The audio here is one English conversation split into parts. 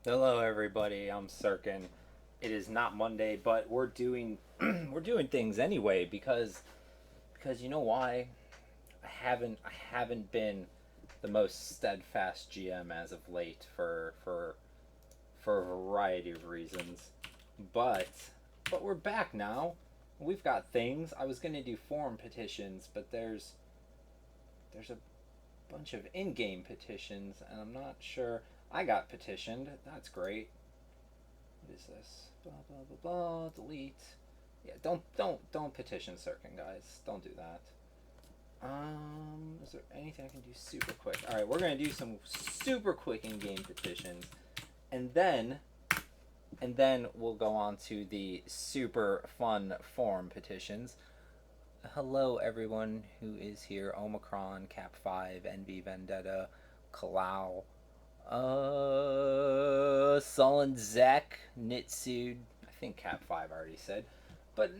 Hello, everybody. I'm Sirkin. It is not Monday, but we're doing we're doing things anyway because you know why? I haven't been the most steadfast GM as of late for a variety of reasons, but we're back now. We've got things. I was gonna do forum petitions, but there's a bunch of in-game petitions, and I'm not sure. I got petitioned. That's great. What is this? Blah blah blah blah. Delete. Yeah, don't petition Circuit, guys. Don't do that. Is there anything I can do super quick? All right, we're gonna do some super quick in-game petitions, and then we'll go on to the super fun forum petitions. Hello, everyone who is here: Omicron, Cap 5, NV Vendetta, Kalau, Sullen Zek, Nitsude. I think Cap 5 already said. But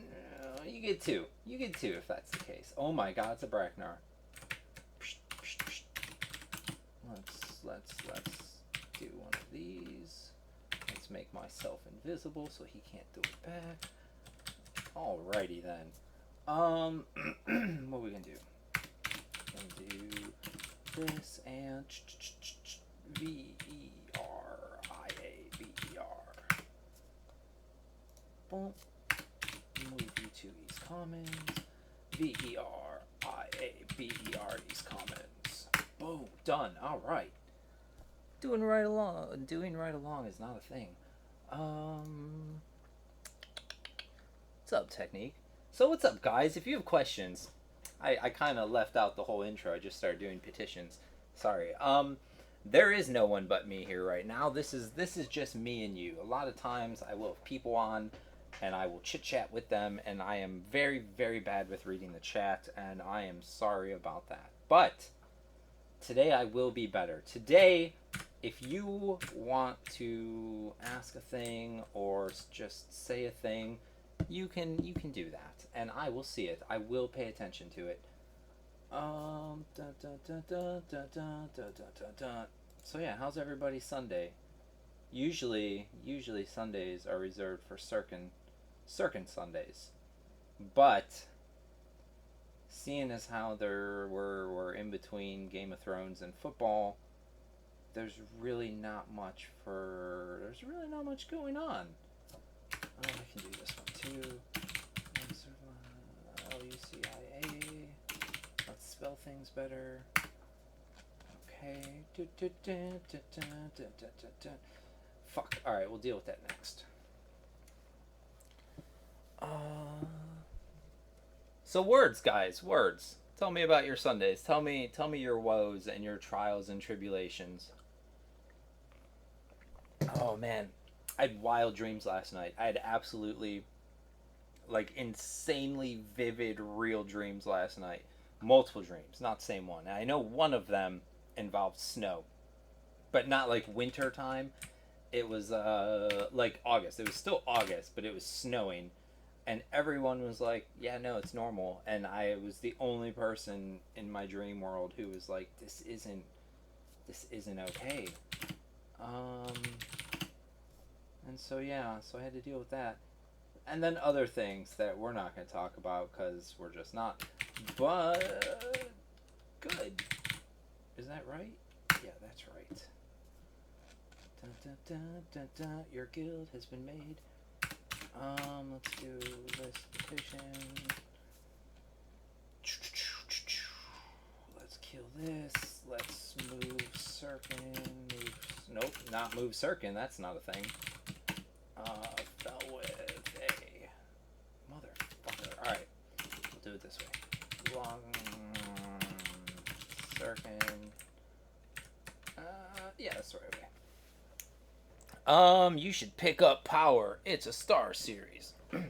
you get two. You get two if that's the case. Oh my god, it's a Bracknar. Let's do one of these. Let's make myself invisible so he can't do it back. Alrighty then. What are we gonna do? Gonna do this and VERIABER. Boom. Move you to East Commons. VERIABER East Commons. Boom. Done. Alright. Doing right along is not a thing. What's up, Technique? So what's up, guys? If you have questions, I kind of left out the whole intro. I just started doing petitions. Sorry. There is no one but me here right now. This is just me and you. A lot of times I will have people on, and I will chit chat with them, and I am very, very bad with reading the chat, and I am sorry about that. But today I will be better. Today, if you want to ask a thing or just say a thing, you can do that, and I will see it. I will pay attention to it. So yeah, how's everybody's Sunday? Usually Sundays are reserved for Circin Sundays, but seeing as how we're in between Game of Thrones and football, there's really not much going on. I can do this one too. LUCIA. Let's spell things better. Okay. Fuck. Alright, we'll deal with that next. So words, guys, words. Tell me about your Sundays. Tell me your woes and your trials and tribulations. Oh man, I had wild dreams last night. I had absolutely, like, insanely vivid, real dreams last night. Multiple dreams, not the same one. I know one of them involved snow, but not like winter time. It was like August. It was still August, but it was snowing, and everyone was like, "Yeah, no, it's normal." And I was the only person in my dream world who was like, "This isn't okay." And so yeah, so I had to deal with that, and then other things that we're not going to talk about because we're just not. But good, is that right? Yeah, that's right. Dun, dun, dun, dun, dun. Your guild has been made. Let's do this petition. Let's kill this. Let's move Sirkin. Nope, not move Sirkin. That's not a thing. Fell with a motherfucker. Alright, we'll do it this way. Long Sirkin. Yeah, that's the right way. You should pick up Power. It's a star series. I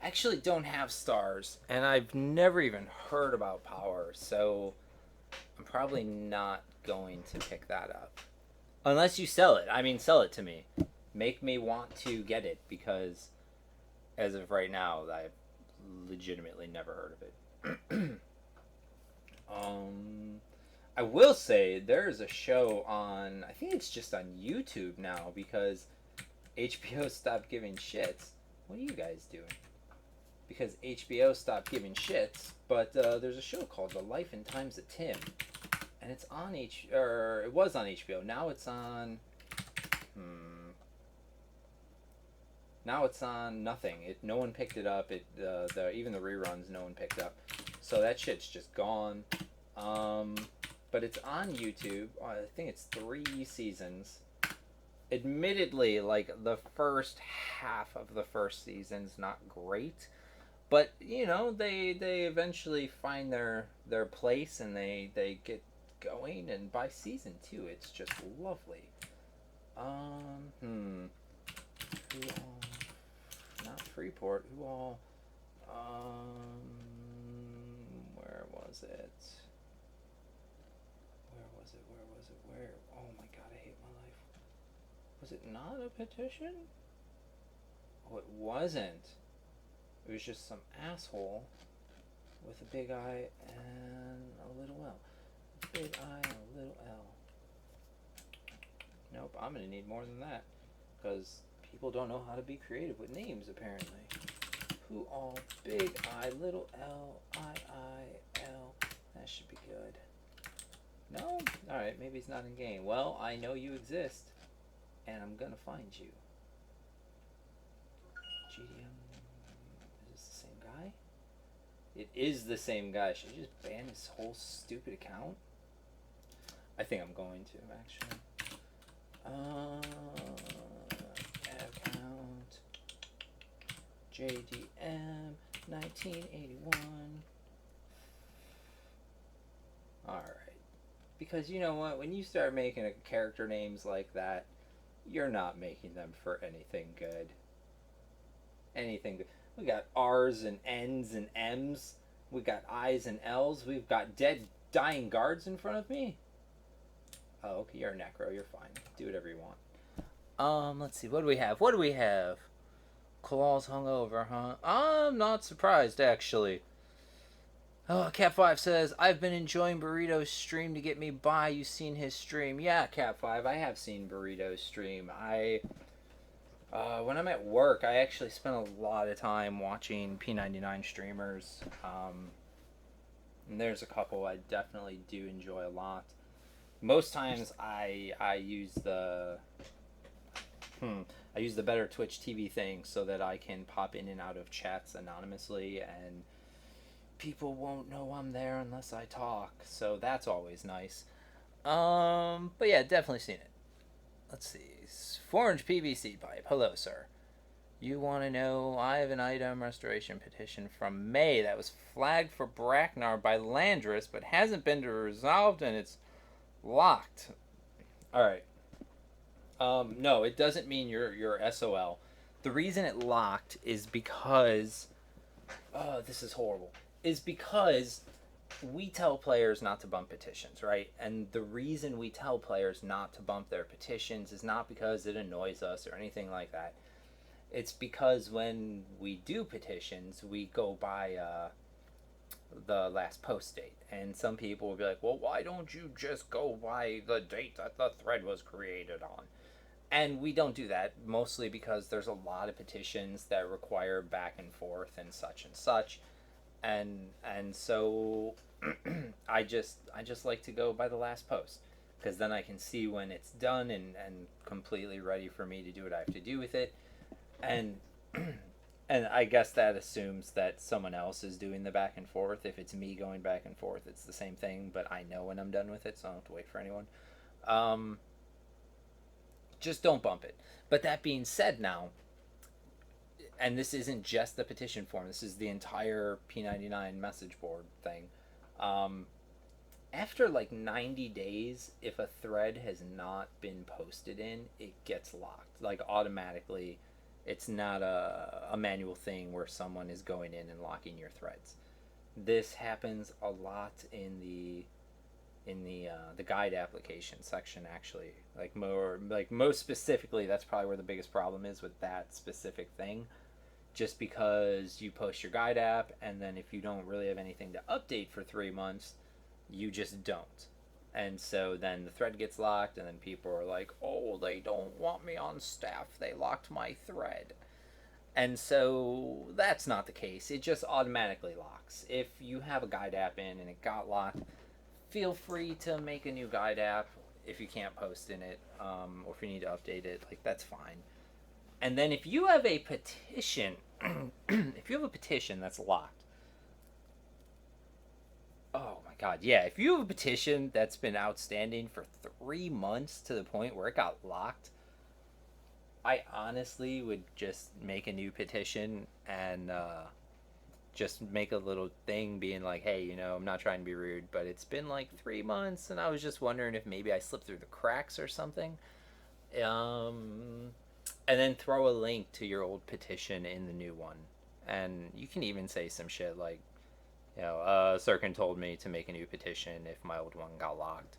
actually don't have stars, and I've never even heard about Power, so I'm probably not going to pick that up. Unless you sell it. I mean, sell it to me. Make me want to get it, because as of right now, I've legitimately never heard of it. I will say there's a show on. I think it's just on YouTube now because HBO stopped giving shits. What are you guys doing? Because HBO stopped giving shits, but there's a show called The Life and Times of Tim, and it's on it was on HBO. Now it's on. Now it's on nothing. No one picked it up. Even the reruns, no one picked up. So that shit's just gone. But it's on YouTube. I think it's 3 seasons. Admittedly, like the first half of the first season's not great, but they eventually find their place and they get going. And by season 2, it's just lovely. Who all? Not Freeport. Who all? Where was it? Where? Oh my god, I hate my life. Was it not a petition? Oh, it wasn't. It was just some asshole with a big I and a little L. Big I and a little L. Nope, I'm gonna need more than that. Because people don't know how to be creative with names, apparently. Who all? Big I, little L, L. That should be good. No? Alright, maybe it's not in game. Well, I know you exist. And I'm gonna find you. GDM. Is this the same guy? It is the same guy. Should I just ban his whole stupid account? I think I'm going to, actually. Account JDM 1981. Alright. Because you know what? When you start making character names like that, you're not making them for anything good. Anything good. We got R's and N's and M's. We got I's and L's. We've got dead, dying guards in front of me. Oh, okay, you're a necro. You're fine. Do whatever you want. Let's see. What do we have? Claws hung over, huh? I'm not surprised, actually. Oh, Cat5 says, I've been enjoying Burrito's stream to get me by. You seen his stream? Yeah, Cat5, I have seen Burrito's stream. When I'm at work, I actually spend a lot of time watching P99 streamers. And there's a couple I definitely do enjoy a lot. Most times I use the better Twitch TV thing so that I can pop in and out of chats anonymously and people won't know I'm there unless I talk. So that's always nice. But yeah, definitely seen it. Let's see. 4-inch PVC pipe. Hello, sir. You want to know, I have an item restoration petition from May that was flagged for Bracknar by Landris, but hasn't been resolved and it's locked. Alright. No, it doesn't mean you're SOL. The reason it locked is because... Oh, this is horrible. Is because we tell players not to bump petitions, right? And the reason we tell players not to bump their petitions is not because it annoys us or anything like that. It's because when we do petitions, we go by the last post date. And some people will be like, well, why don't you just go by the date that the thread was created on? And we don't do that, mostly because there's a lot of petitions that require back and forth and such and such. And so I just like to go by the last post, because then I can see when it's done and completely ready for me to do what I have to do with it. And and I guess that assumes that someone else is doing the back and forth. If it's me going back and forth, it's the same thing, but I know when I'm done with it, so I don't have to wait for anyone. Just don't bump it. But that being said now, and this isn't just the petition form, this is the entire P99 message board thing. After like 90 days, if a thread has not been posted in, it gets locked. Like automatically, it's not a manual thing where someone is going in and locking your threads. This happens a lot in the guide application section, actually. Most specifically, that's probably where the biggest problem is with that specific thing. Just because you post your guide app, and then if you don't really have anything to update for 3 months, you just don't. And so then the thread gets locked, and then people are like, oh, they don't want me on staff. They locked my thread. And so that's not the case. It just automatically locks. If you have a guide app in and it got locked, feel free to make a new guide app if you can't post in it, or if you need to update it. Like, that's fine. And then if you have a petition, if you have a petition that's locked, oh my god, yeah, if you have a petition that's been outstanding for 3 months to the point where it got locked, I honestly would just make a new petition and just make a little thing being like, hey, you know, I'm not trying to be rude, but it's been like 3 months and I was just wondering if maybe I slipped through the cracks or something. And then throw a link to your old petition in the new one. And you can even say some shit like, you know, Sirkin told me to make a new petition if my old one got locked.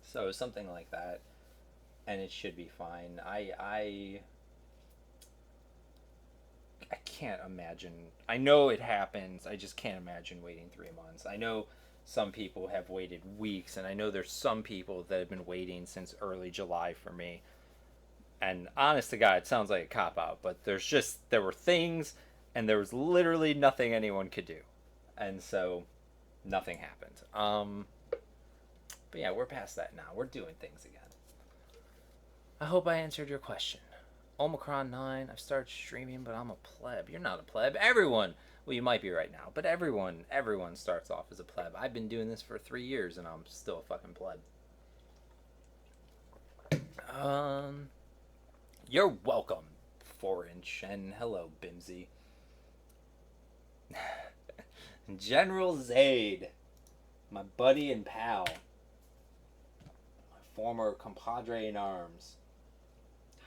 So something like that. And it should be fine. I can't imagine. I know it happens. I just can't imagine waiting 3 months. I know some people have waited weeks, and I know there's some people that have been waiting since early July for me. And honest to God, it sounds like a cop-out, but there were things, and there was literally nothing anyone could do. And so, nothing happened. But yeah, we're past that now. We're doing things again. I hope I answered your question. Omicron 9, I've started streaming, but I'm a pleb. You're not a pleb. Everyone, well, you might be right now, but everyone starts off as a pleb. I've been doing this for 3 years, and I'm still a fucking pleb. You're welcome, 4-inch, and hello, Bimsy. General Zaid, my buddy and pal, my former compadre in arms.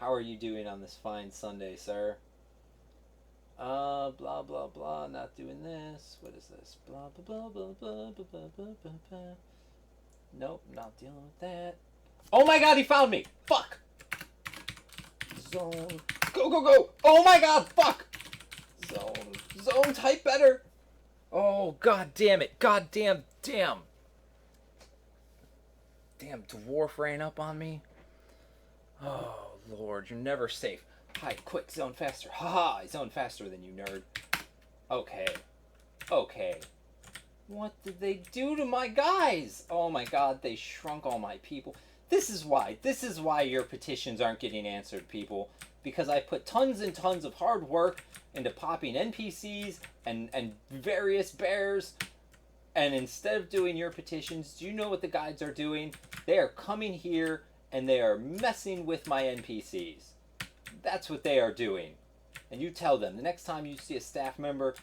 How are you doing on this fine Sunday, sir? Blah, blah, blah, not doing this. What is this? Blah, blah, blah, blah, blah, blah, blah, blah, blah, blah. Nope, not dealing with that. Oh my god, he found me! Fuck! Zone. Go, go, go! Oh my god, fuck! Zone, type better! Oh, god damn it. God damn. Damn, dwarf ran up on me. Oh, Lord, you're never safe. Hi, quick, zone faster. Haha, I zone faster than you, nerd. Okay. What did they do to my guys? Oh my god, they shrunk all my people. This is why your petitions aren't getting answered, people. Because I put tons and tons of hard work into popping NPCs and various bears. And instead of doing your petitions, do you know what the guides are doing? They are coming here and they are messing with my NPCs. That's what they are doing. And you tell them, the next time you see a staff member,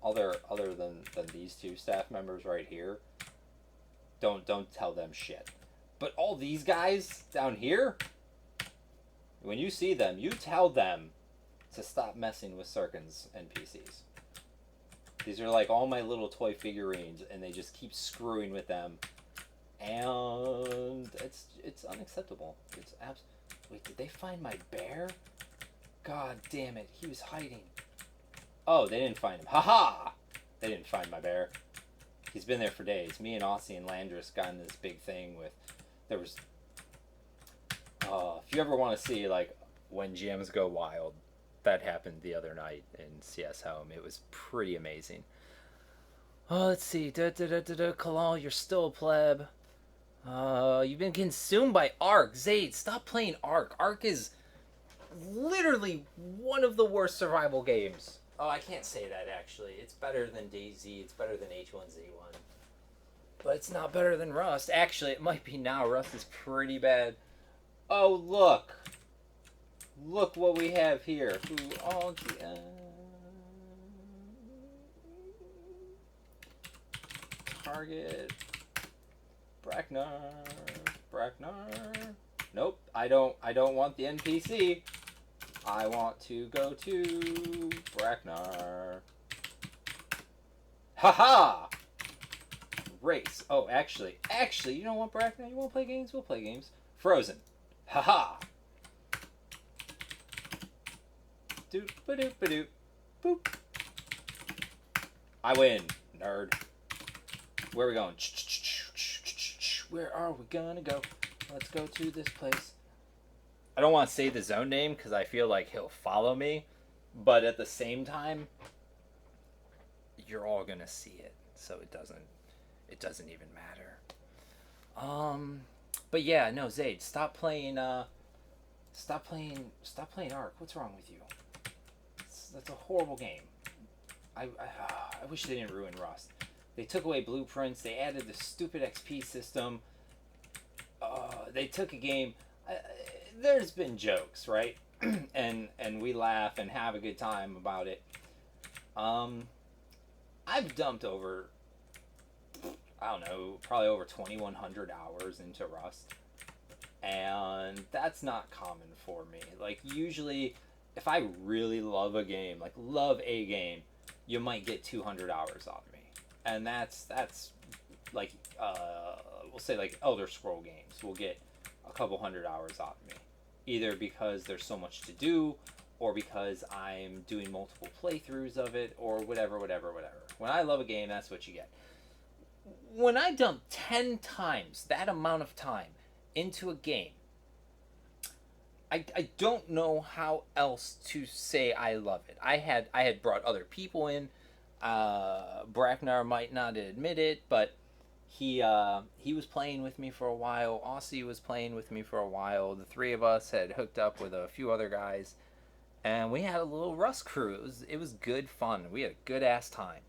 other than these two staff members right here, don't tell them shit. But all these guys down here, when you see them, you tell them to stop messing with Sirkin's NPCs. These are like all my little toy figurines, and they just keep screwing with them. And it's unacceptable. Wait, did they find my bear? God damn it, he was hiding. Oh, they didn't find him. Haha! They didn't find my bear. He's been there for days. Me and Aussie and Landris got in this big thing with... There was... if you ever want to see, like, when GMs go wild, that happened the other night in CS Home. It was pretty amazing. Oh, let's see. Kalal, you're still a pleb. You've been consumed by Ark. Zayd, stop playing Ark. Ark is literally one of the worst survival games. Oh, I can't say that, actually. It's better than DayZ. It's better than H1Z1. But it's not better than Rust. Actually, it might be now. Rust is pretty bad. Oh, look. Look what we have here. Target. Bracknar. Nope, I don't want the NPC. I want to go to Bracknar. Haha! Race. Oh, actually, you don't want Bracknar? You want to play games? We'll play games. Frozen. Haha! Doop ba doop ba doop. Boop. I win, nerd. Where are we going? Where are we gonna go? Let's go to this place. I don't want to say the zone name because I feel like he'll follow me, but at the same time, you're all gonna see it, so it doesn't even matter. But yeah, no, Zayd, stop playing Ark. What's wrong with you? That's a horrible game. I wish they didn't ruin Rust. They took away blueprints. They added the stupid XP system. They took a game. There's been jokes, right? and we laugh and have a good time about it. I've dumped over, I don't know, probably over 2,100 hours into Rust, and that's not common for me. Like, usually, if I really love a game, you might get 200 hours out of me, and that's like, we'll say like Elder Scroll games will get a couple hundred hours out of me, either because there's so much to do, or because I'm doing multiple playthroughs of it, or whatever. When I love a game, that's what you get. When I dump 10 times that amount of time into a game, I don't know how else to say I love it. I had brought other people in. Bracknar might not admit it, but he was playing with me for a while. Aussie was playing with me for a while. The three of us had hooked up with a few other guys, and we had a little Rust crew. It was good fun. We had a good ass time,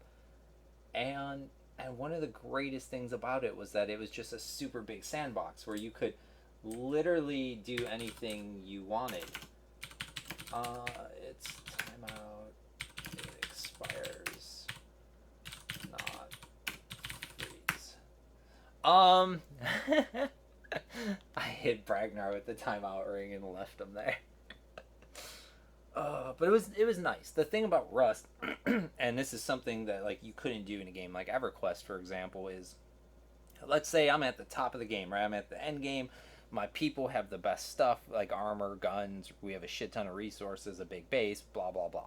and one of the greatest things about it was that it was just a super big sandbox where you could literally do anything you wanted. It's timeout. It expires. Not freeze. I hit Bragnar with the timeout ring and left him there. But it was nice. The thing about Rust, and this is something that like you couldn't do in a game like EverQuest, for example, is let's say I'm at the top of the game, right? I'm at the end game. My people have the best stuff, like armor, guns. We have a shit ton of resources, a big base, blah, blah, blah.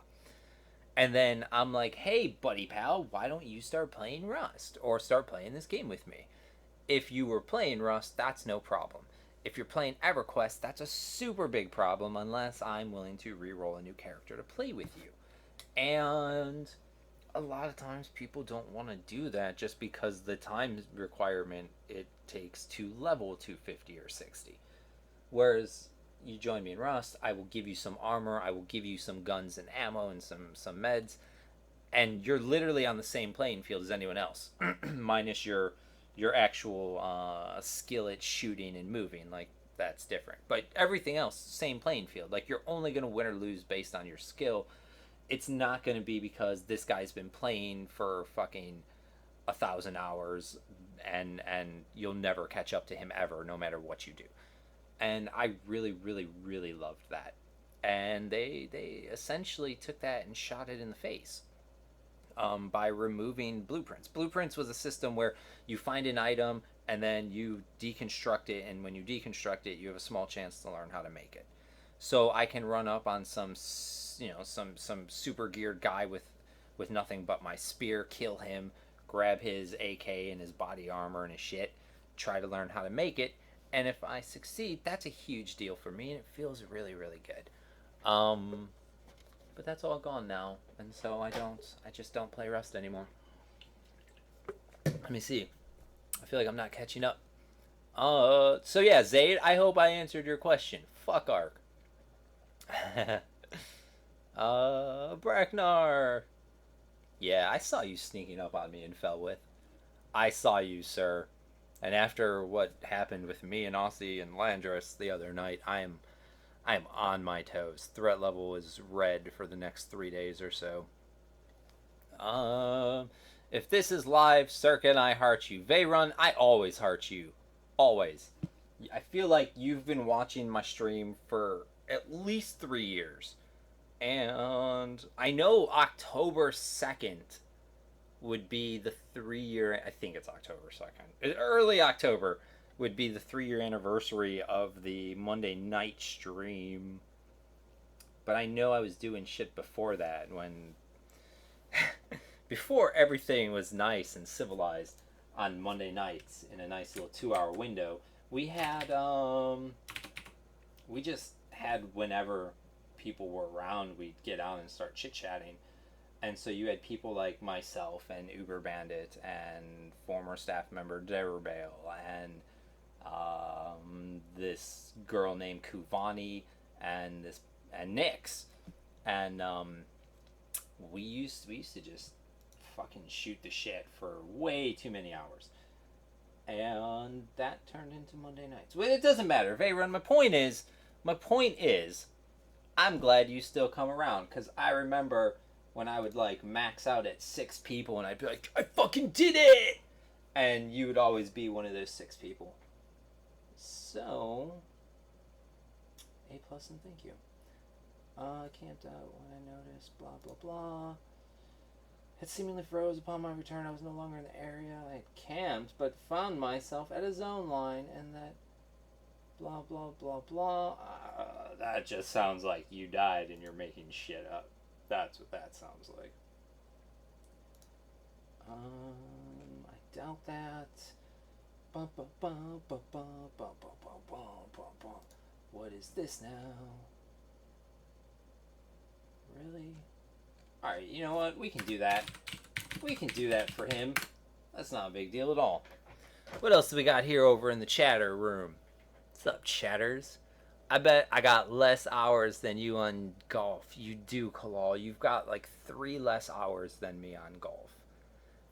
And then I'm like, hey, buddy pal, why don't you start playing Rust? Or start playing this game with me? If you were playing Rust, that's no problem. If you're playing EverQuest, that's a super big problem unless I'm willing to re-roll a new character to play with you. And a lot of times people don't want to do that just because the time requirement it takes to level to 50 or 60. Whereas you join me in Rust, I will give you some armor, I will give you some guns and ammo and some meds, and you're literally on the same playing field as anyone else, minus your actual skill at shooting and moving. Like, that's different. But everything else, same playing field. Like, you're only going to win or lose based on your skill. It's not going to be because this guy's been playing for fucking 1,000 hours and you'll never catch up to him ever, no matter what you do. And I really, really, really loved that. And they essentially took that and shot it in the face by removing blueprints. Blueprints was a system where you find an item and then you deconstruct it, and when you deconstruct it, you have a small chance to learn how to make it. So I can run up on some super geared guy with nothing but my spear, kill him, grab his AK and his body armor and his shit, try to learn how to make it, and if I succeed, that's a huge deal for me, and it feels really, really good. But that's all gone now, and so I just don't play Rust anymore. Let me see. I feel like I'm not catching up. So yeah, Zayd, I hope I answered your question. Fuck Ark. Bracknar. Yeah, I saw you sneaking up on me in Felwith. I saw you, sir. And after what happened with me and Aussie and Landris the other night, I am on my toes. Threat level is red for the next 3 days or so. If this is live, Sirkin, I heart you. Veyrun, I always heart you. Always. I feel like you've been watching my stream for at least 3 years. And I know October 2nd would be the 3-year, I think it's October 2nd. Early October would be the 3-year anniversary of the Monday night stream. But I know I was doing shit before that when before everything was nice and civilized. on Monday nights in a nice little 2-hour window. We had we just had whenever people were around, we'd get out and start chit chatting. And so you had people like myself and Uber Bandit and former staff member Derubale and this girl named Kuvani and Nix, and we used to just fucking shoot the shit for way too many hours, and that turned into Monday nights. Well, it doesn't matter. Veyron, my point is, I'm glad you still come around, because I remember when I would like max out at 6 people and I'd be like, I fucking did it! And you would always be one of those 6 people. So, A+ and thank you. Camped out when I noticed, blah blah blah. It seemingly froze upon my return. I was no longer in the area I had camped, but found myself at a zone line, and that blah blah blah blah. That just sounds like you died and you're making shit up. That's what that sounds like. I doubt that. What is this now? Really? Alright, you know what? We can do that. We can do that for him. That's not a big deal at all. What else do we got here over in the chatter room? What's up, chatters? I bet I got less hours than you on golf. You do, Kalal. You've got like 3 less hours than me on golf.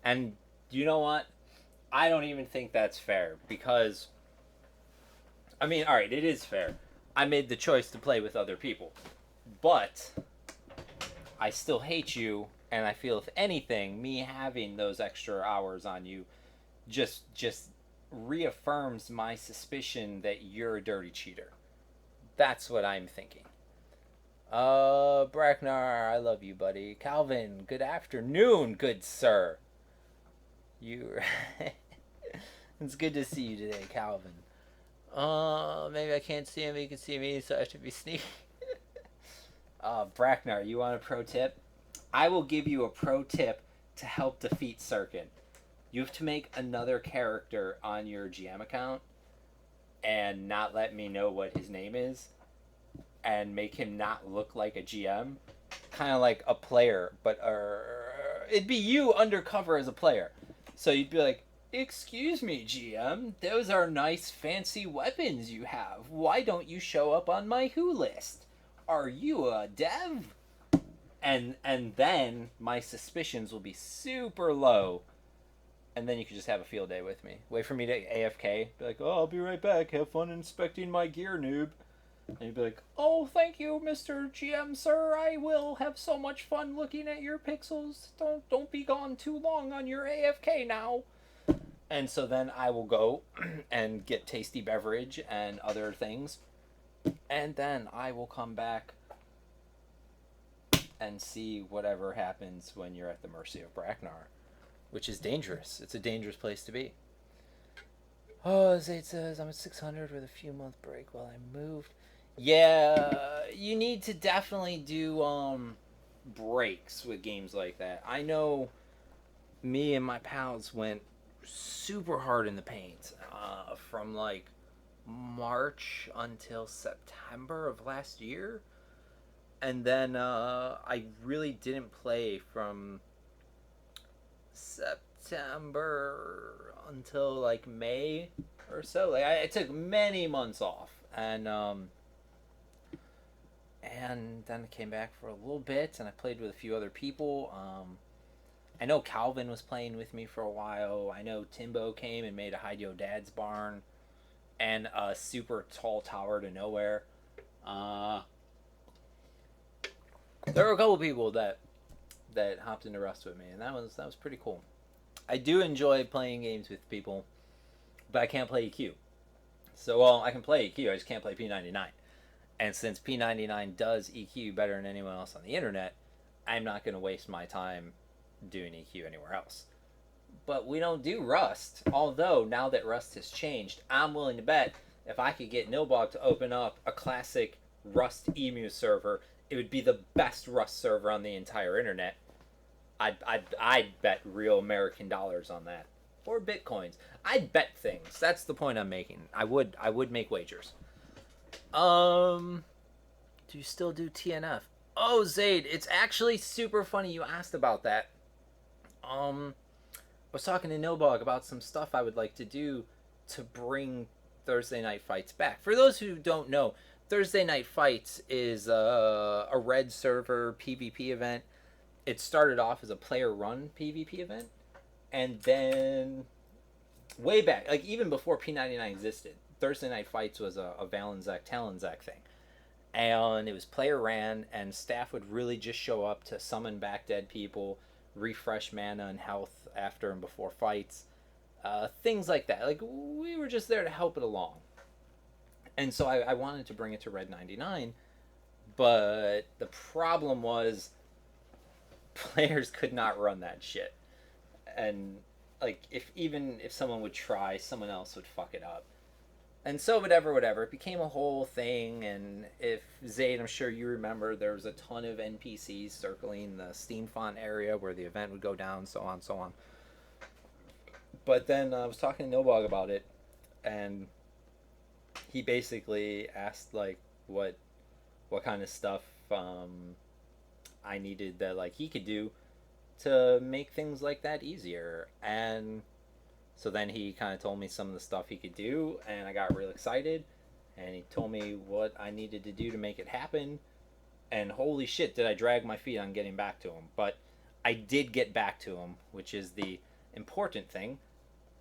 And you know what? I don't even think that's fair, because, I mean, alright, it is fair. I made the choice to play with other people. But I still hate you, and I feel, if anything, me having those extra hours on you just reaffirms my suspicion that you're a dirty cheater. That's what I'm thinking. Bracknar, I love you, buddy. Calvin, good afternoon, good sir. It's good to see you today, Calvin. Maybe I can't see him, but you can see me, so I should be sneaky. Bracknar, you want a pro tip? I will give you a pro tip to help defeat Sirkin. You have to make another character on your GM account and not let me know what his name is, and make him not look like a GM. Kind of like a player, but it'd be you undercover as a player. So you'd be like, excuse me, GM, those are nice fancy weapons you have. Why don't you show up on my who list? Are you a dev? And then my suspicions will be super low. And then you could just have a field day with me. Wait for me to AFK. Be like, oh, I'll be right back. Have fun inspecting my gear, noob. And you'd be like, oh, thank you, Mr. GM, sir. I will have so much fun looking at your pixels. Don't be gone too long on your AFK now. And so then I will go and get tasty beverage and other things. And then I will come back and see whatever happens when you're at the mercy of Bracknar. Which is dangerous. It's a dangerous place to be. Oh, Zayd says, I'm at 600 with a few month break while I moved. Yeah, you need to definitely do breaks with games like that. I know me and my pals went super hard in the paint from like March until September of last year. And then I really didn't play from September until like May or so. Like I took many months off, and then I came back for a little bit, and I played with a few other people. I know Calvin was playing with me for a while. I know Timbo came and made a Hide Yo Dad's barn and a super tall tower to nowhere. There were a couple people that hopped into Rust with me, and that was pretty cool. I do enjoy playing games with people, but I can't play EQ. So, well, I can play EQ, I just can't play P99. And since P99 does EQ better than anyone else on the internet, I'm not going to waste my time doing EQ anywhere else. But we don't do Rust, although now that Rust has changed, I'm willing to bet if I could get Nilbog to open up a classic Rust Emu server, it would be the best Rust server on the entire internet. I'd bet real American dollars on that. or bitcoins. I'd bet things. That's the point I'm making. I would make wagers. Do you still do TNF? Oh, Zaid, it's actually super funny you asked about that. I was talking to Nobog about some stuff I would like to do to bring Thursday Night Fights back. For those who don't know, Thursday Night Fights is a red server PvP event. It started off as a player-run PvP event, and then way back, like even before P99 existed, Thursday Night Fights was a Valenzac Talonzac thing. And it was player ran, and staff would really just show up to summon back dead people, refresh mana and health after and before fights, things like that. Like, we were just there to help it along. And so I wanted to bring it to Red 99, but the problem was players could not run that shit. And, like, if someone would try, someone else would fuck it up. And so whatever, it became a whole thing. And if Zayd, I'm sure you remember, there was a ton of NPCs circling the Steam font area where the event would go down, so on, so on. But then I was talking to Nobog about it, and he basically asked, like, what kind of stuff I needed that, like, he could do to make things like that easier. And so then he kind of told me some of the stuff he could do, and I got real excited, and he told me what I needed to do to make it happen, and holy shit, did I drag my feet on getting back to him. But I did get back to him, which is the important thing,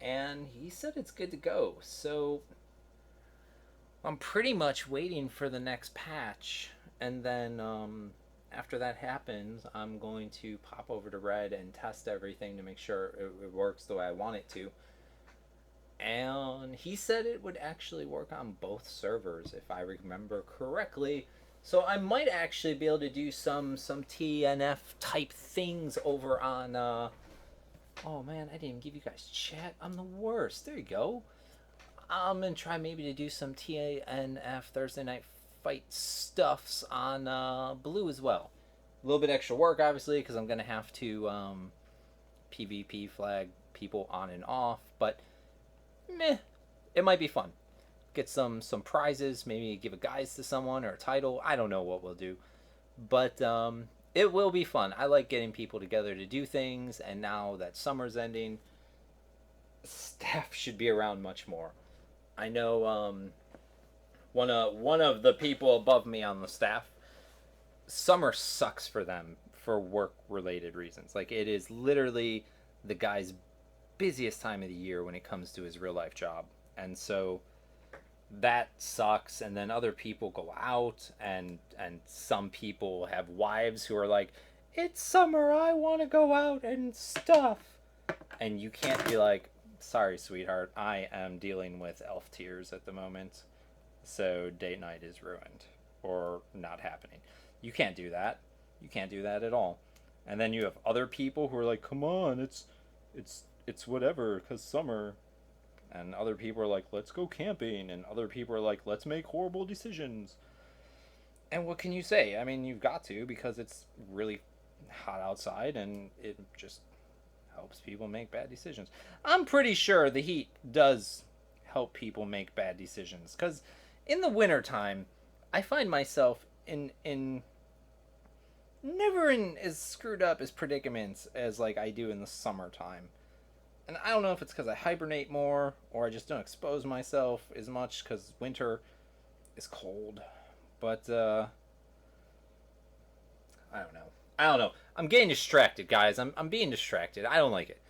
and he said it's good to go. So I'm pretty much waiting for the next patch, and then after that happens, I'm going to pop over to Red and test everything to make sure it works the way I want it to. And he said it would actually work on both servers, if I remember correctly. So I might actually be able to do some TNF type things over on oh man, I didn't even give you guys chat. I'm the worst. There you go. I'm gonna try maybe to do some TNF Thursday Night Fight stuffs on Blue as well. A little bit extra work, obviously, because I'm gonna have to PvP flag people on and off, but meh, it might be fun. Get some prizes, maybe give a guise to someone or a title. I don't know what we'll do, but it will be fun. I like getting people together to do things, and now that summer's ending, staff should be around much more. I know one of the people above me on the staff, summer sucks for them for work related reasons. Like, it is literally the guy's busiest time of the year when it comes to his real life job, and so that sucks. And then other people go out, and some people have wives who are like, it's summer, I want to go out and stuff, and you can't be like, sorry sweetheart, I am dealing with elf tears at the moment, so date night is ruined or not happening. You can't do that. You can't do that at all. And then you have other people who are like, come on, it's whatever, because summer. And other people are like, let's go camping. And other people are like, let's make horrible decisions. And what can you say? I mean, you've got to, because it's really hot outside, and it just helps people make bad decisions. I'm pretty sure the heat does help people make bad decisions, because in the wintertime, I find myself in never in as screwed up as predicaments as like I do in the summertime. And I don't know if it's because I hibernate more, or I just don't expose myself as much because winter is cold. But I don't know. I'm getting distracted, guys. I'm being distracted. I don't like it.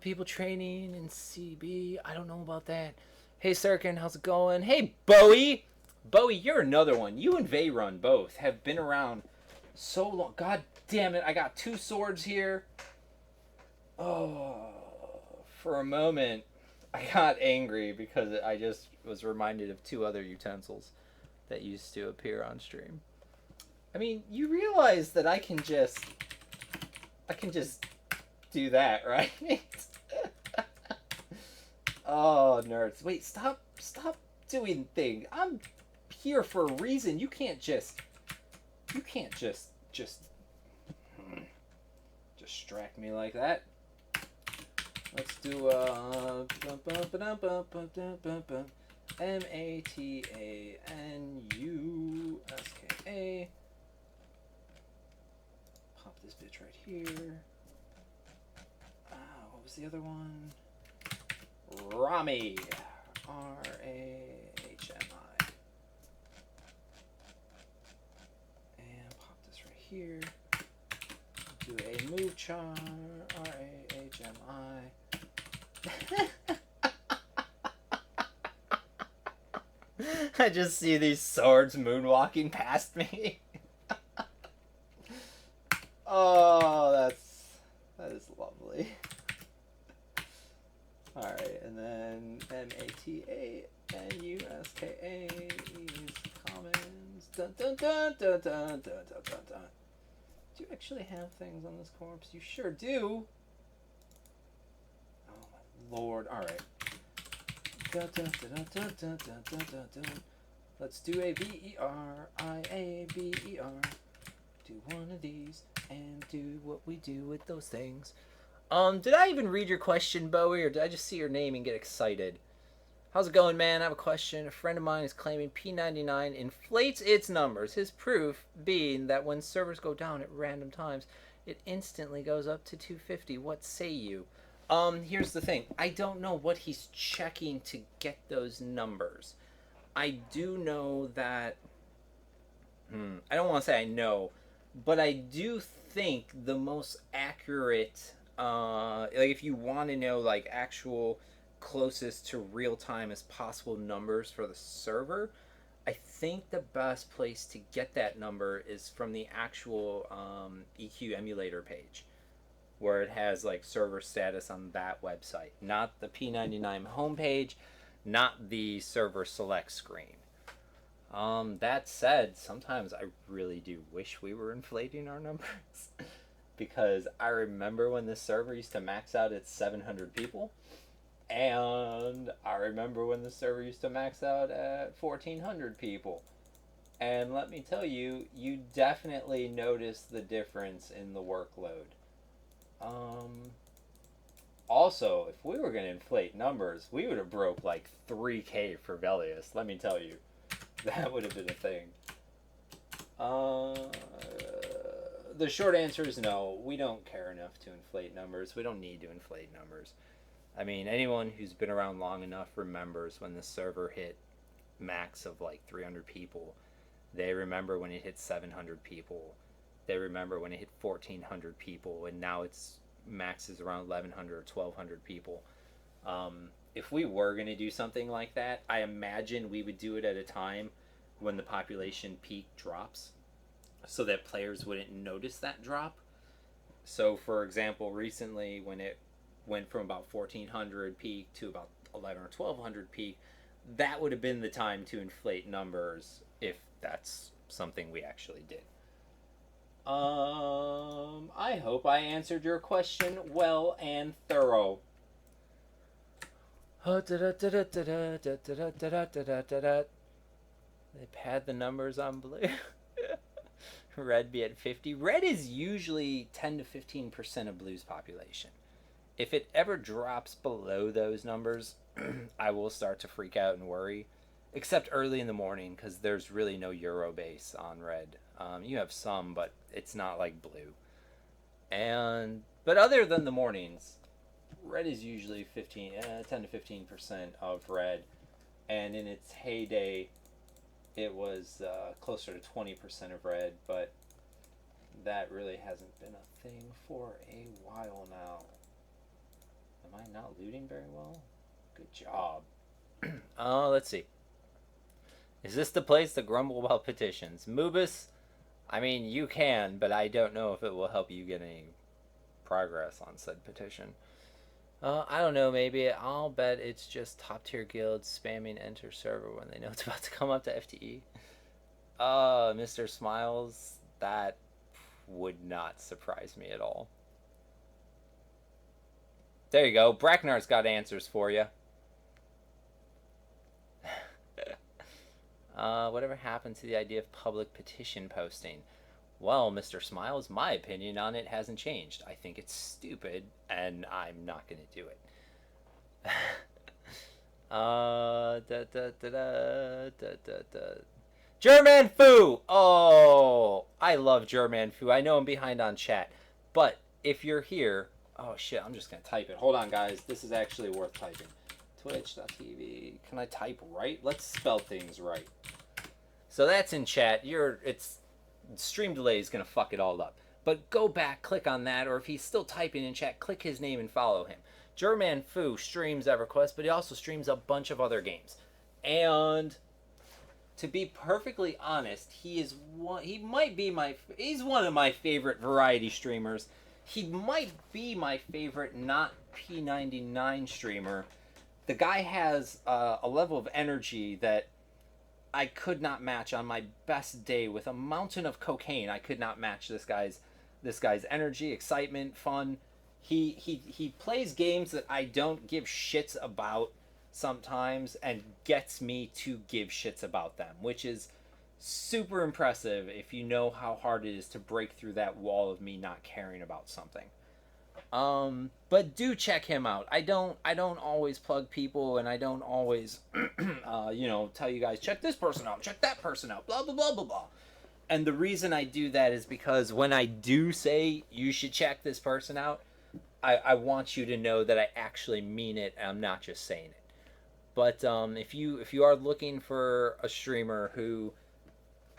People training in CB. I don't know about that. Hey, Sirkin, how's it going? Hey, Bowie. Bowie, you're another one. You and Vayrun both have been around so long. God damn it. I got 2 swords here. Oh, for a moment, I got angry because I just was reminded of 2 other utensils that used to appear on stream. I mean, you realize that I can just do that, right? Oh, nerds. Wait, stop doing things. I'm here for a reason. You can't just distract me like that. Let's do MATANUSKA. Pop this bitch right here. What was the other one? Rami. RAHMI. And pop this right here. Do a move char. RAHMI. I just see these swords moonwalking past me. Oh, that is lovely. Alright, and then MATANUSKA is commons. Dun dun dun dun dun dun dun dun dun. Do you actually have things on this corpse? You sure do. Oh my lord. Alright. Dun dun dun dun dun dun dun dun dun. Let's do a BERIABER. Do one of these and do what we do with those things. Did I even read your question, Bowie, or did I just see your name and get excited? How's it going, man? I have a question. A friend of mine is claiming P99 inflates its numbers. His proof being that when servers go down at random times, it instantly goes up to 250. What say you? Here's the thing. I don't know what he's checking to get those numbers. I do know that... I don't want to say I know, but I do think the most accurate... like if you want to know like actual closest to real time as possible numbers for the server, I think the best place to get that number is from the actual EQ emulator page, where it has like server status on that website, not the P99 homepage, not the server select screen. That said, sometimes I really do wish we were inflating our numbers. Because I remember when this server used to max out at 700 people. And I remember when the server used to max out at 1,400 people. And let me tell you, you definitely notice the difference in the workload. Also, if we were going to inflate numbers, we would have broke like 3K for Velius. Let me tell you. That would have been a thing. The short answer is no. We don't care enough to inflate numbers. We don't need to inflate numbers. I mean, anyone who's been around long enough remembers when the server hit max of like 300 people. They remember when it hit 700 people. They remember when it hit 1,400 people, and now its max is around 1,100 or 1,200 people. If we were going to do something like that, I imagine we would do it at a time when the population peak drops, so that players wouldn't notice that drop. So, for example, recently when it went from about 1,400 peak to about 1,100 or 1,200 peak, that would have been the time to inflate numbers if that's something we actually did. I hope I answered your question well and thorough. They pad the numbers on blue. Red be at 50. Red is usually 10 to 15% of blue's population. If it ever drops below those numbers, I will start to freak out and worry. Except early in the morning, because there's really no Euro base on red. You have some, but it's not like blue. But other than the mornings, red is usually 10 to 15% of red. And in its heyday, it was closer to 20% of red, but that really hasn't been a thing for a while now. Am I not looting very well? Good job. Let's see. Is this the place to grumble about petitions? Moobus, I mean, you can, but I don't know if it will help you get any progress on said petition. I don't know, maybe. I'll bet it's just top tier guilds spamming enter server when they know it's about to come up to FTE. Mr. Smiles, that would not surprise me at all. There you go. Bracknar's got answers for you. Whatever happened to the idea of public petition posting? Well, Mr. Smiles, my opinion on it hasn't changed. I think it's stupid, and I'm not going to do it. Da, da, da, da, da, da, da. German Foo! Oh, I love German Foo. I know I'm behind on chat, but if you're here, oh shit, I'm just gonna type it. Hold on, guys. This is actually worth typing. Twitch.tv. Can I type right? Let's spell things right. So that's in chat. It's stream delay is gonna fuck it all up. But go back, click on that, or if he's still typing in chat, click his name and follow him. German Foo streams EverQuest, but he also streams a bunch of other games. And to be perfectly honest, he's one of my favorite variety streamers. He might be my favorite not P99 streamer. The guy has a level of energy that I could not match on my best day. With a mountain of cocaine, I could not match this guy's energy, excitement, fun. He plays games that I don't give shits about sometimes, and gets me to give shits about them, which is super impressive if you know how hard it is to break through that wall of me not caring about something. But do check him out. I don't always plug people, and I don't always tell you guys, check this person out, check that person out, blah blah blah blah blah. And the reason I do that is because when I do say you should check this person out, I want you to know that I actually mean it, and I'm not just saying it. But if you are looking for a streamer who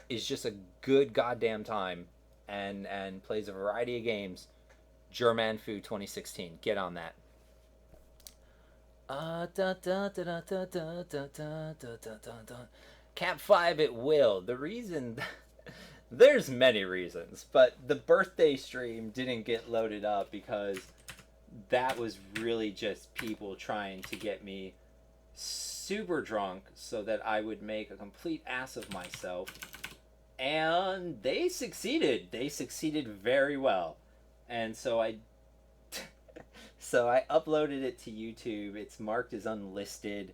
is just a good goddamn time and plays a variety of games, Germanfu 2016, get on that. Cap 5 it will. The reason there's many reasons, but the birthday stream didn't get loaded up because that was really just people trying to get me super drunk so that I would make a complete ass of myself, and they succeeded. They succeeded very well, and so I uploaded it to YouTube. It's marked as unlisted.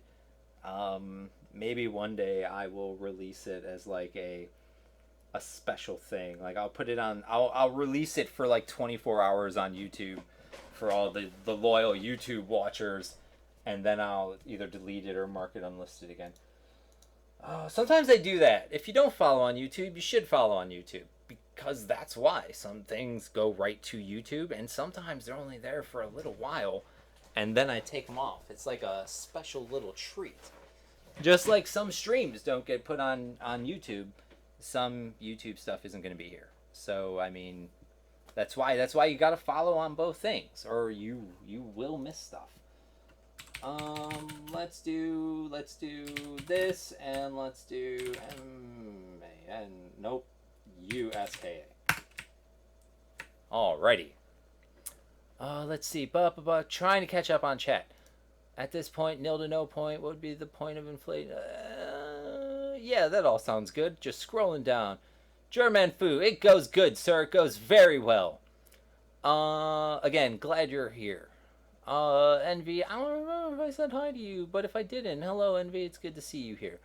Maybe one day I will release it as like a special thing. Like I'll put it on. I'll release it for like 24 hours on YouTube for all the loyal YouTube watchers, and then I'll either delete it or mark it unlisted again. Sometimes I do that. If you don't follow on YouTube, you should follow on YouTube, because that's why some things go right to YouTube, and sometimes they're only there for a little while, and then I take them off. It's like a special little treat. Just like some streams don't get put on YouTube, some YouTube stuff isn't going to be here. So I mean, that's why you got to follow on both things, or you will miss stuff. Let's do this, and let's do M-A-N, nope, U-S-K-A. Alrighty. Let's see, trying to catch up on chat. At this point, nil to no point, what would be the point of inflation? Yeah, that all sounds good. Just scrolling down. German Foo, it goes good, sir. It goes very well. Again, glad you're here. Envy, I don't remember if I said hi to you, but if I didn't, hello, Envy, it's good to see you here.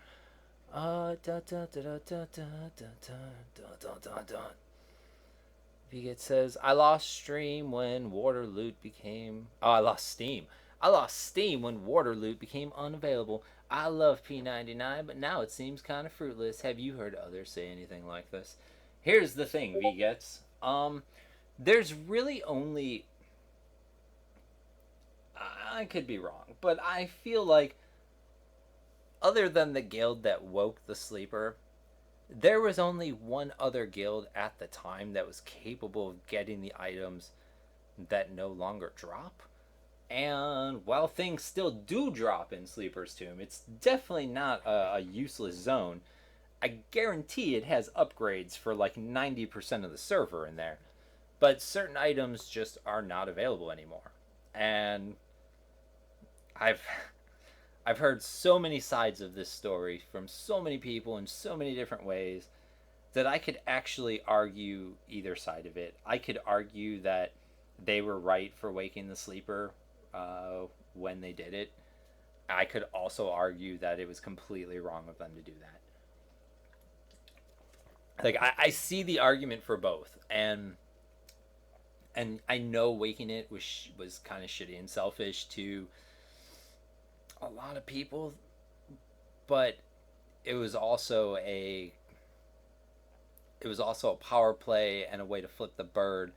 Viget says, I lost stream when water loot became... Oh, I lost Steam. I lost Steam when water loot became unavailable. I love P99, but now it seems kind of fruitless. Have you heard others say anything like this? Here's the thing, Vigets. There's really only... I could be wrong, but I feel like other than the guild that woke the sleeper, there was only one other guild at the time that was capable of getting the items that no longer drop. And while things still do drop in Sleeper's Tomb, it's definitely not a useless zone. I guarantee it has upgrades for like 90% of the server in there. But certain items just are not available anymore. And I've heard so many sides of this story from so many people in so many different ways that I could actually argue either side of it. I could argue that they were right for waking the sleeper when they did it. I could also argue that it was completely wrong of them to do Like I see the argument for both, and I know waking it was kind of shitty and selfish to a lot of people, but it was also a it was also a power play and a way to flip the bird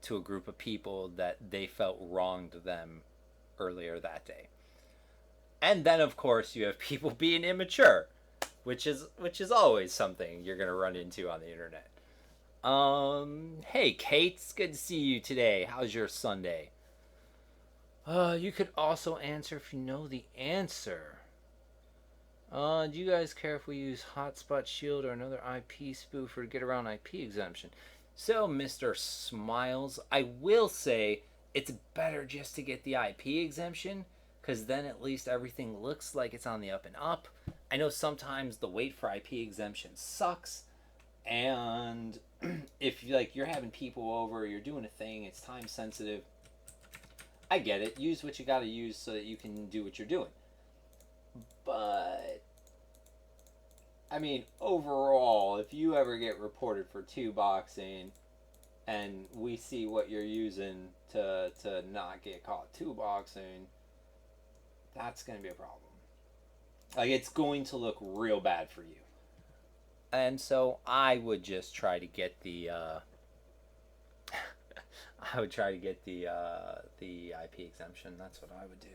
to a group of people that they felt wronged them earlier that day. And then of course you have people being immature, which is always something you're going to run into on the internet. Hey Kate, it's good to see you today. How's your Sunday? You could also answer if you know the answer. Do you guys care if we use Hotspot Shield or another IP spoofer to get around IP exemption? So, Mr. Smiles, I will say it's better just to get the IP exemption, because then at least everything looks like it's on the up and up. I know sometimes the wait for IP exemption sucks, and if you're having people over, you're doing a thing, it's time sensitive. I get it. Use what you got to use so that you can do what you're doing. But I mean, overall, if you ever get reported for 2-boxing and we see what you're using to not get caught 2-boxing, that's going to be a problem. Like, it's going to look real bad for you. And so I would just try to get the I would try to get the IP exemption. That's what I would do.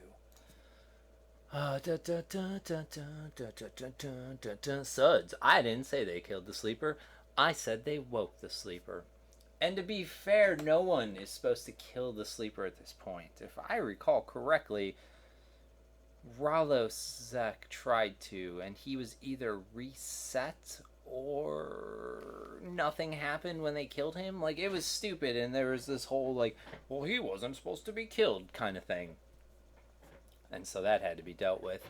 Suds, I didn't say they killed the sleeper. I said they woke the sleeper. And to be fair, no one is supposed to kill the sleeper at this point. If I recall correctly, Ralosek tried to, and he was either reset or nothing happened when they killed him. Like, it was stupid, and there was this whole, like, well, he wasn't supposed to be killed kind of thing. And so that had to be dealt with.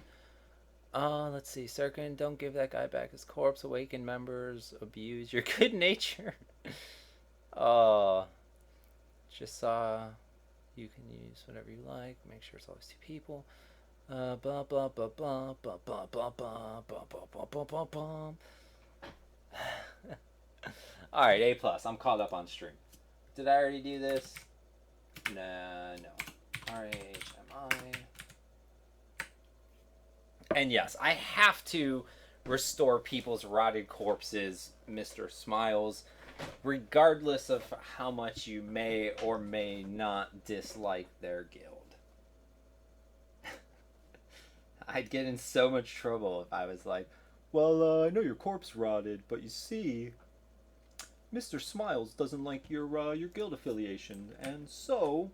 Let's see. Sirkin, don't give that guy back his corpse. Awakened members abuse your good nature. Just saw you can use whatever you like. Make sure it's always 2 people. Blah blah blah blah blah blah blah blah blah blah blah blah blah blah. All right, A plus. I'm caught up on stream. Did I already do this? No. RHMI. And yes, I have to restore people's rotted corpses, Mr. Smiles, regardless of how much you may or may not dislike their guild. I'd get in so much trouble if I was like, well, I know your corpse rotted, but you see, Mr. Smiles doesn't like your guild affiliation, and so,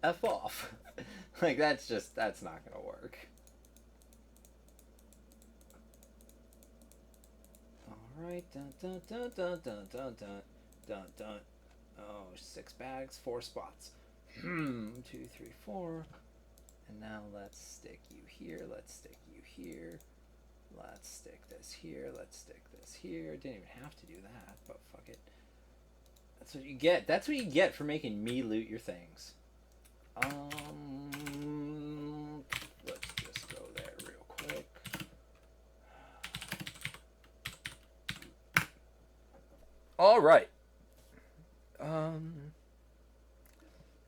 F off. Like, that's not gonna work. Alright, dun. Oh, 6 bags, 4 spots. 2, 3, 4. And now let's stick you here, let's stick you here. Let's stick this here, let's stick this here. Didn't even have to do that, but fuck it. That's what you get. That's what you get for making me loot your things. Let's just go there real quick. All right.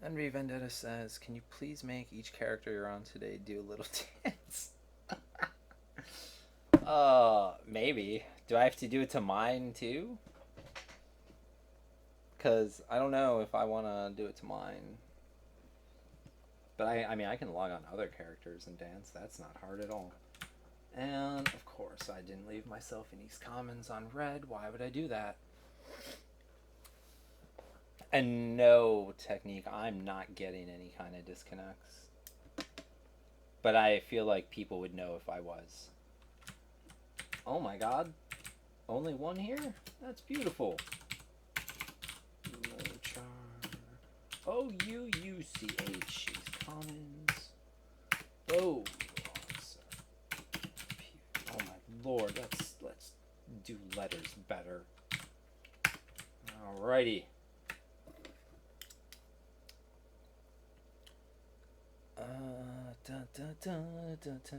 Envy Vendetta says, can you please make each character you're on today do a little dance? Maybe. Do I have to do it to mine too? Because I don't know if I want to do it to mine. But I mean, I can log on other characters and dance. That's not hard at all. And, of course, I didn't leave myself in East Commons on red. Why would I do that? And no, Technique, I'm not getting any kind of disconnects. But I feel like people would know if I was. Oh my god. Only one here? That's beautiful. No char. OUUCH. She's commons. Oh. Oh my lord. Let's do letters better. Alrighty.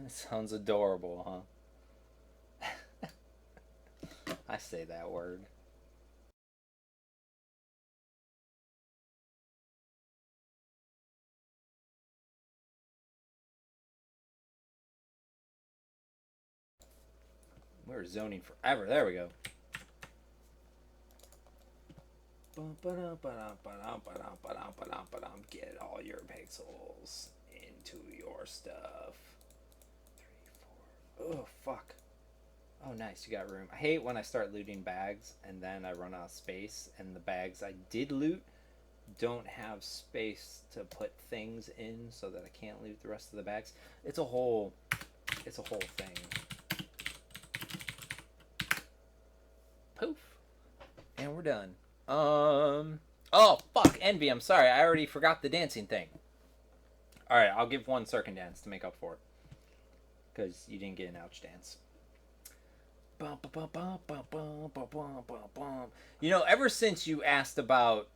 Sounds adorable, huh? I say that word. We're zoning forever. There we go. Get all your pixels into your stuff. 3, 4. Oh, fuck. Oh, nice. You got room. I hate when I start looting bags and then I run out of space, and the bags I did loot don't have space to put things in so that I can't loot the rest of the bags. It's a whole thing. Poof. And we're done. Oh, fuck, Envy, I'm sorry. I already forgot the dancing thing. Alright, I'll give one circus dance to make up for it. Because you didn't get an ouch dance. You know, ever since you asked about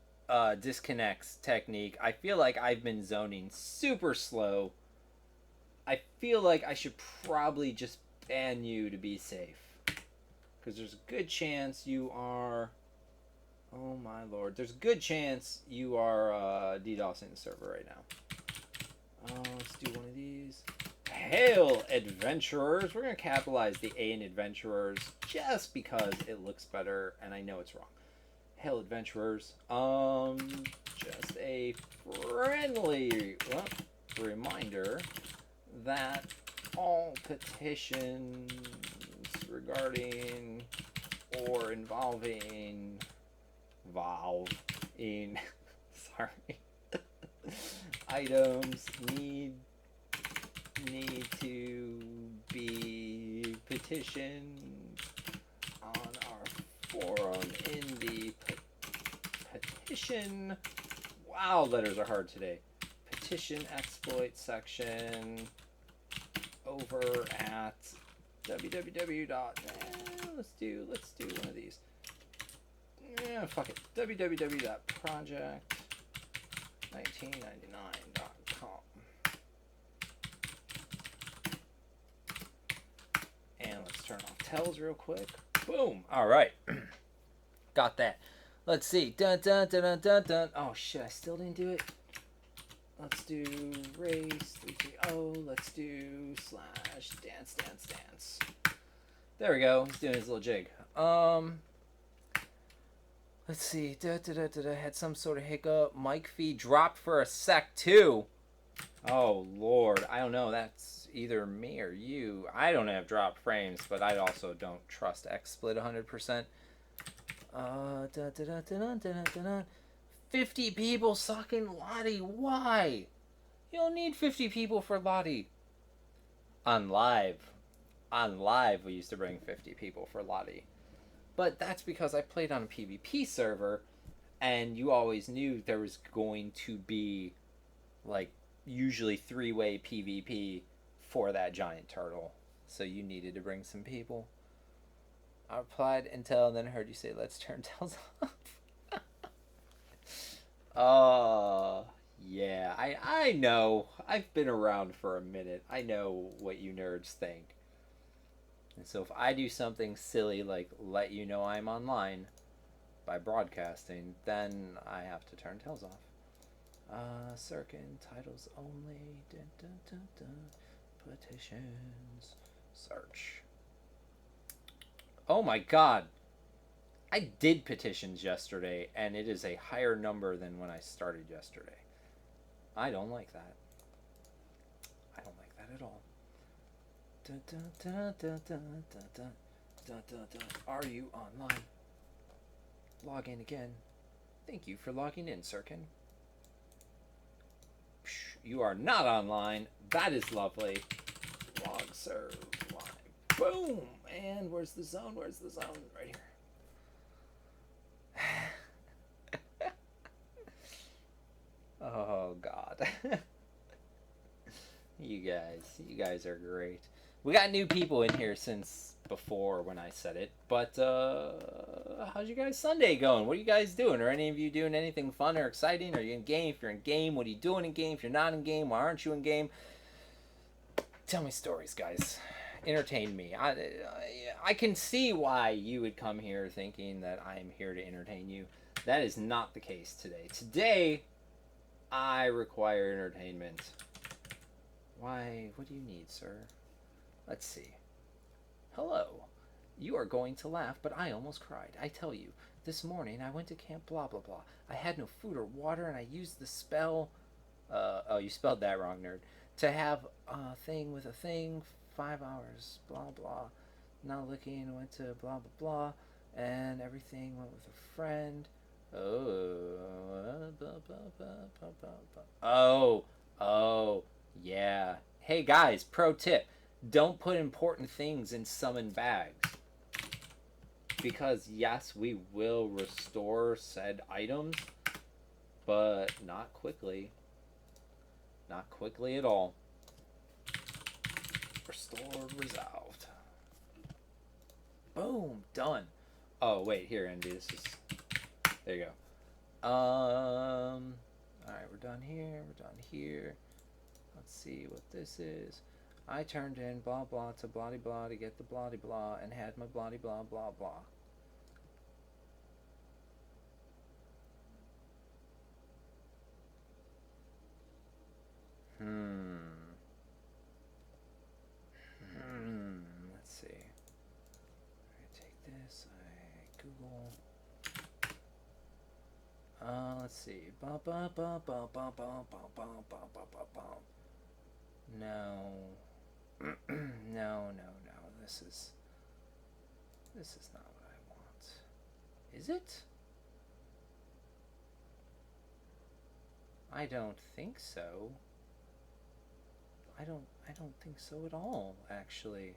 disconnects technique, I feel like I've been zoning super slow. I feel like I should probably just ban you to be safe. Because there's a good chance you are... Oh my lord. There's a good chance you are DDoSing the server right now. Let's do one of these. Hail, adventurers. We're going to capitalize the A in adventurers just because it looks better and I know it's wrong. Hail, adventurers. Just a friendly reminder that all petitions regarding or involving Valve in sorry items need to be petitioned on our forum in the petition. Wow, letters are hard today. Petition exploit section over at www. Let's do one of these. Yeah, fuck it. www.project1999.com. And let's turn off tells real quick. Boom. All right. Got that. Let's see. Dun dun dun dun dun dun. Oh shit! I still didn't do it. Let's do race 330. Let's do / dance. There we go. He's doing his little jig. Let's see. Had some sort of hiccup. Mic feed dropped for a sec too. Oh lord, I don't know. That's either me or you. I don't have dropped frames, but I also don't trust XSplit 100%. 50 people sucking Lottie. Why? You don't need 50 people for Lottie. On live, we used to bring 50 people for Lottie. But that's because I played on a PvP server, and you always knew there was going to be, like, usually 3-way PvP for that giant turtle. So you needed to bring some people. I replied until then heard you say, let's turn tails off. Yeah, I know. I've been around for a minute. I know what you nerds think. And so if I do something silly like let you know I'm online by broadcasting, then I have to turn tails off. Cirkin, titles only. Dun, dun, dun, dun. Petitions. Search. Oh my god. I did petitions yesterday, and it is a higher number than when I started yesterday. I don't like that. I don't like that at all. Dun, dun, dun, dun, dun, dun, dun, dun, dun, dun. Are you online? Log in again. Thank you for logging in, Sirkin. You are not online. That is lovely. Log serve live. Boom! And where's the zone? Where's the zone? Right here. Oh god. You guys are great. We got new people in here since before when I said it, but how's you guys Sunday going? What are you guys doing? Are any of you doing anything fun or exciting? Are you in game? If you're in game, what are you doing in game? If you're not in game, why aren't you in game? Tell me stories, guys. entertain me. I can see why you would come here thinking that I am here to entertain you. That is not the case today. Today, I require entertainment. Why? What do you need, sir? Let's see. Hello. You are going to laugh, but I almost cried. I tell you, this morning I went to camp blah blah blah. I had no food or water, and I used the spell. Oh, you spelled that wrong, nerd. To have a thing with a thing, 5 hours, blah blah. Not looking, went to blah blah blah, and everything went with a friend. Oh, blah, blah, blah, blah, blah, blah. Oh, yeah. Hey guys, pro tip: don't put important things in summon bags. Because yes, we will restore said items, but not quickly. Not quickly at all. Restored, resolved. Boom, done. Oh wait, here, Andy. This is. There you go. All right, we're done here. We're done here. Let's see what this is. I turned in blah blah to blah blah to get the blah blah and had my blah blah blah blah. Let's see. I take this. I Google. Let's see. Ba ba ba ba ba ba ba ba ba ba ba ba. No. No. This is not what I want. Is it? I don't think so. I don't think so at all, actually.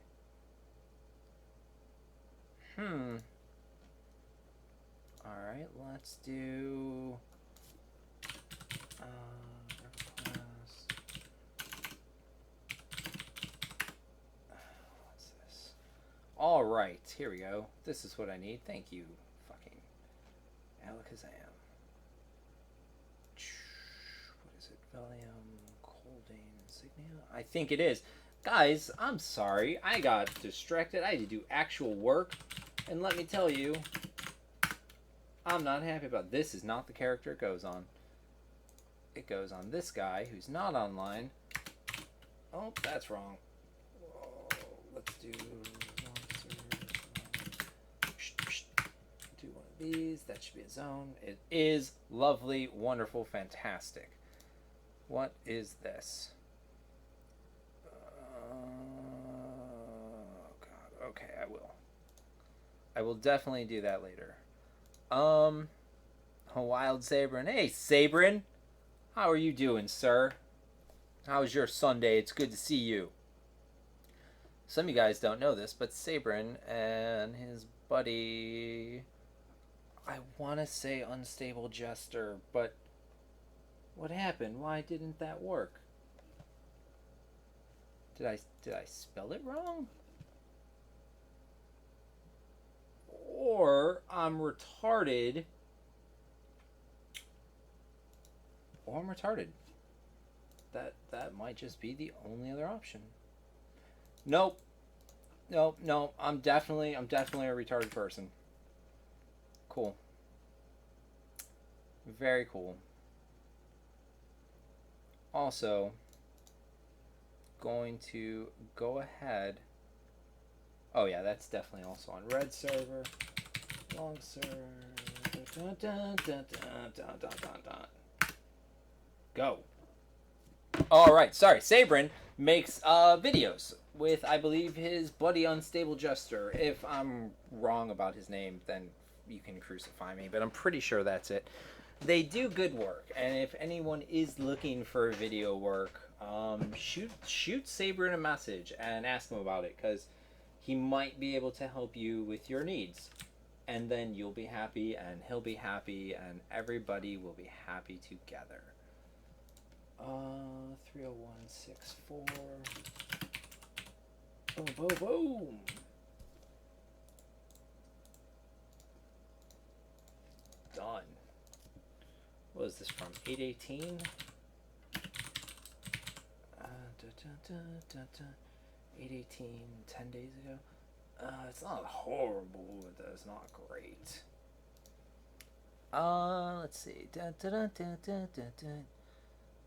Alright, let's do EverQuest. What's this? Alright, here we go. This is what I need. Thank you, fucking Alakazam. What is it? Valium, Coldane, Insignia? I think it is. Guys, I'm sorry. I got distracted. I had to do actual work. And let me tell you, I'm not happy about this. Is not the character it goes on. It goes on this guy who's not online. Oh, that's wrong. Whoa, let's do one of these. That should be a zone. It is lovely, wonderful, fantastic. What is this? Oh God. Okay, I will. I will definitely do that later. A Wild Sabrin. Hey, Sabrin. How are you doing, sir? How's your Sunday? It's good to see you. Some of you guys don't know this, but Sabrin and his buddy, I want to say Unstable Jester, but what happened? Why didn't that work? Did I spell it wrong? Or I'm retarded. Or I'm retarded. That might just be the only other option. Nope. I'm definitely a retarded person. Cool. Very cool. Also, going to go ahead. Oh yeah, that's definitely also on red server. Long server. Go. Alright, sorry. Sabrin makes videos with, I believe, his buddy Unstable Jester. If I'm wrong about his name, then you can crucify me, but I'm pretty sure that's it. They do good work, and if anyone is looking for video work, shoot Sabrin a message and ask him about it, because he might be able to help you with your needs. And then you'll be happy, and he'll be happy, and everybody will be happy together. 30164. Boom, boom, boom. Done. What is this from? 818? 8:18, 10 days ago. It's not horrible, but it's not great. Let's see. Dun, dun, dun, dun, dun, dun, dun.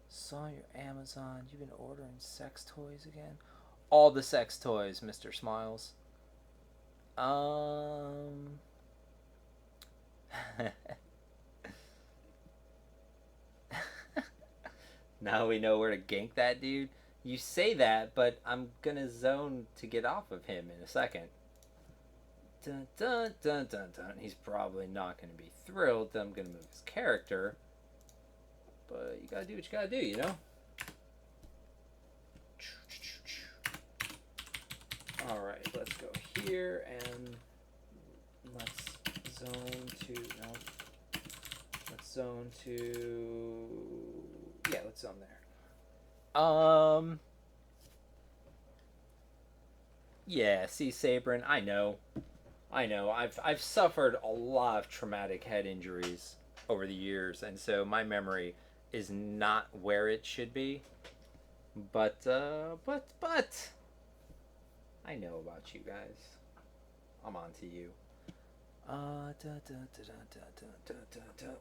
Saw your Amazon. You've been ordering sex toys again? All the sex toys, Mr. Smiles. Now we know where to gank that dude. You say that, but I'm gonna zone to get off of him in a second. Dun, dun, dun, dun, dun. He's probably not gonna be thrilled that I'm gonna move his character. But you gotta do what you gotta do, you know? Alright, let's go here and let's zone to. No. Let's zone to. Yeah, let's zone there. Yeah, see, Sabrin, I know. I've suffered a lot of traumatic head injuries over the years, and so my memory is not where it should be. But I know about you guys. I'm on to you.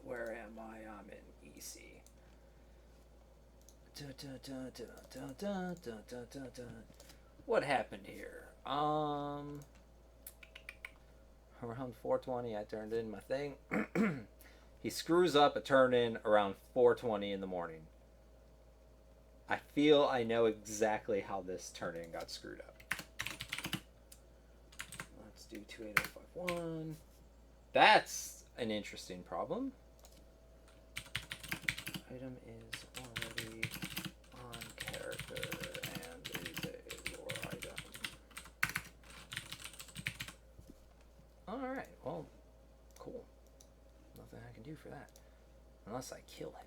Where am I? I'm in EC. What happened here? Around 4:20, I turned in my thing. He screws up a turn in around 4:20 in the morning. I feel I know exactly how this turn in got screwed up. Let's do 28051. That's an interesting problem. Item is already on character and is a lore item. Alright, well, cool. Nothing I can do for that. Unless I kill him.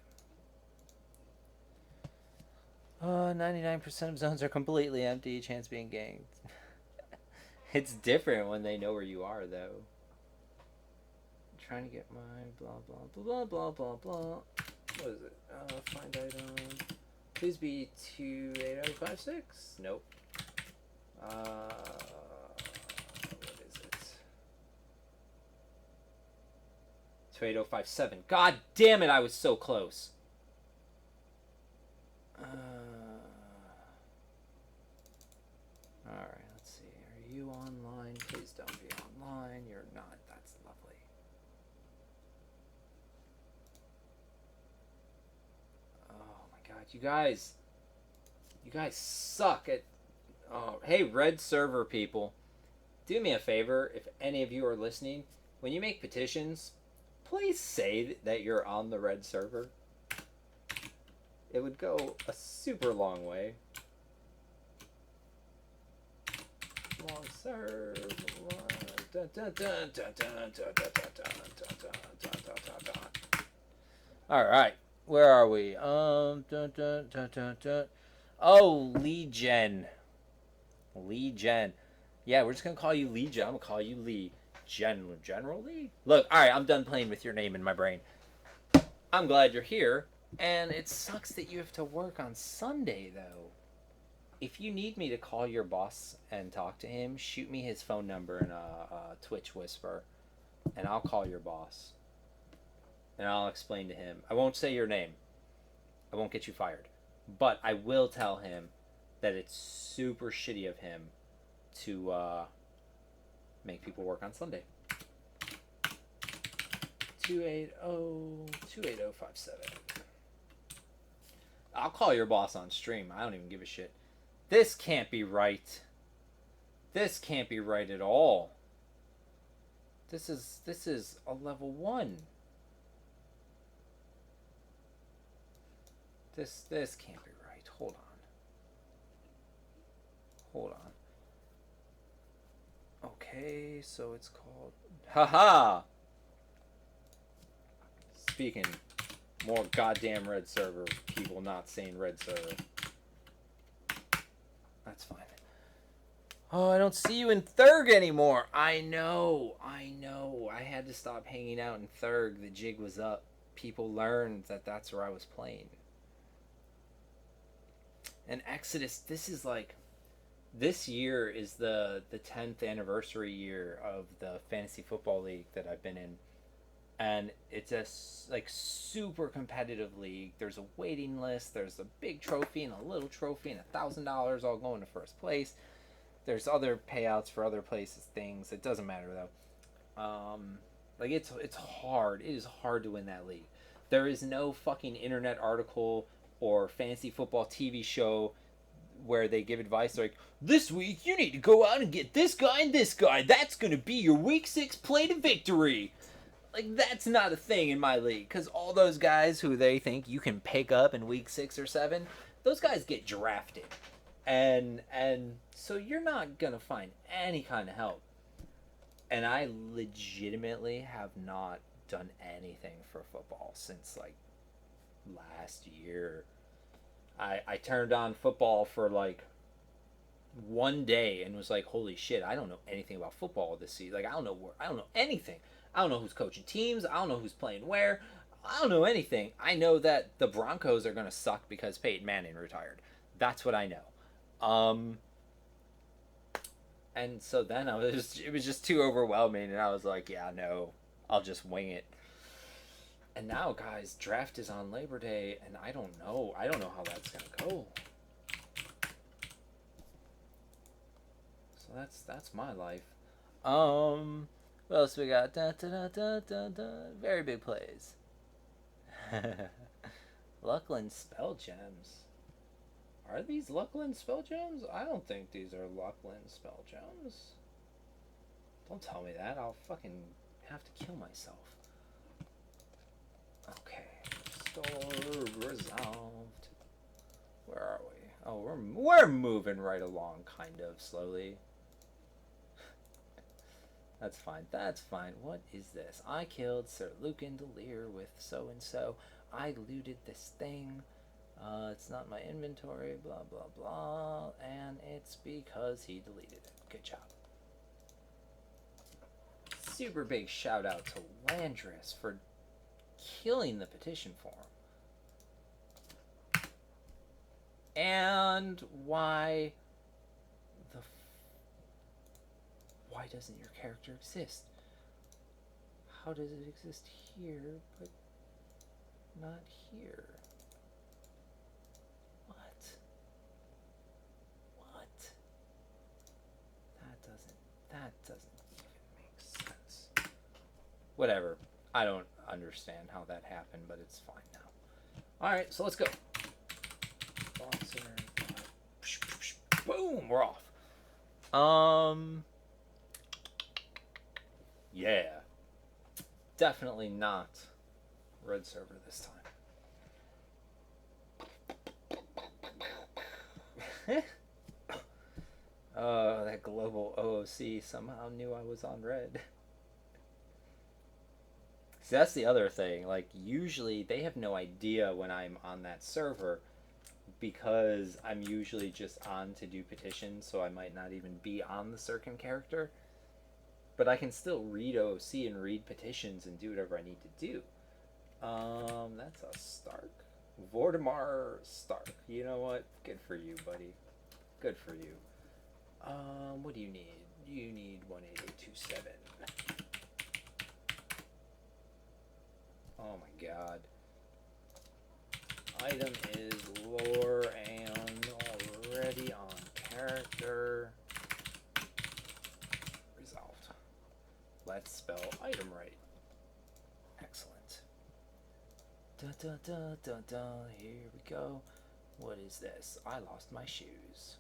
99% of zones are completely empty, chance being ganked. It's different when they know where you are, though. I'm trying to get my blah, blah, blah, blah, blah, blah. What is it? Find item. Please be 28056? Nope. What is it? 28057. God damn it, I was so close. Alright, let's see. Are you online? Please don't be online. You're not. That's lovely. Oh my god, you guys suck at. Oh, hey, red server people, do me a favor. If any of you are listening, when you make petitions, please say that you're on the red server. It would go a super long way. Long serve. All right, where are we? Oh, Legion. Legion. Yeah, we're just gonna call you Legion. I'm gonna call you Lee. General Lee. Look, all right, I'm done playing with your name in my brain. I'm glad you're here, and it sucks that you have to work on Sunday though. If you need me to call your boss and talk to him, shoot me his phone number in a Twitch whisper, and I'll call your boss. And I'll explain to him. I won't say your name. I won't get you fired. But I will tell him that it's super shitty of him to make people work on Sunday. 28057. I'll call your boss on stream. I don't even give a shit. This can't be right. This can't be right at all. This is a level 1. This can't be right. Hold on. Okay, so it's called. Haha. Speaking more goddamn red server people not saying red server. That's fine. Oh, I don't see you in Thurg anymore. I know. I had to stop hanging out in Thurg. The jig was up. People learned that that's where I was playing. And Exodus, this is like this year is the 10th anniversary year of the fantasy football league that I've been in, and it's a like super competitive league. There's a waiting list. There's a big trophy and a little trophy and $1,000 all going to first place. There's other payouts for other places, things. It doesn't matter though. Like it's hard. It is hard to win that league. There is no fucking internet article or fantasy football TV show where they give advice like, this week you need to go out and get this guy and this guy. That's gonna be your week 6 play to victory. Like, that's not a thing in my league, because all those guys who they think you can pick up in week 6 or 7, those guys get drafted, and so you're not gonna find any kind of help. And I legitimately have not done anything for football since like last year. I turned on football for like one day and was like, holy shit, I don't know anything about football this season. Like, I don't know anything. I don't know who's coaching teams. I don't know who's playing where. I don't know anything. I know that the Broncos are going to suck because Peyton Manning retired. That's what I know. And so then it was just too overwhelming, and I was like, yeah, no, I'll just wing it. And now, guys, draft is on Labor Day, and I don't know how that's going to go. So that's my life. What else we got? Da, da, da, da, da, da. Very big plays. Luckland spell gems. Are these Luckland spell gems? I don't think these are Luckland spell gems. Don't tell me that. I'll fucking have to kill myself. Okay. Restore. Resolved. Where are we? Oh, we're moving right along, kind of slowly. That's fine. That's fine. What is this? I killed Sir Lucan Delir with so and so. I looted this thing. It's not my inventory. Blah blah blah. And it's because he deleted it. Good job. Super big shout out to Landris for killing the petition form. And why doesn't your character exist? How does it exist here, but not here? What? That doesn't even make sense. Whatever. I don't understand how that happened, but it's fine now. Alright, so let's go. Boom, we're off. Yeah. Definitely not red server this time. That global OOC somehow knew I was on red. See, that's the other thing. Like, usually they have no idea when I'm on that server because I'm usually just on to do petitions, so I might not even be on the Sirkin character. But I can still read OOC and read petitions and do whatever I need to do. That's a Stark. Vortimar Stark. You know what? Good for you, buddy. Good for you. What do you need? You need 18827. Oh my god. Item is lore and already on character. Resolved. Let's spell item right. Excellent. Da da da da da. Here we go. What is this? I lost my shoes.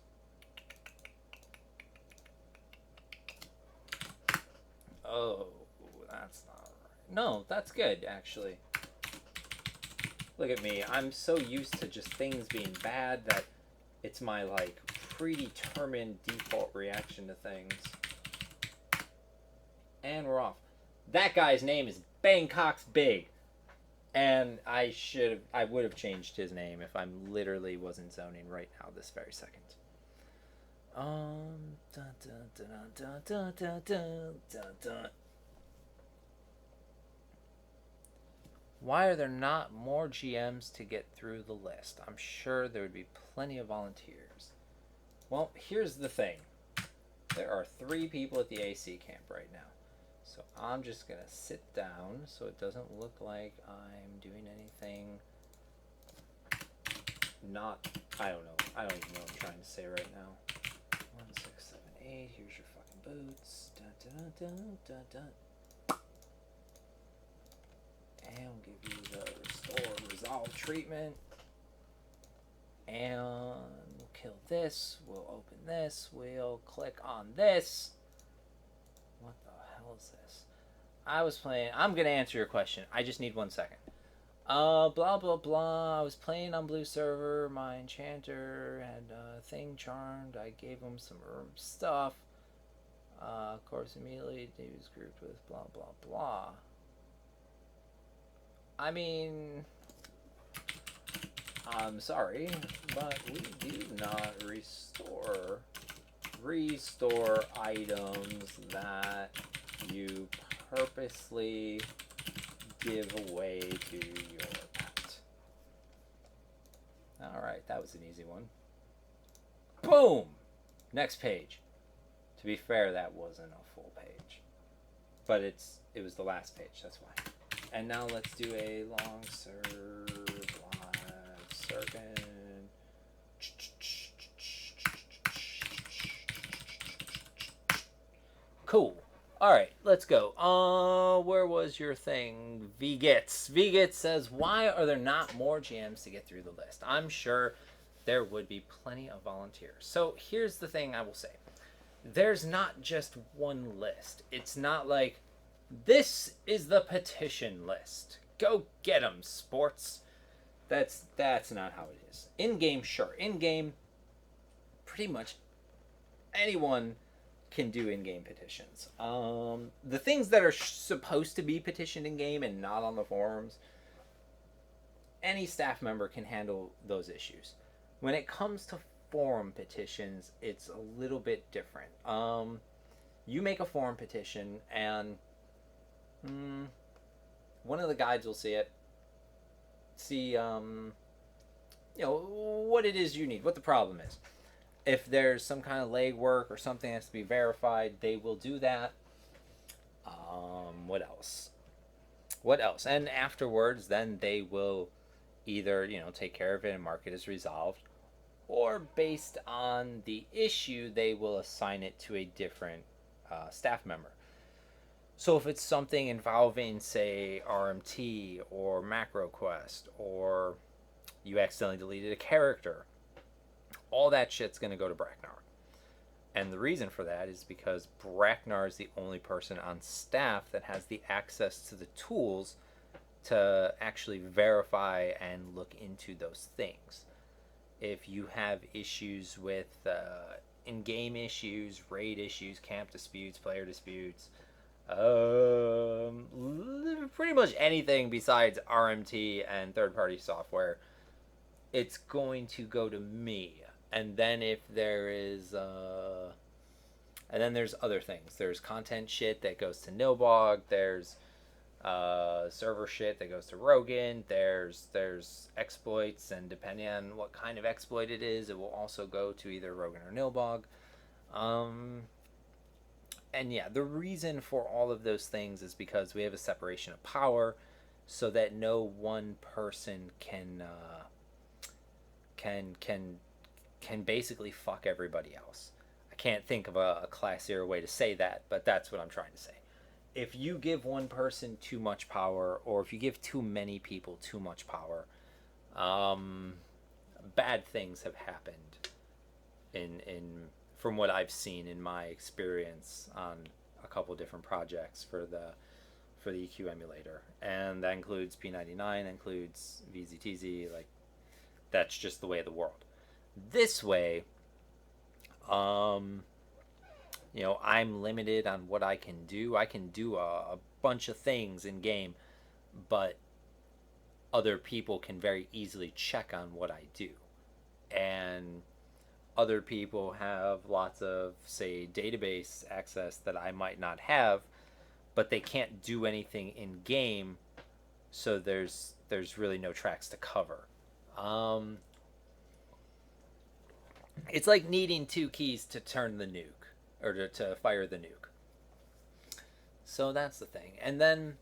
Oh, that's not right. No, that's good, actually. Look at me. I'm so used to just things being bad that it's my, like, predetermined default reaction to things. And we're off. That guy's name is Bangkok's Big. And I would have changed his name if I literally wasn't zoning right now this very second. Why are there not more GMs to get through the list? I'm sure there would be plenty of volunteers. Well, here's the thing. There are 3 people at the AC camp right now. So I'm just going to sit down so it doesn't look like I'm doing anything not... I don't know. I don't even know what I'm trying to say right now. 1, 6, 7, 8. Here's your fucking boots. Dun, dun, dun, dun, dun. And we'll give you the restore resolve treatment. And we'll kill this. We'll open this. We'll click on this. What the hell is this? I was playing... I'm going to answer your question. I just need 1 second. Blah, blah, blah. I was playing on Blue server. My enchanter had a thing charmed. I gave him some stuff. Of course, immediately he was grouped with blah, blah, blah. I mean... I'm sorry, but we do not restore items that you purposely give away to your pet. Alright, that was an easy one. Boom! Next page. To be fair, that wasn't a full page. But it was the last page, that's why. And now let's do a long serve live circuit. Cool. Alright, let's go. Where was your thing? Vgits says, why are there not more GMs to get through the list? I'm sure there would be plenty of volunteers. So here's the thing I will say. There's not just one list. It's not like, this is the petition list. Go get 'em, sports. That's not how it is. In-game, sure. In-game, pretty much anyone can do in-game petitions. The things that are supposed to be petitioned in-game and not on the forums, any staff member can handle those issues. When it comes to forum petitions, it's a little bit different. You make a forum petition and one of the guides will see it, what it is you need, what the problem is. If there's some kind of legwork or something that has to be verified, they will do that. What else? And afterwards, then they will either, take care of it and mark it as resolved, or based on the issue, they will assign it to a different staff member. So if it's something involving, say, RMT or MacroQuest, or you accidentally deleted a character, all that shit's going to go to Bracknar. And the reason for that is because Bracknar is the only person on staff that has the access to the tools to actually verify and look into those things. If you have issues with in-game issues, raid issues, camp disputes, player disputes, pretty much anything besides RMT and third-party software, it's going to go to me. And then if there is and then there's other things. There's content shit that goes to Nilbog. There's server shit that goes to Rogan. There's exploits, and depending on what kind of exploit it is, it will also go to either Rogan or Nilbog. And yeah, the reason for all of those things is because we have a separation of power, so that no one person can basically fuck everybody else. I can't think of a classier way to say that, but that's what I'm trying to say. If you give one person too much power, or if you give too many people too much power, bad things have happened from what I've seen in my experience on a couple different projects for the EQ emulator. And that includes P99, includes VZTZ, like, that's just the way of the world. This way, I'm limited on what I can do. I can do a bunch of things in game, but other people can very easily check on what I do. And other people have lots of, say, database access that I might not have, but they can't do anything in game, so there's really no tracks to cover. It's like needing two keys to turn the nuke or to fire the nuke. So that's the thing. And then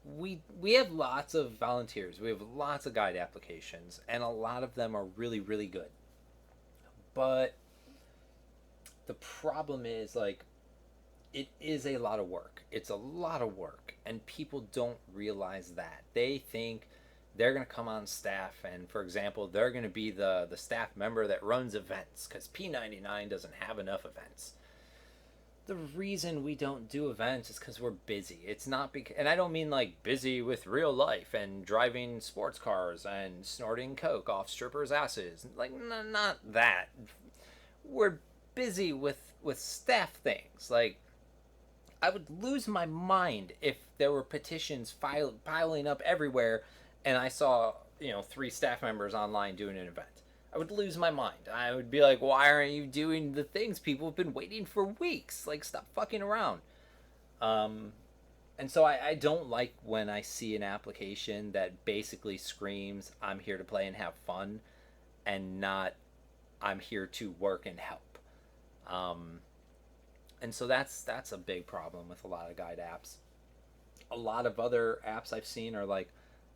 we have lots of volunteers. We have lots of guide applications, and a lot of them are really really good. But the problem is like it is a lot of work. It's a lot of work, and people don't realize that. They think they're going to come on staff, and for example, they're going to be the staff member that runs events because P99 doesn't have enough events. The reason we don't do events is because we're busy. It's not because, and I don't mean like busy with real life and driving sports cars and snorting coke off strippers' asses. Like, not that. We're busy with staff things. Like, I would lose my mind if there were petitions piling up everywhere and I saw, 3 staff members online doing an event. I would lose my mind. I would be like, why aren't you doing the things people have been waiting for weeks? Like, stop fucking around. And so I don't like when I see an application that basically screams, I'm here to play and have fun, and not, I'm here to work and help. And so that's a big problem with a lot of guide apps. A lot of other apps I've seen are like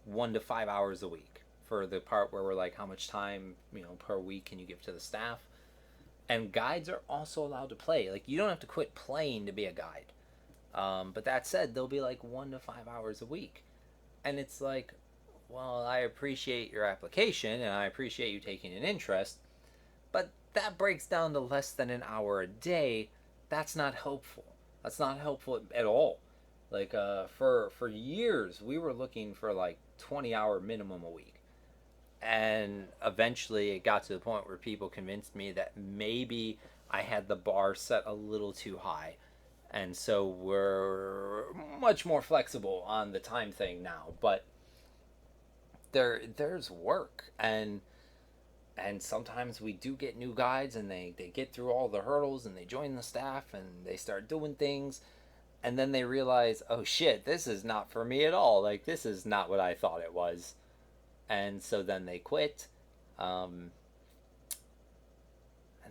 1 to 5 hours a week for the part where we're like, how much time per week can you give to the staff? And guides are also allowed to play. Like, you don't have to quit playing to be a guide. But that said, they'll be like 1 to 5 hours a week, and it's like, well, I appreciate your application and I appreciate you taking an interest, but that breaks down to less than an hour a day. That's not helpful. That's not helpful at all. Like, for years we were looking for like 20-hour minimum a week, and eventually it got to the point where people convinced me that maybe I had the bar set a little too high, and so we're much more flexible on the time thing now. But there's work, and sometimes we do get new guides and they get through all the hurdles and they join the staff and they start doing things, and then they realize, oh shit, this is not for me at all. Like, this is not what I thought it was. And so then they quit. And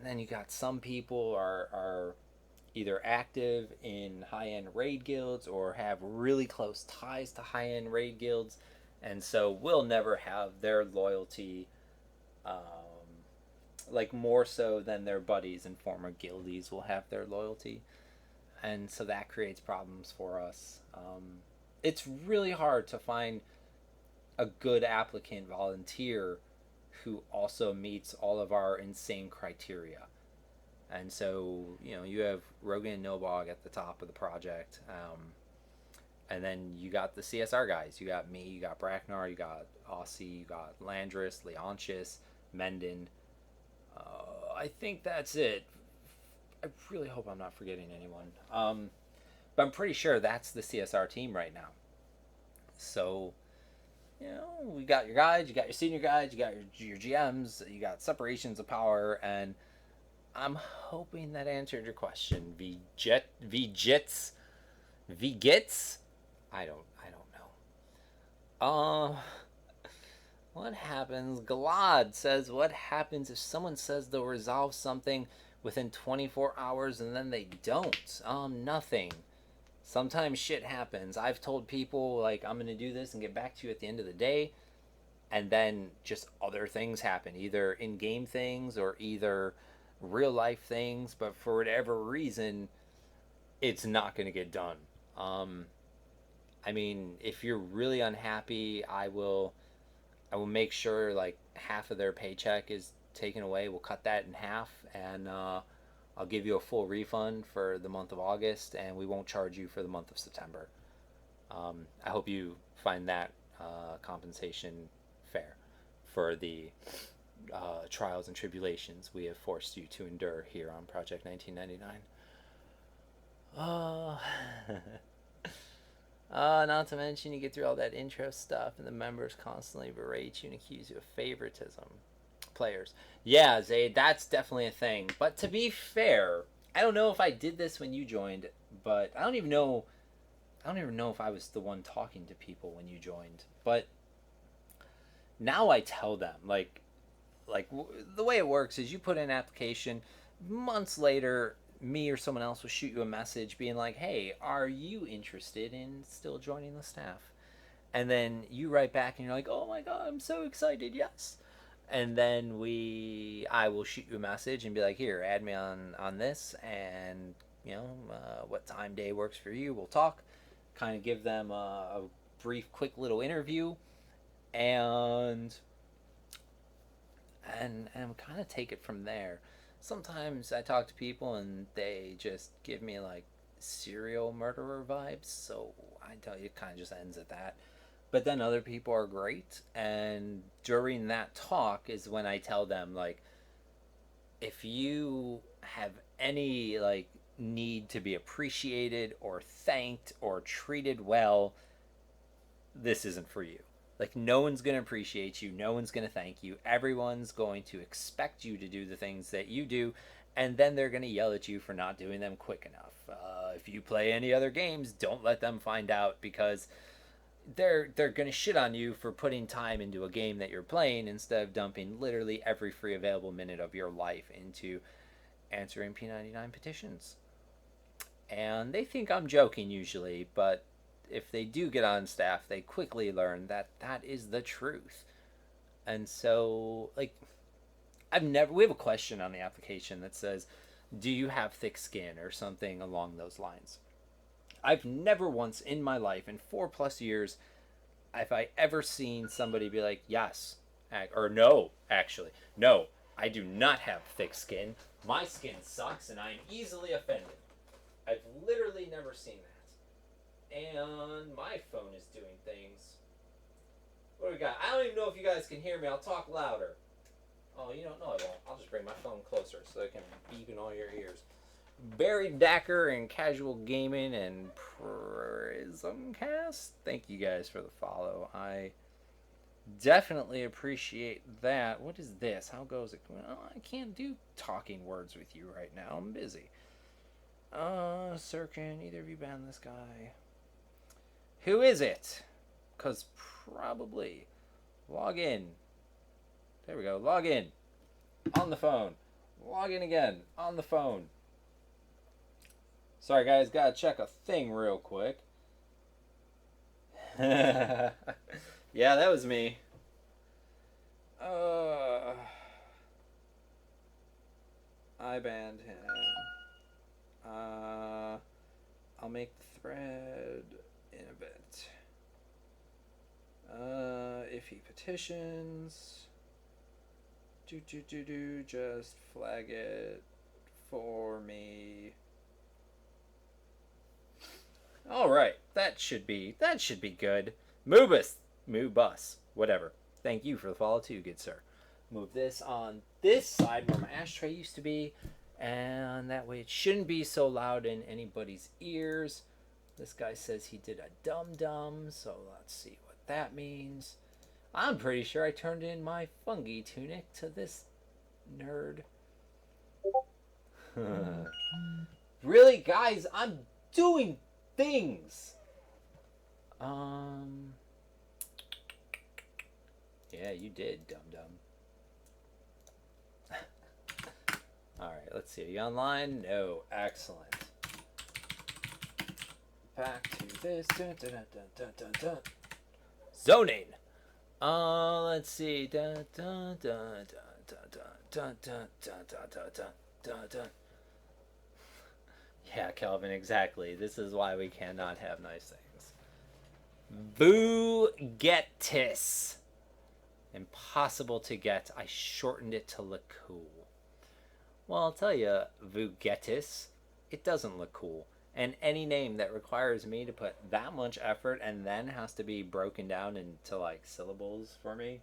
then you got some people are either active in high-end raid guilds or have really close ties to high-end raid guilds, and so we'll never have their loyalty, like more so than their buddies and former guildies will have their loyalty, and so that creates problems for us. It's really hard to find a good applicant volunteer who also meets all of our insane criteria. And so, you have Rogan and Nobog at the top of the project. And then you got the CSR guys. You got me, you got Bracknar, you got Aussie, you got Landris, Leontius, Menden. I think that's it. I really hope I'm not forgetting anyone. But I'm pretty sure that's the CSR team right now. So, we got your guides, you got your senior guides, you got your GMs, you got separations of power, and I'm hoping that answered your question. Vgits? I don't know. What happens? Glad says, what happens if someone says they'll resolve something within 24 hours and then they don't? Nothing. Sometimes shit happens. I've told people, like, I'm going to do this and get back to you at the end of the day, and then just other things happen, either in-game things or either real-life things, but for whatever reason, it's not going to get done. I mean, if you're really unhappy, I will make sure, like, half of their paycheck is taken away. We'll cut that in half, and I'll give you a full refund for the month of August, and we won't charge you for the month of September. I hope you find that compensation fair for the trials and tribulations we have forced you to endure here on Project 1999. Not to mention you get through all that intro stuff and the members constantly berate you and accuse you of favoritism. Players. Yeah, Zayd, that's definitely a thing. But to be fair, I don't know if I did this when you joined, but I don't even know if I was the one talking to people when you joined. But now I tell them, like, like the way it works is you put in an application, months later me or someone else will shoot you a message being like, hey, are you interested in still joining the staff? And then you write back and you're like, oh my god, I'm so excited, yes. And then I will shoot you a message and be like, here, add me on this, and what time day works for you, we'll talk, kind of give them a brief quick little interview, and and kind of take it from there. Sometimes I talk to people and they just give me like serial murderer vibes, so I tell you, it kind of just ends at that. But then other people are great, and during that talk is when I tell them, like, if you have any like need to be appreciated or thanked or treated well, this isn't for you. Like, no one's going to appreciate you, no one's going to thank you, everyone's going to expect you to do the things that you do, and then they're going to yell at you for not doing them quick enough. If you play any other games, don't let them find out, because they're going to shit on you for putting time into a game that you're playing instead of dumping literally every free available minute of your life into answering P99 petitions. And they think I'm joking usually, but if they do get on staff, they quickly learn that that is the truth. And so, like, we have a question on the application that says, do you have thick skin, or something along those lines. I've never once in my life, in 4+ years, have I ever seen somebody be like, yes, or no, actually, no, I do not have thick skin. My skin sucks and I'm easily offended. I've literally never seen that. And my phone is doing things. What do we got? I don't even know if you guys can hear me. I'll talk louder. Oh, you don't know I won't. I'll just bring my phone closer so it can beep in all your ears. Barry Dacker and Casual Gaming and Prismcast, thank you guys for the follow. I definitely appreciate that. What is this? How goes it? Well, I can't do talking words with you right now. I'm busy. Sir, can either of you ban this guy? Who is it? Because probably. Log in. There we go. Log in. On the phone. Log in again. On the phone. Sorry, guys. Gotta check a thing real quick. Yeah, that was me. I banned him. I'll make the thread in a bit. If he petitions, just flag it for me. All right, that should be good. Moobus, whatever. Thank you for the follow too, good sir. Move this on this side where my ashtray used to be, and that way it shouldn't be so loud in anybody's ears. This guy says he did a dum-dum, so let's see what that means. I'm pretty sure I turned in my fungi tunic to this nerd. Really, guys, I'm doing things. Yeah, you did, dum-dum. Alright, let's see. Are you online? No. Excellent. Back to this. Zoning. Let's see. Yeah, Kelvin, exactly. This is why we cannot have nice things. Vugetis. Impossible to get. I shortened it to look cool. Well, I'll tell you, Vugetis, it doesn't look cool. And any name that requires me to put that much effort and then has to be broken down into, like, syllables for me,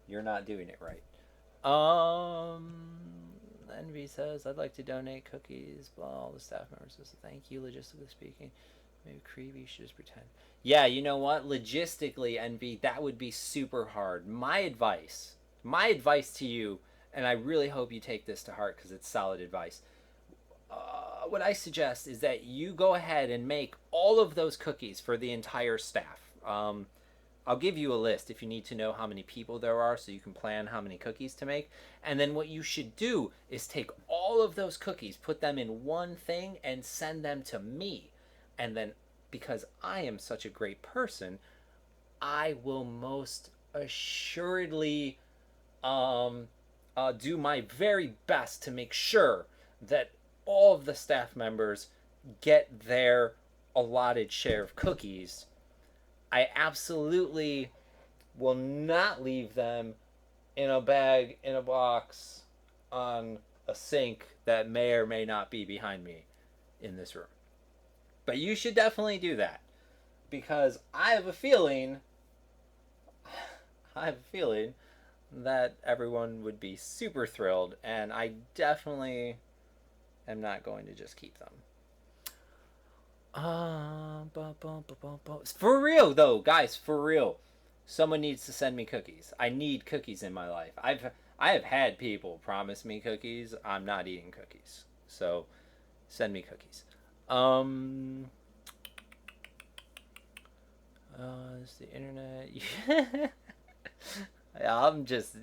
you're not doing it right. Envy says, I'd like to donate cookies. Blah, all the staff members says, thank you, logistically speaking. Maybe Creepy should just pretend. Yeah, you know what? Logistically, Envy, that would be super hard. My advice to you, and I really hope you take this to heart because it's solid advice. What I suggest is that you go ahead and make all of those cookies for the entire staff. I'll give you a list if you need to know how many people there are so you can plan how many cookies to make. And then what you should do is take all of those cookies, put them in one thing, and send them to me. And then, because I am such a great person, I will most assuredly do my very best to make sure that all of the staff members get their allotted share of cookies. I absolutely will not leave them in a bag, in a box, on a sink that may or may not be behind me in this room. But you should definitely do that, because I have a feeling that everyone would be super thrilled, and I definitely am not going to just keep them. For real though, guys, for real. Someone needs to send me cookies. I need cookies in my life. I have had people promise me cookies. I'm not eating cookies. So send me cookies. Is the internet I'm just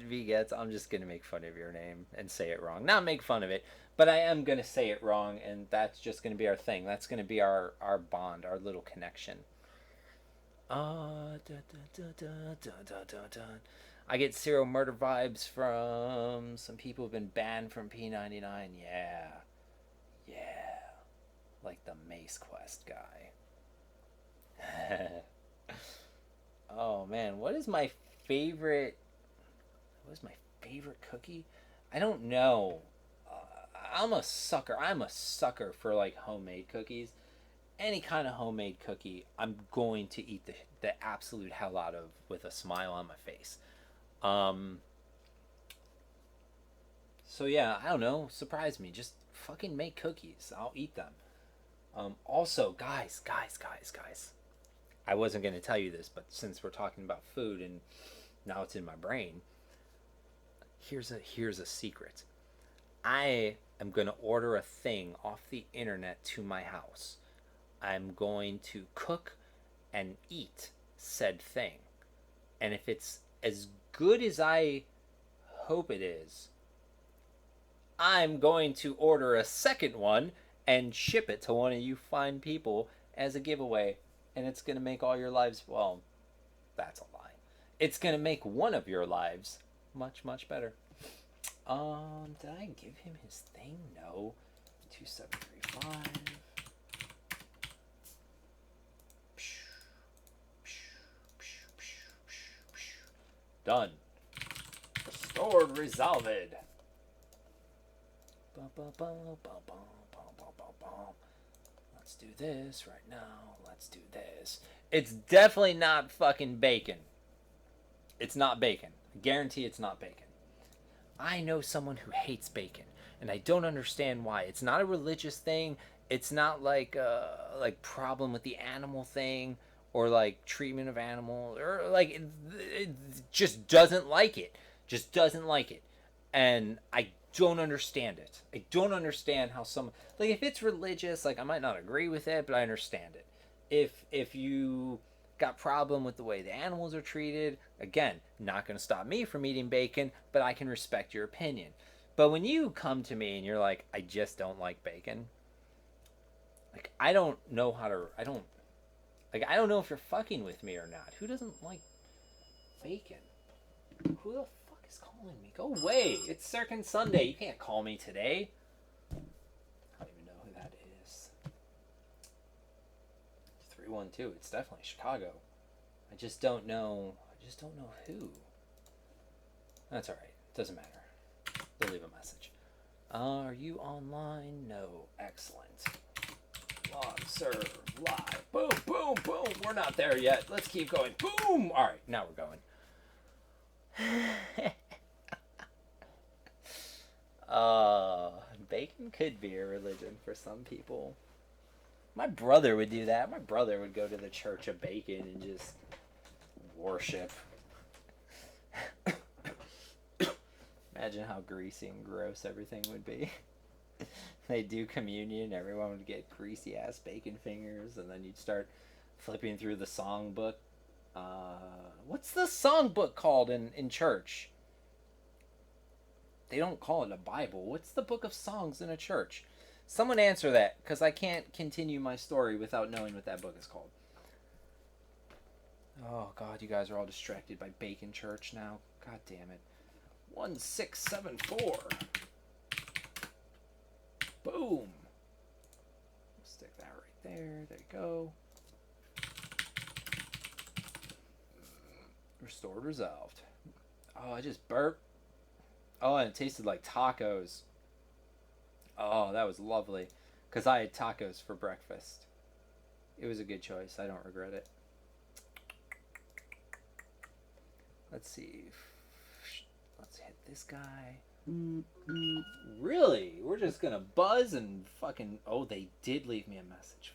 gonna make fun of your name and say it wrong. Not make fun of it, but I am gonna say it wrong, and that's just gonna be our thing. That's gonna be our bond, our little connection. I get serial murder vibes from some people who've been banned from P99. Yeah. Like the Mace Quest guy. Oh man, what is my favorite cookie? I don't know. I'm a sucker for like homemade cookies. Any kind of homemade cookie, I'm going to eat the absolute hell out of with a smile on my face. So yeah, I don't know. Surprise me. Just fucking make cookies. I'll eat them. Also, guys. I wasn't going to tell you this, but since we're talking about food and now it's in my brain, here's a secret. I am going to order a thing off the internet to my house. I'm going to cook and eat said thing. And if it's as good as I hope it is, I'm going to order a second one and ship it to one of you fine people as a giveaway. And it's going to make all your lives, well, that's a lie. It's going to make one of your lives much, much better. Did I give him his thing? No. 2735. Done. Restored, resolved. Let's do this right now. Let's do this. It's definitely not fucking bacon. It's not bacon. I guarantee it's not bacon. I know someone who hates bacon, and I don't understand why. It's not a religious thing. It's not like problem with the animal thing, or like treatment of animal, or like it just doesn't like it. Just doesn't like it. And I don't understand it. I don't understand how some, like, if it's religious, like, I might not agree with it, but I understand it. If you got problem with the way the animals are treated, again, not going to stop me from eating bacon, but I can respect your opinion. But when you come to me and you're like, I just don't like bacon, like, I don't know if you're fucking with me or not. Who doesn't like bacon? Who the fuck is calling me? Go away. It's Circin Sunday. You can't call me today. I don't even know who that is. 312. It's definitely Chicago. I just don't know who. That's alright. Doesn't matter. They'll leave a message. Are you online? No. Excellent. Log, serve, live. Boom, boom, boom. We're not there yet. Let's keep going. Boom! Alright, now we're going. Bacon could be a religion for some people. My brother would do that. My brother would go to the Church of Bacon and just worship. Imagine how greasy and gross everything would be. They do communion, everyone would get greasy ass bacon fingers, and then you'd start flipping through the songbook What's the songbook called in church? They don't call it a Bible. What's the book of songs in a church? Someone answer that, because I can't continue my story without knowing what that book is called. Oh, God, you guys are all distracted by Bacon Church now. God damn it. 1674. Boom. Stick that right there. There you go. Restored, resolved. Oh, I just burped. Oh, and it tasted like tacos. Oh, that was lovely. Because I had tacos for breakfast. It was a good choice. I don't regret it. Let's see. Let's hit this guy. Really? We're just gonna buzz and fucking... Oh, they did leave me a message.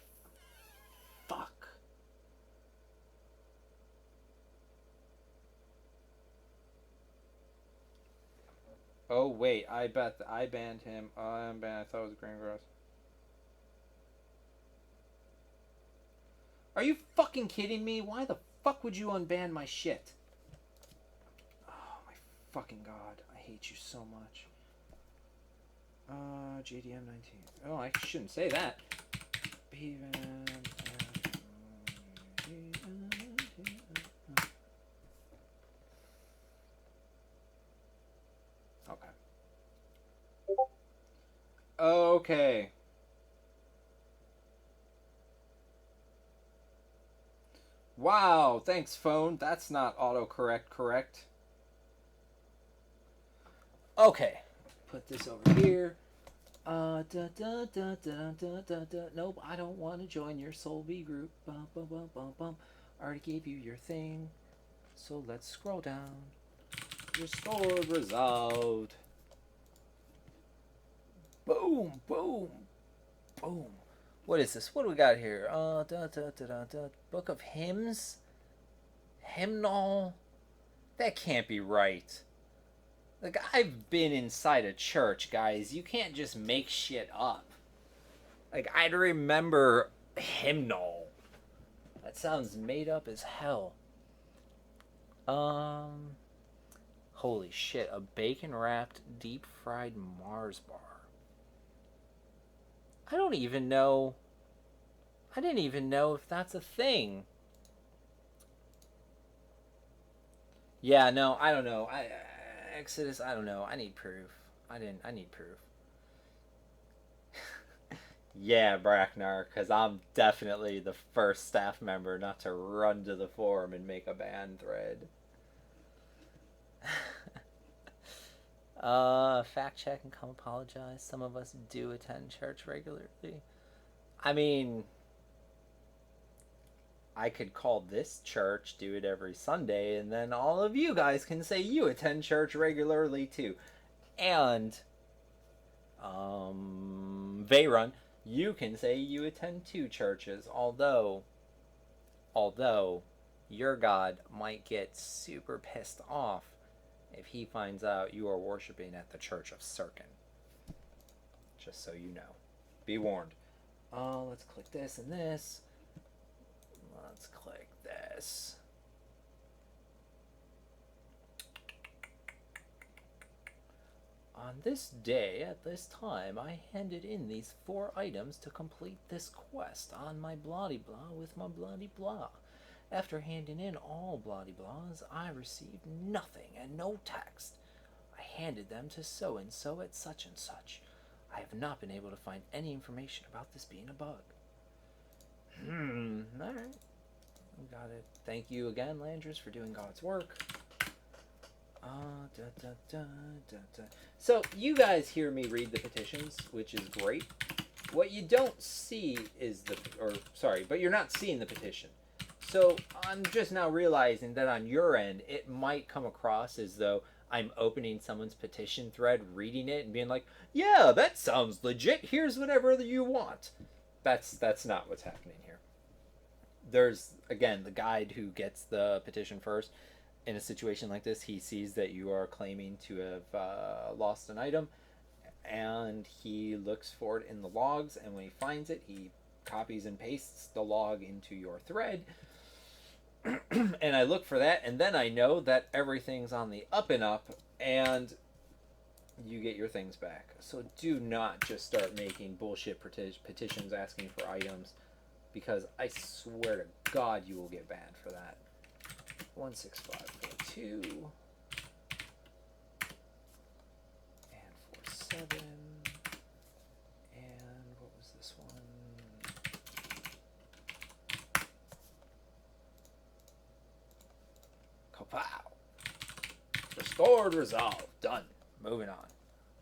Fuck. Oh, wait. I bet I banned him. Oh, I'm banned. I thought it was Green Gross. Are you fucking kidding me? Why the fuck would you unban my shit? Oh, my fucking God. I hate you so much. JDM 19. Oh, I shouldn't say that. Okay. Okay. Wow, thanks phone. That's not autocorrect correct. Okay. Put this over here. Nope, I don't want to join your Soul B group. Bum, bum, bum, bum, bum. I already gave you your thing. So let's scroll down. Restored, resolved. Boom, boom, boom. What is this? What do we got here? Book of Hymns? Hymnal? That can't be right. Like, I've been inside a church, guys. You can't just make shit up. Like, I'd remember hymnal. That sounds made up as hell. Holy shit. A bacon-wrapped, deep-fried Mars bar. I don't even know... I didn't even know if that's a thing. Yeah, no, I don't know. Exodus, I don't know. I need proof. I need proof. Yeah, Bracknar, because I'm definitely the first staff member not to run to the forum and make a ban thread. Fact check and come apologize. Some of us do attend church regularly. I mean, I could call this church, do it every Sunday, and then all of you guys can say you attend church regularly too. And, Veyrun, you can say you attend 2 churches, although your god might get super pissed off if he finds out you are worshiping at the Church of Sirkin. Just so you know. Be warned. Let's click this and this. Let's click this. On this day, at this time, I handed in these 4 items to complete this quest on my bloody blah with my bloody blah. After handing in all bloody blahs, I received nothing and no text. I handed them to so-and-so at such and such. I have not been able to find any information about this being a bug. Alright. Got it. Thank you again, Landris, for doing God's work. So, you guys hear me read the petitions, which is great. What you don't see is but you're not seeing the petition. So, I'm just now realizing that on your end, it might come across as though I'm opening someone's petition thread, reading it, and being like, yeah, that sounds legit, here's whatever you want. That's not what's happening here. There's, again, the guide who gets the petition first. In a situation like this, he sees that you are claiming to have lost an item, and he looks for it in the logs, and when he finds it, he copies and pastes the log into your thread, and I look for that, and then I know that everything's on the up and up, and you get your things back. So do not just start making bullshit petitions asking for items, because I swear to God you will get banned for that. 16542 and 47, and what was this one? Kapow! Restored, resolved, done. Moving on.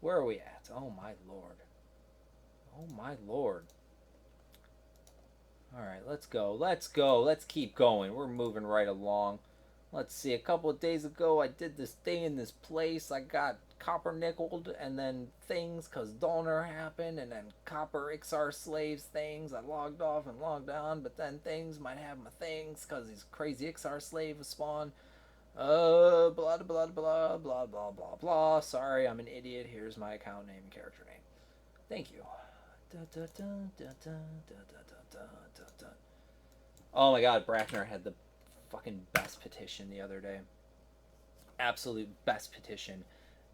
Where are we at? Oh my lord. Oh my lord. Alright, let's go. Let's go. Let's keep going. We're moving right along. Let's see. A couple of days ago, I did this thing in this place. I got copper nickeled and then things because Donor happened, and then copper XR slaves things. I logged off and logged on, but then things might have my things because these crazy XR slave spawn. Blah blah blah blah blah blah blah blah. Sorry, I'm an idiot. Here's my account name and character name. Thank you. Oh my god, Brackner had the fucking best petition the other day. Absolute best petition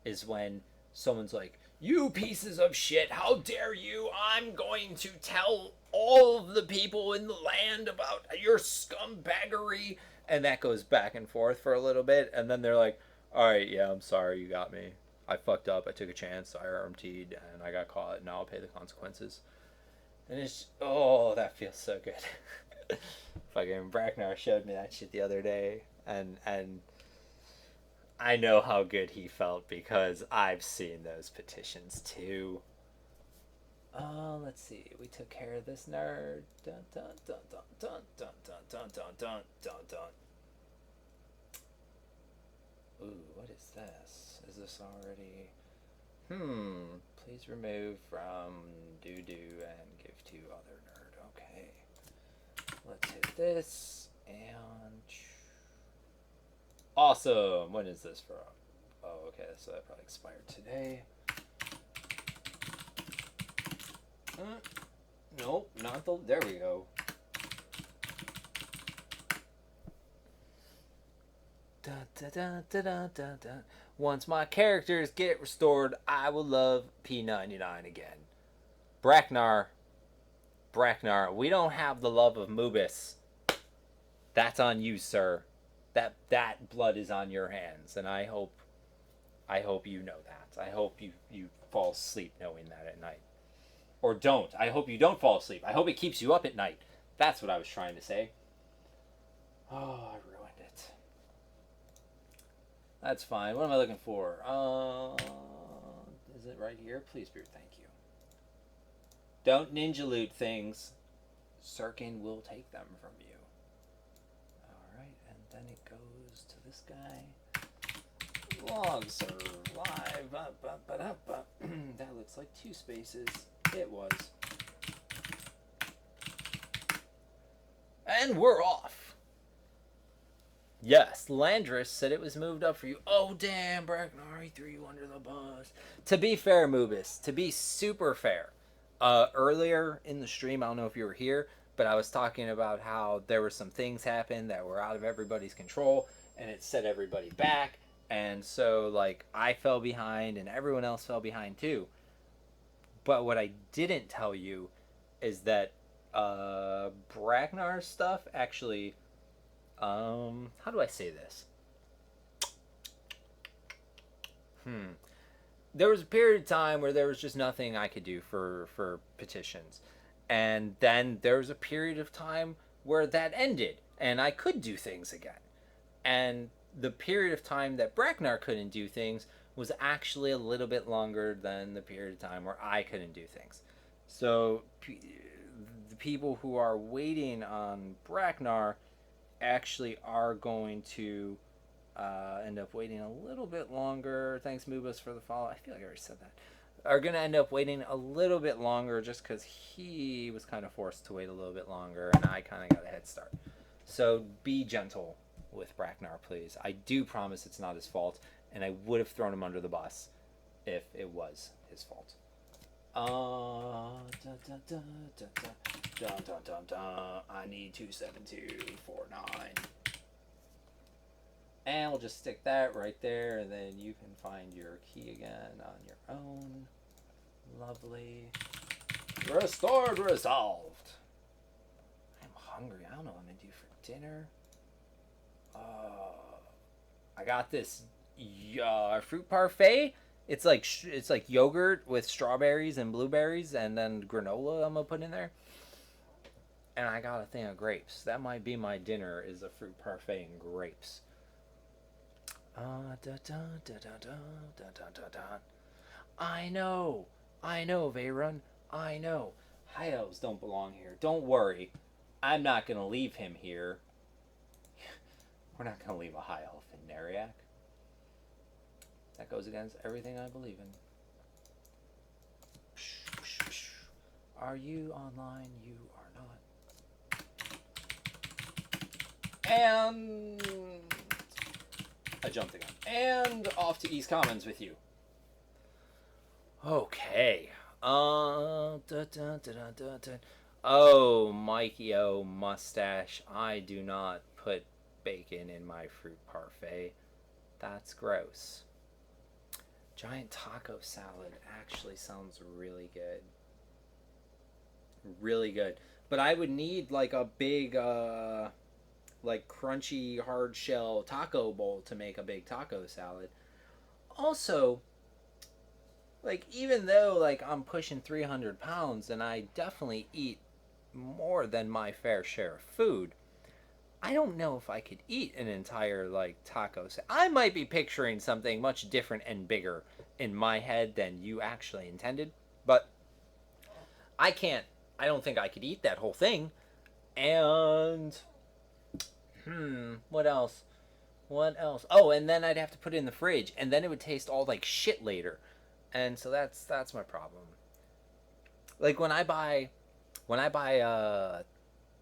is when someone's like, "You pieces of shit, how dare you? I'm going to tell all of the people in the land about your scumbaggery." And that goes back and forth for a little bit, and then they're like, "Alright, yeah, I'm sorry, you got me. I fucked up, I took a chance, I RMT'd, and I got caught, and now I'll pay the consequences." And it's, oh, that feels so good. Fucking Bracknar showed me that shit the other day, and I know how good he felt because I've seen those petitions too. Let's see. We took care of this nerd. Dun dun dun dun dun dun dun dun dun dun dun dun. Ooh, what is this? Is this already? Please remove from doo-doo and give to other nerd. Okay. Let's hit this and awesome. When is this from? Oh, okay. So that probably expired today. Nope, not the. There we go. Da, da, da, da, da, da, da. Once my characters get restored, I will love P99 again. Bracknar, we don't have the love of Mubis. That's on you, sir. That blood is on your hands, and I hope you know that. I hope you fall asleep knowing that at night. Or don't. I hope you don't fall asleep. I hope it keeps you up at night. That's what I was trying to say. Oh, I ruined it. That's fine. What am I looking for? Is it right here? Please, Beard, thank you. Don't ninja loot things. Sirkin will take them from you. Alright, and then it goes to this guy. Log serve live. That looks like 2 spaces. It was. And we're off. Yes, Landris said it was moved up for you. Oh, damn, Bracknar, he threw you under the bus. To be fair, Mubis, to be super fair, earlier in the stream, I don't know if you were here, but I was talking about how there were some things happened that were out of everybody's control, and it set everybody back, and so, like, I fell behind, and everyone else fell behind, too. But what I didn't tell you is that Bracknar's stuff actually, how do I say this? There was a period of time where there was just nothing I could do for petitions. And then there was a period of time where that ended, and I could do things again. And the period of time that Bracknar couldn't do things was actually a little bit longer than the period of time where I couldn't do things. So the people who are waiting on Bracknar actually are going to end up waiting a little bit longer. Thanks, Mubas, for the follow. I feel like I already said that. Are going to end up waiting a little bit longer just because he was kind of forced to wait a little bit longer, and I kind of got a head start. So be gentle with Bracknar, please. I do promise it's not his fault, and I would have thrown him under the bus if it was his fault. I need 27249. And we'll just stick that right there, and then you can find your key again on your own. Lovely. Restored, resolved. I'm hungry. I don't know what I'm going to do for dinner. I got this fruit parfait. It's like yogurt with strawberries and blueberries, and then granola I'm gonna put in there. And I got a thing of grapes. That might be my dinner, is a fruit parfait and grapes. I know, Veyron. I know. High elves don't belong here. Don't worry. I'm not gonna leave him here. We're not gonna leave a high elf in Neriak. That goes against everything I believe in. Are you online? You are not. And I jumped again. And off to East Commons with you. Okay. Oh, Mikey O mustache. I do not put bacon in my fruit parfait. That's gross. Giant taco salad actually sounds really good. Really good. But I would need like a big like crunchy hard shell taco bowl to make a big taco salad. Also, like, even though like I'm pushing 300 pounds and I definitely eat more than my fair share of food, I don't know if I could eat an entire like taco salad. I might be picturing something much different and bigger in my head than you actually intended, but I can't. I don't think I could eat that whole thing. And what else? What else? Oh, and then I'd have to put it in the fridge, and then it would taste all like shit later. And so that's my problem. Like when I buy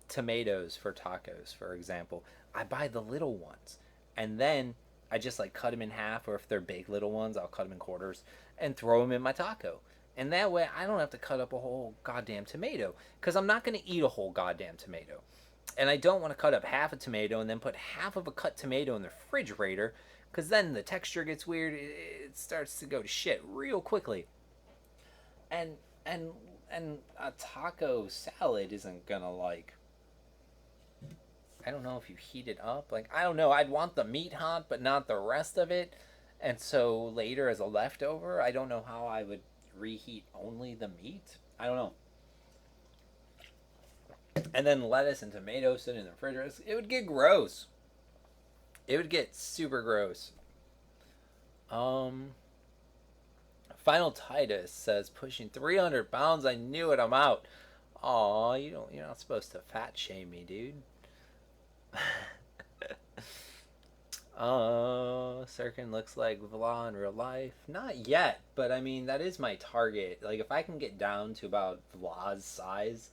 tomatoes for tacos, for example, I buy the little ones, and then I just like cut them in half, or if they're big little ones, I'll cut them in quarters and throw them in my taco. And that way I don't have to cut up a whole goddamn tomato, because I'm not going to eat a whole goddamn tomato. And I don't want to cut up half a tomato and then put half of a cut tomato in the refrigerator, because then the texture gets weird. It starts to go to shit real quickly. And and and a taco salad isn't gonna like, I don't know if you heat it up. Like, I don't know. I'd want the meat hot, but not the rest of it. And so later, as a leftover, I don't know how I would reheat only the meat. I don't know. And then lettuce and tomatoes sitting in the refrigerator. It would get gross. It would get super gross. Um, Final Titus says pushing 300 pounds. I knew it. I'm out. Aw, you're not supposed to fat shame me, dude. Sirkin looks like Vla in real life. Not yet, but I mean, that is my target. Like, if I can get down to about Vla's size,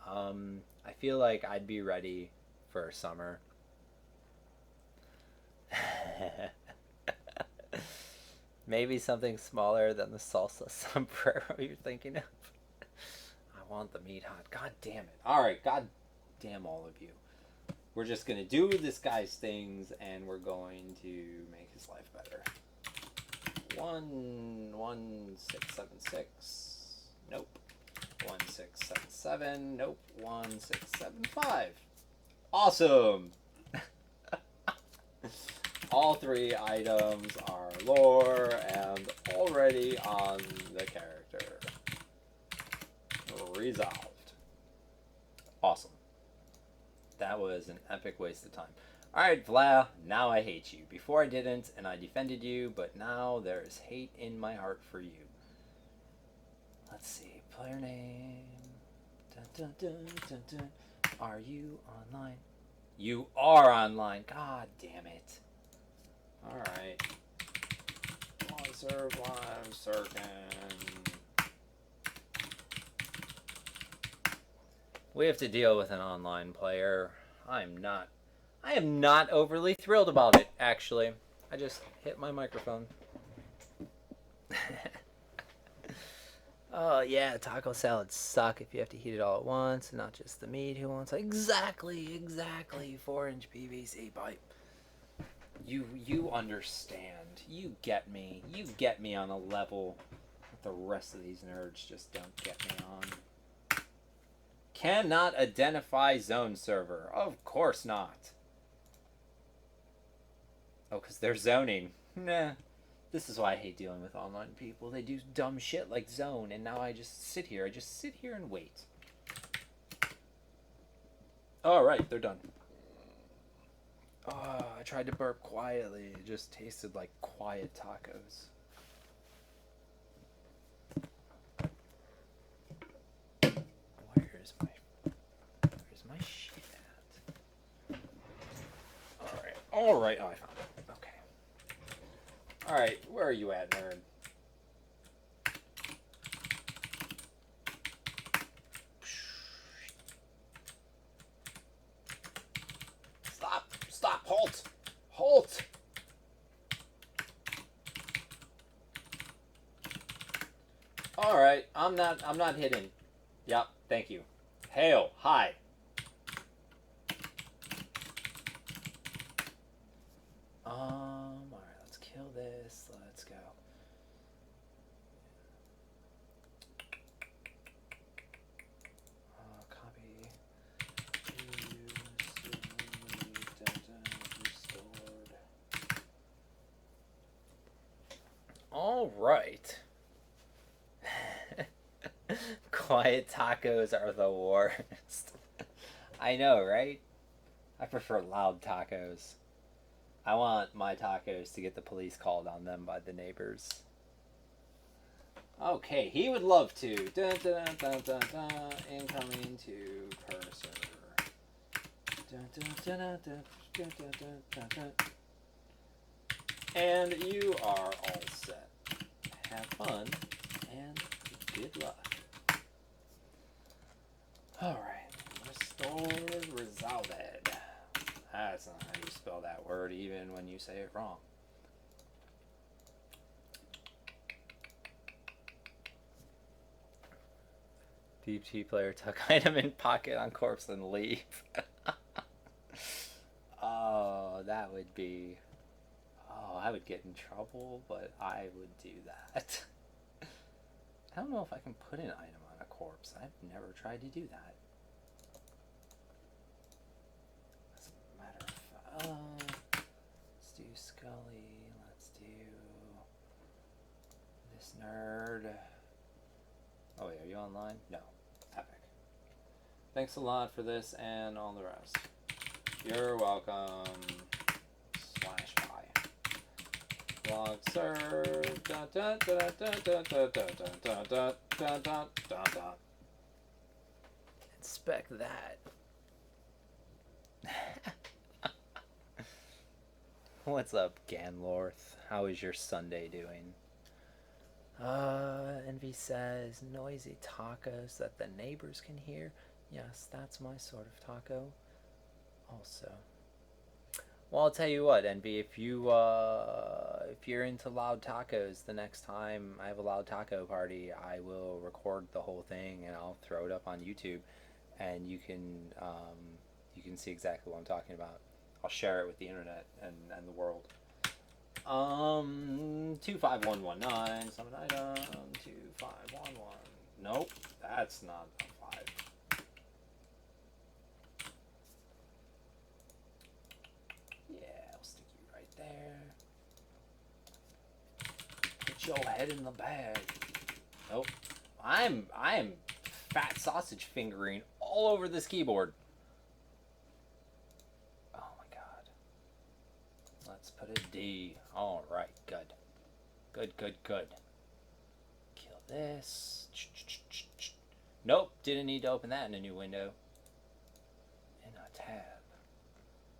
I feel like I'd be ready for summer. Maybe something smaller than the salsa sombrero you're thinking of. I want the meat hot. God damn it. Alright, god damn all of you. We're just going to do this guy's things, and we're going to make his life better. 11676. Nope. 1677. Nope. 1675. Awesome! All three items are lore and already on the character. Resolved. Awesome. That was an epic waste of time. Alright, Vla, now I hate you. Before I didn't, and I defended you, but now there is hate in my heart for you. Let's see. Player name. Dun, dun, dun, dun, dun. Are you online? You are online. God damn it. Alright. Serve live, Sirkin. We have to deal with an online player. I am not overly thrilled about it, actually. I just hit my microphone. Oh, yeah, taco salads suck if you have to heat it all at once, and not just the meat. Who wants exactly 4-inch PVC pipe? You understand. You get me. You get me on a level that the rest of these nerds just don't get me on. Cannot identify zone server. Of course not. Oh, because they're zoning. Nah. This is why I hate dealing with online people. They do dumb shit like zone, and now I just sit here. I just sit here and wait. Alright, they're done. Oh, I tried to burp quietly. It just tasted like quiet tacos. Where's my shit at? Alright. Oh, I found it. Okay. Alright, where are you at, nerd? Stop! Halt! Alright, I'm not hitting. Yep, thank you. Hail, hi. Alright, let's kill this. Let's go. Copy. Restored. Alright. Quiet tacos are the worst. I know, right? I prefer loud tacos. I want my tacos to get the police called on them by the neighbors. Okay, he would love to. Dun, dun, dun, dun, dun, incoming to cursor. Dun, dun, dun, dun, dun, dun, dun, dun, dun. And you are all set. Have fun and good luck. Alright, restored, resolved. That's not how you spell that word, even when you say it wrong. Deep T player tuck item in pocket on corpse and leave. Oh, that would be... Oh, I would get in trouble, but I would do that. I don't know if I can put an item on a corpse. I've never tried to do that. As a matter of fact, let's do Scully. Let's do this nerd. Oh wait, are you online? No. Epic. Thanks a lot for this and all the rest. You're welcome. /buy. Log serve. Dun, dun, dun, dun, dun, dun, dun, dun, dun, dun, dun, dun, dun. Inspect that. What's up, Ganlorth? How is your Sunday doing? Envy says, noisy tacos that the neighbors can hear. Yes, that's my sort of taco. Also. Well, I'll tell you what, Envy, if you're into loud tacos, the next time I have a loud taco party, I will record the whole thing and I'll throw it up on YouTube, and you can see exactly what I'm talking about. I'll share it with the internet and the world. 25119, summon item, 2511. Nope, that's not a 5. Yeah, I'll stick you right there. Get your head in the bag. Nope. I am fat sausage fingering all over this keyboard. Oh my god. Let's put a D. Alright, good. Good. Kill this. Nope, didn't need to open that in a new window. In a tab.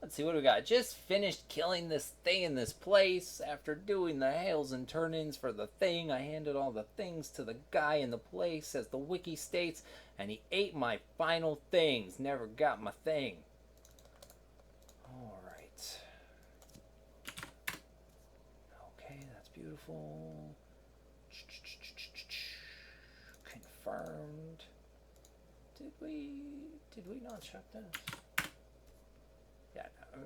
Let's see what we got. Just finished killing this thing in this place. After doing the hails and turn-ins for the thing, I handed all the things to the guy in the place, as the wiki states, and he ate my final things. Never got my thing. Alright. Okay, that's beautiful. Confirmed. Did we not check this? Yeah, no.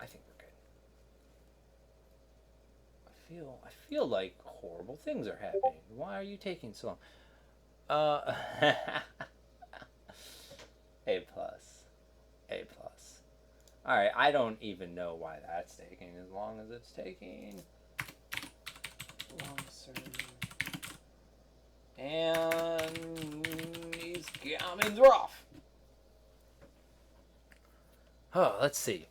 I think we're good. feel like horrible things are happening. Why are you taking so long? Uh, A plus. A plus. Alright, I don't even know why that's taking as long as it's taking. Long serve. And these gamins are off. Oh, let's see.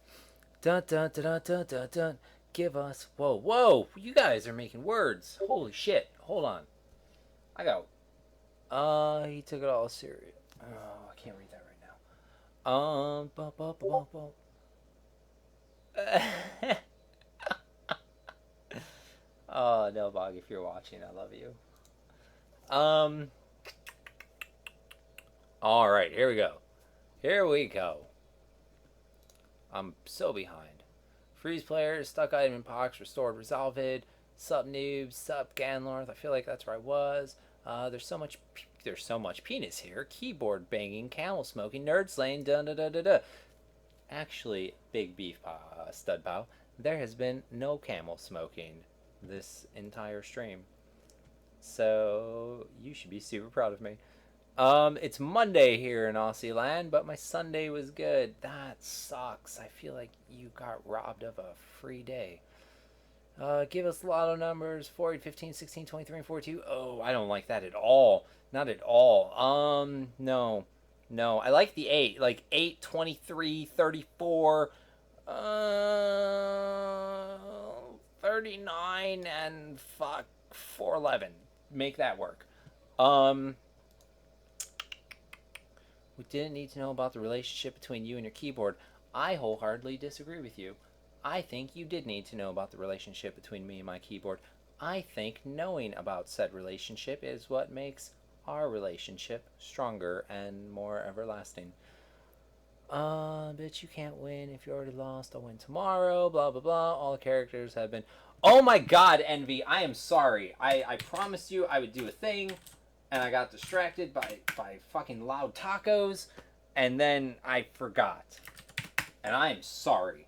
Dun dun dun dun dun dun dun. Give us. Whoa, whoa! You guys are making words. Holy shit! Hold on. I got. He took it all serious. Oh, I can't read that right now. Bum, bum, bum, bum. Oh no, Bog, if you're watching, I love you. All right, here we go. Here we go. I'm so behind. Freeze players, stuck item in box, restored, resolve it. Sup noobs, sup Ganlorth. I feel like that's where I was. There's so much penis here. Keyboard banging, camel smoking, nerd slaying, da da da da da. Actually, big beef stud bow. There has been no camel smoking this entire stream. So you should be super proud of me. It's Monday here in Aussie land, but my Sunday was good. That sucks. I feel like you got robbed of a free day. Give us lotto numbers 4, 8, 15, 16, 23, and 42. Oh, I don't like that at all. Not at all. No. No, I like the 8. Like 8, 23, 34, 39, and fuck, 411. Make that work. We didn't need to know about the relationship between you and your keyboard. I wholeheartedly disagree with you. I think you did need to know about the relationship between me and my keyboard. I think knowing about said relationship is what makes our relationship stronger and more everlasting. Bitch, you can't win if you already lost. I'll win tomorrow, blah, blah, blah. All the characters have been... Oh my god, Envy, I am sorry. I promised you I would do a thing, and I got distracted by fucking loud tacos, and then I forgot. And I am sorry.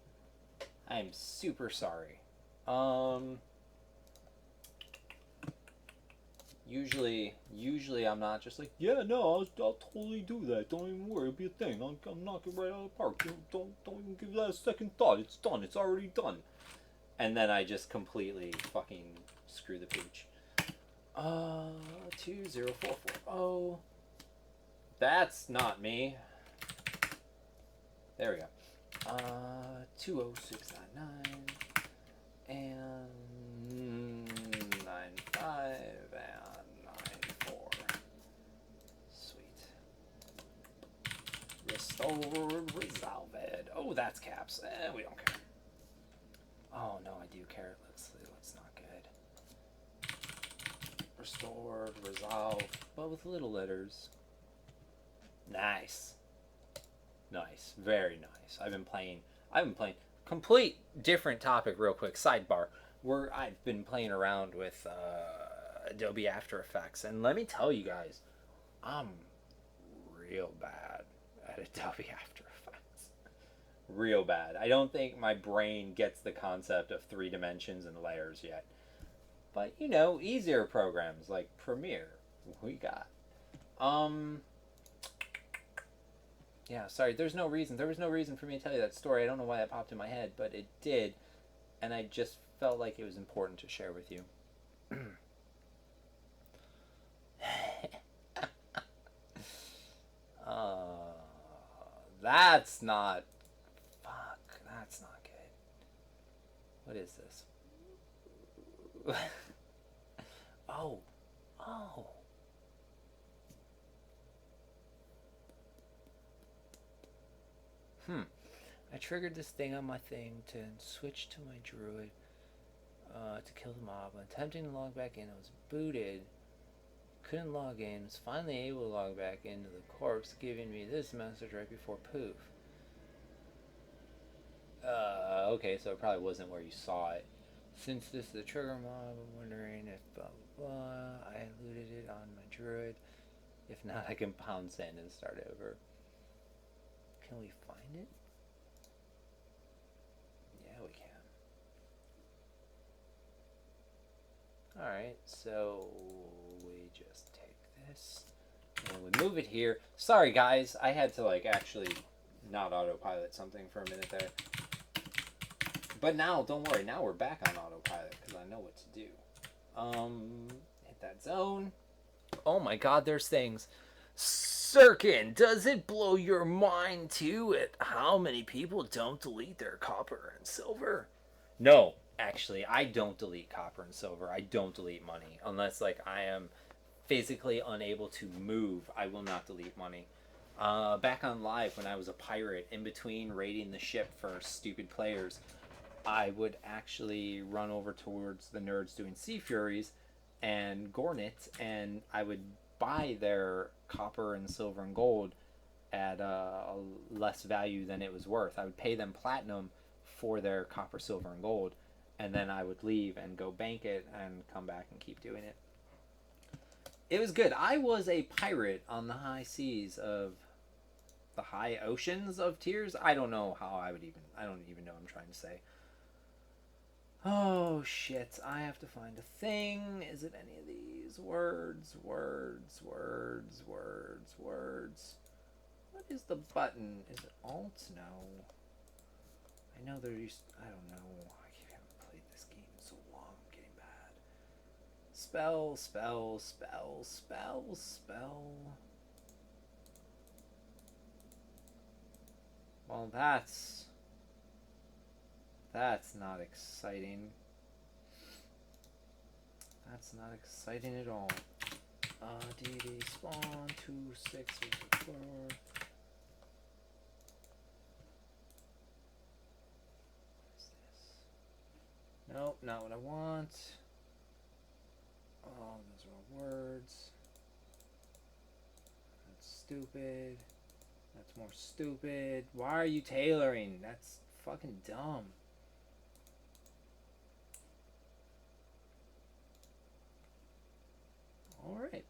I am super sorry. Usually I'm not just like, yeah, no, I'll totally do that. Don't even worry, it'll be a thing. I'm knocking right out of the park. Don't even give that a second thought. It's done. It's already done. And then I just completely fucking screw the pooch. 20440. That's not me. There we go. 20699 and 95 and 94. Sweet. Restored, resolve it. Oh, that's caps. We don't care. Oh no, I do care. Let's not good. Restored, resolve, but with little letters. Nice. Nice. Very nice. I've been playing complete different topic real quick, sidebar. I've been playing around with Adobe After Effects, and let me tell you guys, I'm real bad at Adobe After Effects. Real bad. I don't think my brain gets the concept of 3 dimensions and layers yet. But, you know, easier programs like Premiere, we got. Yeah, sorry, there was no reason for me to tell you that story. I don't know why that popped in my head, but it did. And I just felt like it was important to share with you. That's not... Fuck, that's not good. What is this? Oh. I triggered this thing on my thing to switch to my druid to kill the mob. When attempting to log back in, I was booted. Couldn't log in. Was finally able to log back into the corpse, giving me this message right before poof. Okay, so it probably wasn't where you saw it. Since this is the trigger mob, I'm wondering if blah blah blah. I looted it on my druid. If not, I can pound sand and start over. Can we find it? Yeah, we can. Alright, so we just take this and we move it here. Sorry guys, I had to like actually not autopilot something for a minute there. But now, don't worry, now we're back on autopilot because I know what to do. Hit that zone. Oh my god, there's things. Sirkin, does it blow your mind too at how many people don't delete their copper and silver? No, actually, I don't delete copper and silver. I don't delete money unless like I am physically unable to move. I will not delete money. Back on live when I was a pirate, in between raiding the ship for stupid players, I would actually run over towards the nerds doing Sea Furies and Gornit, and I would buy their copper and silver and gold at less value than it was worth. I would pay them platinum for their copper, silver, and gold, and then I would leave and go bank it and come back and keep doing it. It was good. I was a pirate on the high seas of the high oceans of tears. I don't know how I would even. I don't even know what I'm trying to say. Oh shit, I have to find a thing. Is it any of these? Words. What is the button? Is it Alt? No. I know I don't know. I haven't played this game in so long. I'm getting bad. Spell. Well, that's not exciting. That's not exciting at all. DD spawn 2-6 4. What is this? Nope, not what I want. Oh, those are all words. That's stupid. That's more stupid. Why are you tailoring? That's fucking dumb. Alright.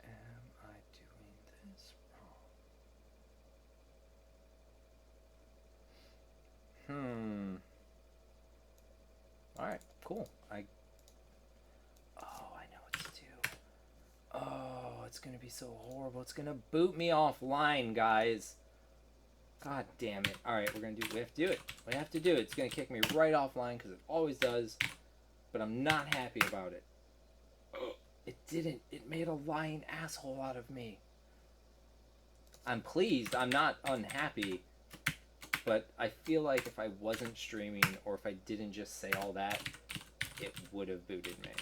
Am I doing this wrong? Alright, cool. Oh, I know what to do. Oh, it's gonna be so horrible. It's gonna boot me offline, guys. God damn it. Alright, we have to do it. We have to do it. It's gonna kick me right offline because it always does. But I'm not happy about it. It didn't. It made a lying asshole out of me. I'm pleased. I'm not unhappy. But I feel like if I wasn't streaming or if I didn't just say all that, it would have booted me.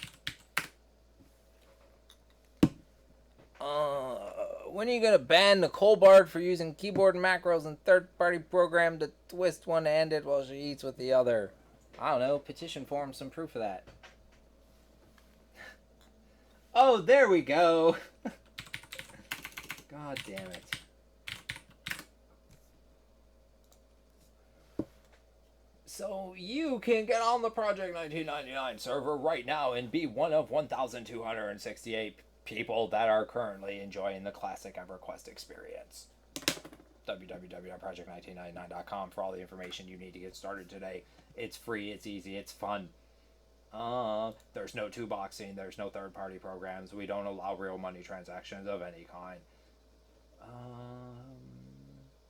When are you gonna ban Nicole Bard for using keyboard macros and third-party program to twist one handed while she eats with the other? I don't know. Petition form some proof of that. Oh, there we go. God damn it. So you can get on the Project 1999 server right now and be one of 1,268 people that are currently enjoying the classic EverQuest experience. www.project1999.com for all the information you need to get started today. It's free, it's easy, it's fun. There's no two-boxing, there's no third-party programs. We don't allow real money transactions of any kind.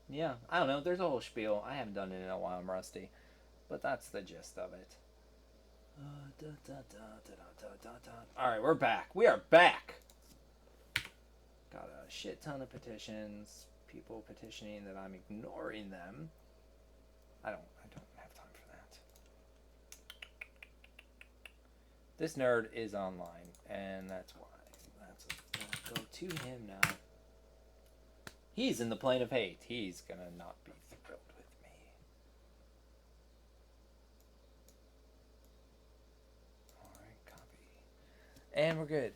Yeah, I don't know. There's a whole spiel. I haven't done it in a while. I'm rusty. But that's the gist of it. Alright, we're back. We are back! Got a shit ton of petitions. People petitioning that I'm ignoring them. I don't have time for that. This nerd is online, and that's why. I'll go to him now. He's in the plane of hate. He's gonna not be thrilled with me. Alright, copy. And we're good.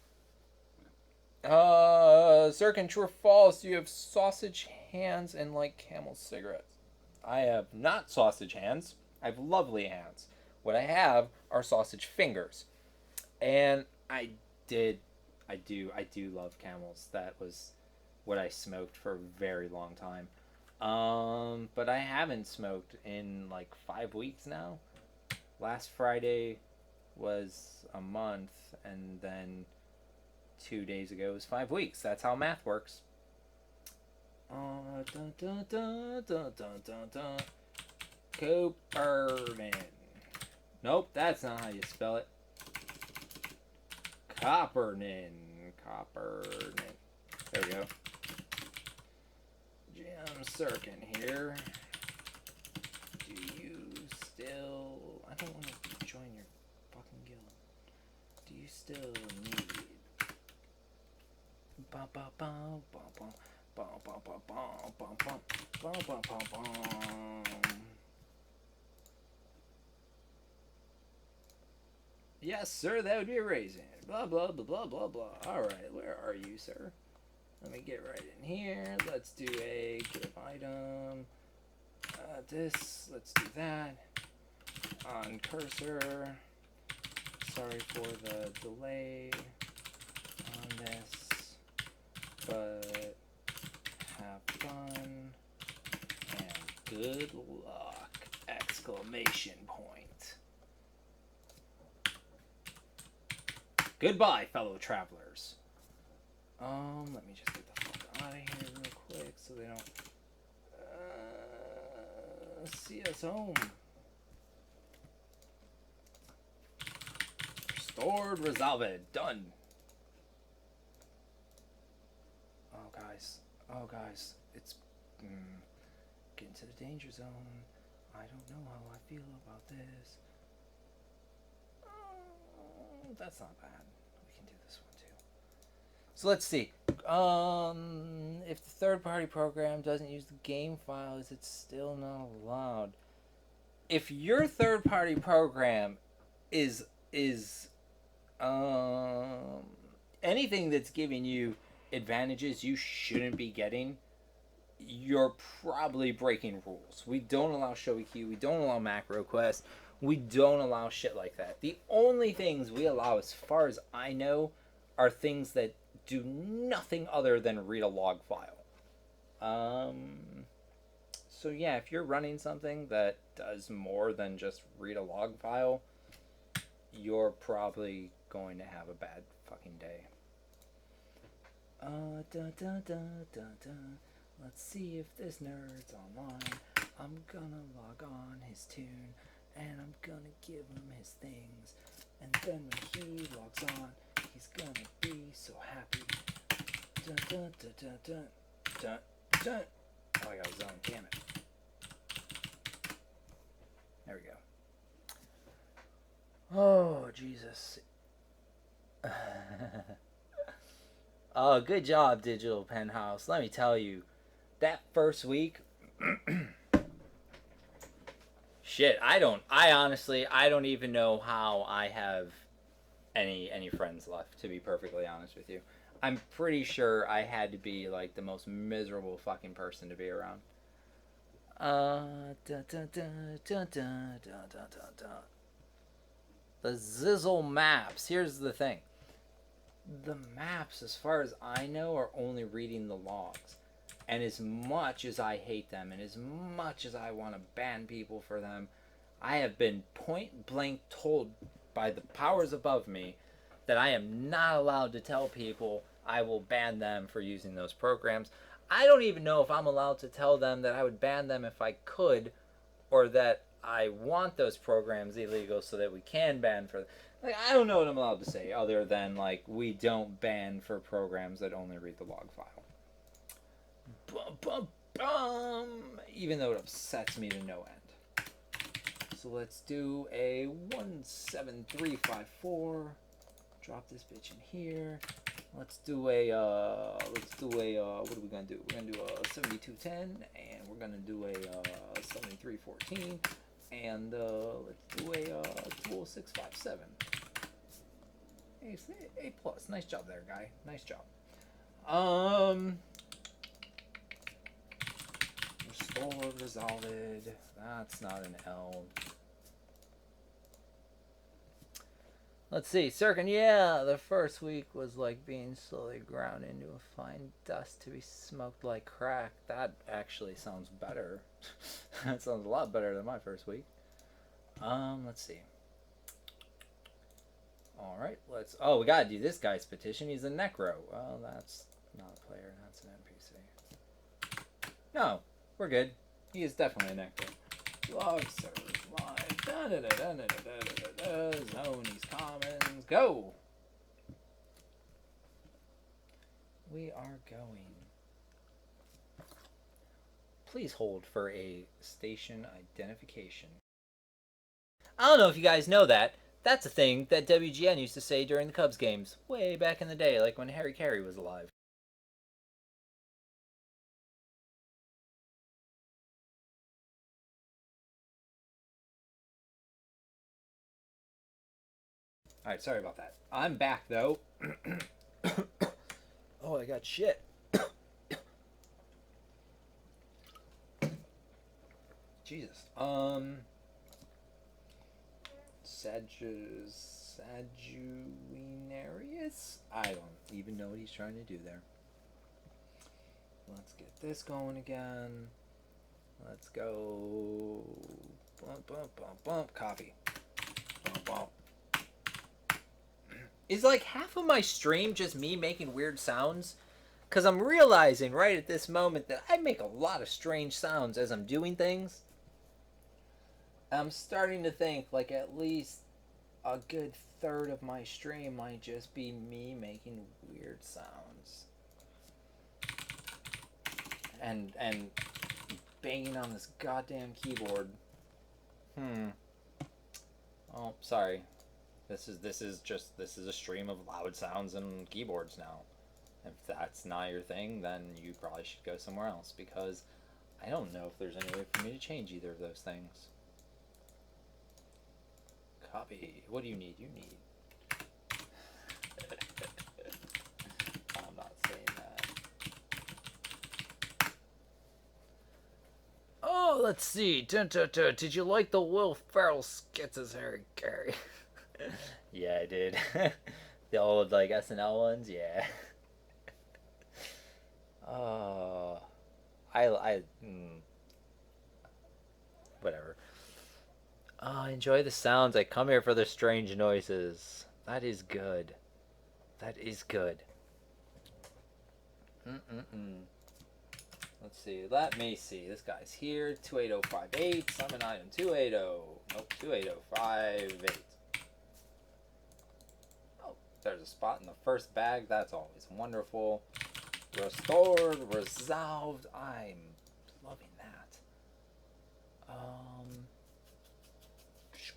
Sirkin, true or false? You have sausage hands and like Camel cigarettes. I have not sausage hands. I have lovely hands. What I have are sausage fingers. And I do love Camels. That was what I smoked for a very long time. But I haven't smoked in like 5 weeks now. Last Friday was a month, and then 2 days ago was 5 weeks. That's how math works. Dun, dun, dun, dun, dun, dun, dun. Copernin. Nope, that's not how you spell it. Coppernin. Coppernin. There we go. Jim Sirkin here. Do you still... I don't want to join your fucking guild. Do you still need... Bum, bum, bum, bum, bum. Bum, bum, bum, bum, bum, bum. Bum, bum, bum, bum. Yes, sir, that would be a raisin. Blah, blah, blah, blah, blah, blah. Alright, where are you, sir? Let me get right in here. Let's do a give item. This, let's do that. On cursor. Sorry for the delay on this. But have fun. And good luck! Exclamation point. Goodbye, fellow travelers. Let me just get the fuck out of here real quick so they don't see us home. Restored, resolved, done. Oh guys, it's getting to the danger zone. I don't know how I feel about this. That's not bad. We can do this one too. So let's see. If the third-party program doesn't use the game file, is it still not allowed? If your third-party program is anything that's giving you advantages you shouldn't be getting, you're probably breaking rules. We don't allow showy queue. We don't allow macro quest. We don't allow shit like that. The only things we allow, as far as I know, are things that do nothing other than read a log file. So yeah, if you're running something that does more than just read a log file, you're probably going to have a bad fucking day. Let's see if this nerd's online. I'm gonna log on his tune, and I'm gonna give him his things. And then when he logs on, he's gonna be so happy. Dun, dun, dun, dun, dun, dun, dun. Oh, I got his own, damn it. There we go. Oh, Jesus. Oh, good job, Digital Penthouse. Let me tell you, that first week, shit, I don't even know how I have any friends left, to be perfectly honest with you. I'm pretty sure I had to be like the most miserable fucking person to be around. The Zizzle maps. Here's the thing. The maps, as far as I know, are only reading the logs. And as much as I hate them, and as much as I want to ban people for them, I have been point blank told by the powers above me that I am not allowed to tell people I will ban them for using those programs. I don't even know if I'm allowed to tell them that I would ban them if I could, or that I want those programs illegal so that we can ban for them. Like, I don't know what I'm allowed to say other than, like, we don't ban for programs that only read the log file. Bum, bum, bum. Even though it upsets me to no end. So let's do a 17354. Drop this bitch in here. Let's do a what are we gonna do? We're gonna do a 7210, and we're gonna do a 7314, and let's do a 20657. A plus. Nice job there, guy. Nice job. Restored, resolved. That's not an L. Let's see, Sirkin, yeah, the first week was like being slowly ground into a fine dust to be smoked like crack. That actually sounds better. That sounds a lot better than my first week. Let's see. Alright, oh, we gotta do this guy's petition. He's a Necro. Well, that's not a player, that's an NPC. No, we're good. He is definitely a Necro. Log servers live. Zonies commons. Go! We are going. Please hold for a station identification. I don't know if you guys know that. That's a thing that WGN used to say during the Cubs games, way back in the day, like when Harry Carey was alive. Alright, sorry about that. I'm back, though. Oh, I got shit. Jesus. Sagittarius? I don't even know what he's trying to do there. Let's get this going again. Let's go. Bump, bump, bump, bump. Copy. Bump, bump. Is like half of my stream just me making weird sounds? Because I'm realizing right at this moment that I make a lot of strange sounds as I'm doing things. I'm starting to think like at least a good third of my stream might just be me making weird sounds. And banging on this goddamn keyboard. Oh, sorry. This is a stream of loud sounds and keyboards now. If that's not your thing, then you probably should go somewhere else, because I don't know if there's any way for me to change either of those things. Copy. What do you need? You need. I'm not saying that. Oh, let's see. Did you like the Will Ferrell skits as Harry Carey? Yeah, I did. The old like SNL ones, yeah. Oh, whatever. Oh, I enjoy the sounds. I come here for the strange noises. That is good. That is good. Let's see. Let me see. This guy's here. 28058. Summon item 280. Nope, 28058. Oh, there's a spot in the first bag. That's always wonderful. Restored. Resolved. I'm loving that.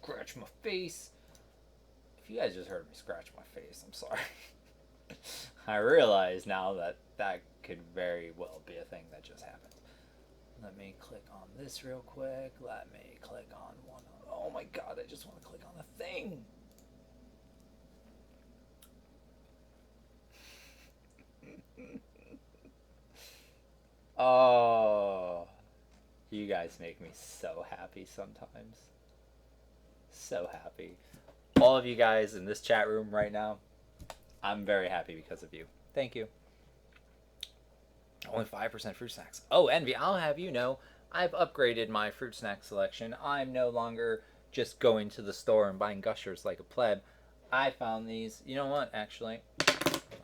Scratch my face. If you guys just heard me scratch my face, I'm sorry. I realize now that that could very well be a thing that just happened. Let me click on this real quick. Let me click on one. Oh my god, I just want to click on the thing. Oh, you guys make me so happy sometimes. So happy. All of you guys in this chat room right now, I'm very happy because of you. Thank you. Only 5% fruit snacks. Oh, Envy, I'll have you know, I've upgraded my fruit snack selection. I'm no longer just going to the store and buying Gushers like a pleb. I found these. You know what, actually?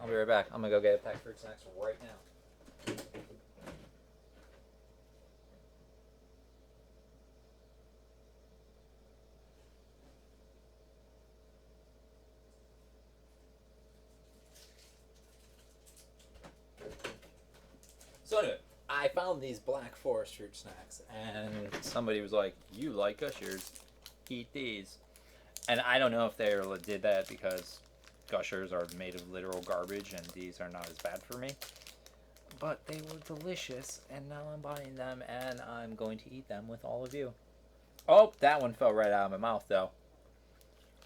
I'll be right back. I'm going to go get a pack of fruit snacks right now. So anyway, I found these Black Forest fruit snacks, and somebody was like, "You like Gushers? Eat these." And I don't know if they did that because Gushers are made of literal garbage, and these are not as bad for me. But they were delicious, and now I'm buying them, and I'm going to eat them with all of you. Oh, that one fell right out of my mouth, though.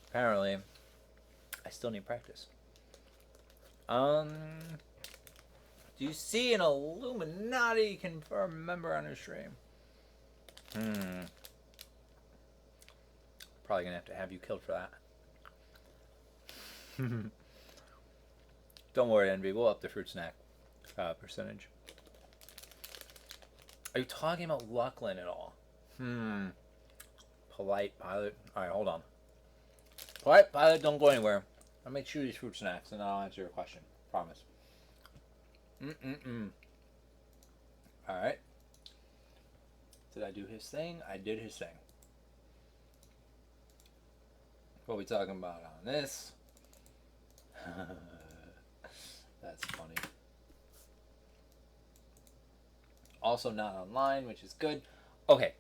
Apparently, I still need practice. Do you see an Illuminati confirmed member on your stream? Probably gonna have to have you killed for that. Don't worry, Envy. We'll up the fruit snack percentage. Are you talking about Lucklin at all? Polite pilot. All right, hold on. Polite pilot, don't go anywhere. I'll make sure these fruit snacks, and then I'll answer your question. Promise. All right. Did I do his thing? I did his thing. What are we talking about on this? That's funny. Also not online, which is good. Okay.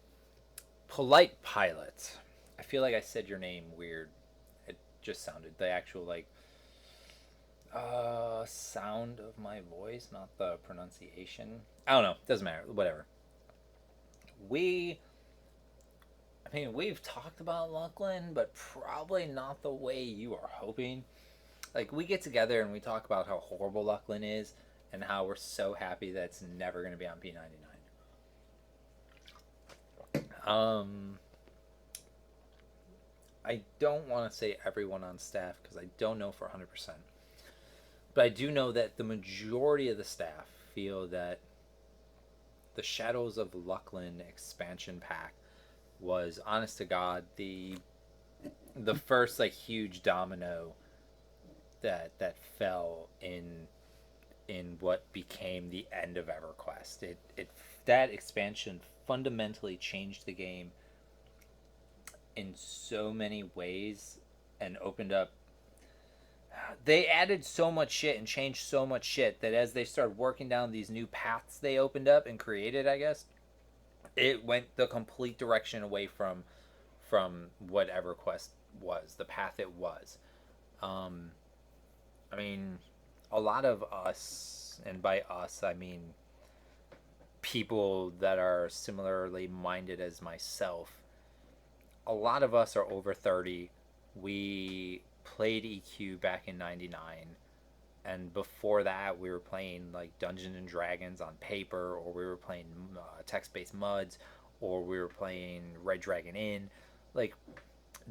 Polite pilot. I feel like I said your name weird. It just sounded the actual sound of my voice, not the pronunciation. I don't know. Doesn't matter. Whatever. We've talked about Lucklin, but probably not the way you are hoping. Like, we get together and we talk about how horrible Lucklin is and how we're so happy that it's never going to be on P99. I don't want to say everyone on staff because I don't know for 100%. But I do know that the majority of the staff feel that the Shadows of Lucklin expansion pack was, honest to God, the first huge domino that fell in what became the end of EverQuest. That expansion fundamentally changed the game in so many ways and opened up. They added so much shit and changed so much shit that as they started working down these new paths they opened up and created, I guess, it went the complete direction away from what EverQuest was, the path it was. I mean, a lot of us, and by us I mean people that are similarly minded as myself, a lot of us are over 30. We played EQ back in 99, and before that we were playing like Dungeons and Dragons on paper, or we were playing text-based muds, or we were playing Red Dragon Inn. Like,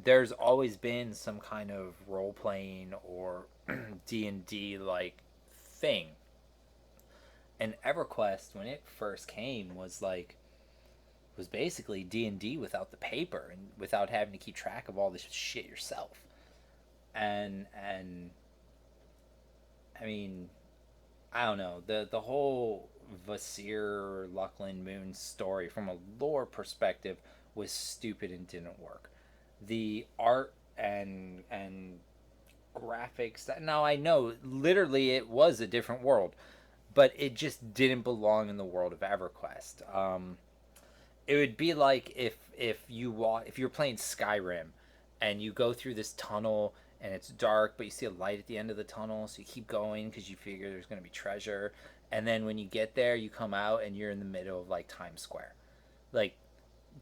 there's always been some kind of role-playing or D&D like thing. And EverQuest, when it first came, was basically D&D without the paper and without having to keep track of all this shit yourself. And I mean, I don't know, the whole Vasir Lucklin Moon story from a lore perspective was stupid and didn't work. The art and graphics, now I know literally it was a different world, but it just didn't belong in the world of EverQuest. It would be like if you're playing Skyrim and you go through this tunnel and it's dark, but you see a light at the end of the tunnel, so you keep going because you figure there's going to be treasure. And then when you get there, you come out and you're in the middle of Times Square. Like,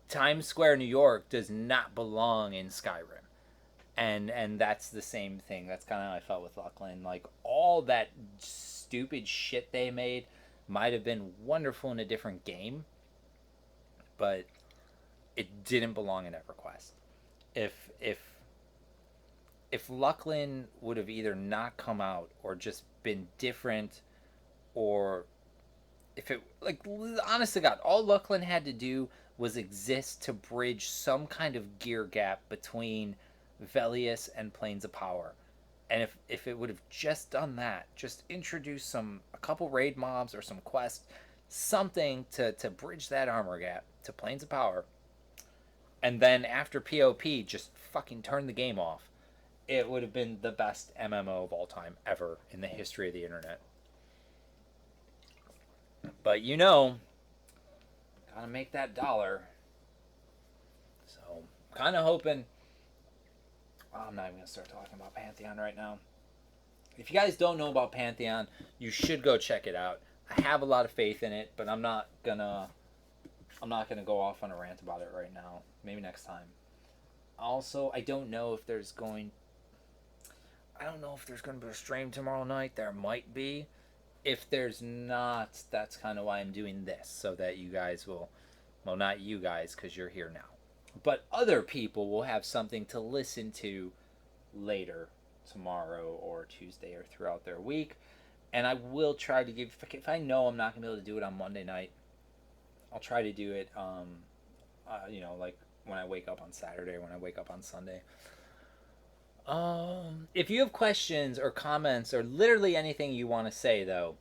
Times Square, New York, does not belong in Skyrim. And that's the same thing. That's kind of how I felt with Lucklin. Like, all that stupid shit they made might have been wonderful in a different game, but it didn't belong in EverQuest. If Lucklin would have either not come out or just been different, or if it, honest to God, all Lucklin had to do was exist to bridge some kind of gear gap between Velius and Planes of Power. And if it would have just done that, just introduce a couple raid mobs or some quests, something to bridge that armor gap to Planes of Power, and then after POP, just fucking turn the game off, it would have been the best MMO of all time ever in the history of the internet. But gotta make that dollar. So, kind of hoping. I'm not even gonna start talking about Pantheon right now. If you guys don't know about Pantheon, you should go check it out. I have a lot of faith in it, but I'm not gonna go off on a rant about it right now. Maybe next time. Also, I don't know if there's going to be a stream tomorrow night. There might be. If there's not, that's kind of why I'm doing this, so that you guys will, well, not you guys because you're here now, but other people will have something to listen to later tomorrow or Tuesday or throughout their week. And I will try to give, if I know I'm not going to be able to do it on Monday night, I'll try to do it, like when I wake up on Saturday, when I wake up on Sunday. If you have questions or comments or literally anything you want to say, though,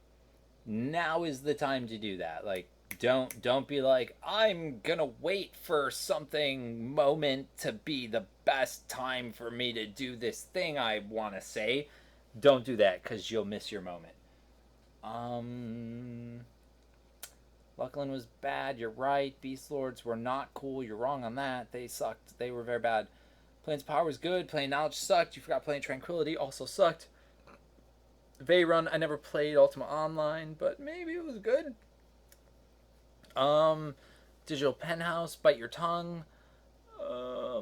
now is the time to do that. Like, don't be like, I'm gonna wait for something moment to be the best time for me to do this thing I want to say. Don't do that, because you'll miss your moment. Luckland was bad, you're right. Beast Lords were not cool, you're wrong on that. They sucked, they were very bad. Plains Power was good, Plain Knowledge sucked, you forgot Plain Tranquility also sucked. Veyrun, I never played Ultima Online, but maybe it was good. Digital Penthouse, Bite Your Tongue.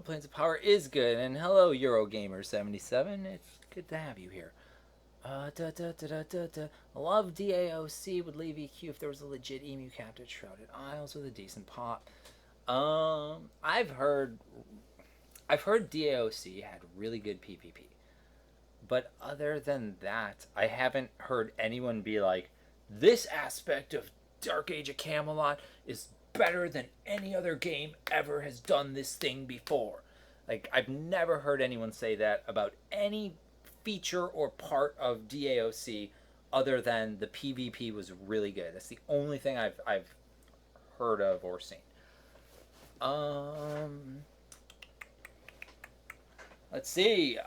Plains of Power is good. And hello, Eurogamer77. It's good to have you here. Love DAOC would leave EQ if there was a legit emu captive Shrouded Isles with a decent pop. I've heard DAOC had really good PvP. But other than that, I haven't heard anyone be like, this aspect of Dark Age of Camelot is better than any other game ever has done this thing before. Like, I've never heard anyone say that about any feature or part of DAOC other than the PvP was really good. That's the only thing I've heard of or seen. Let's see.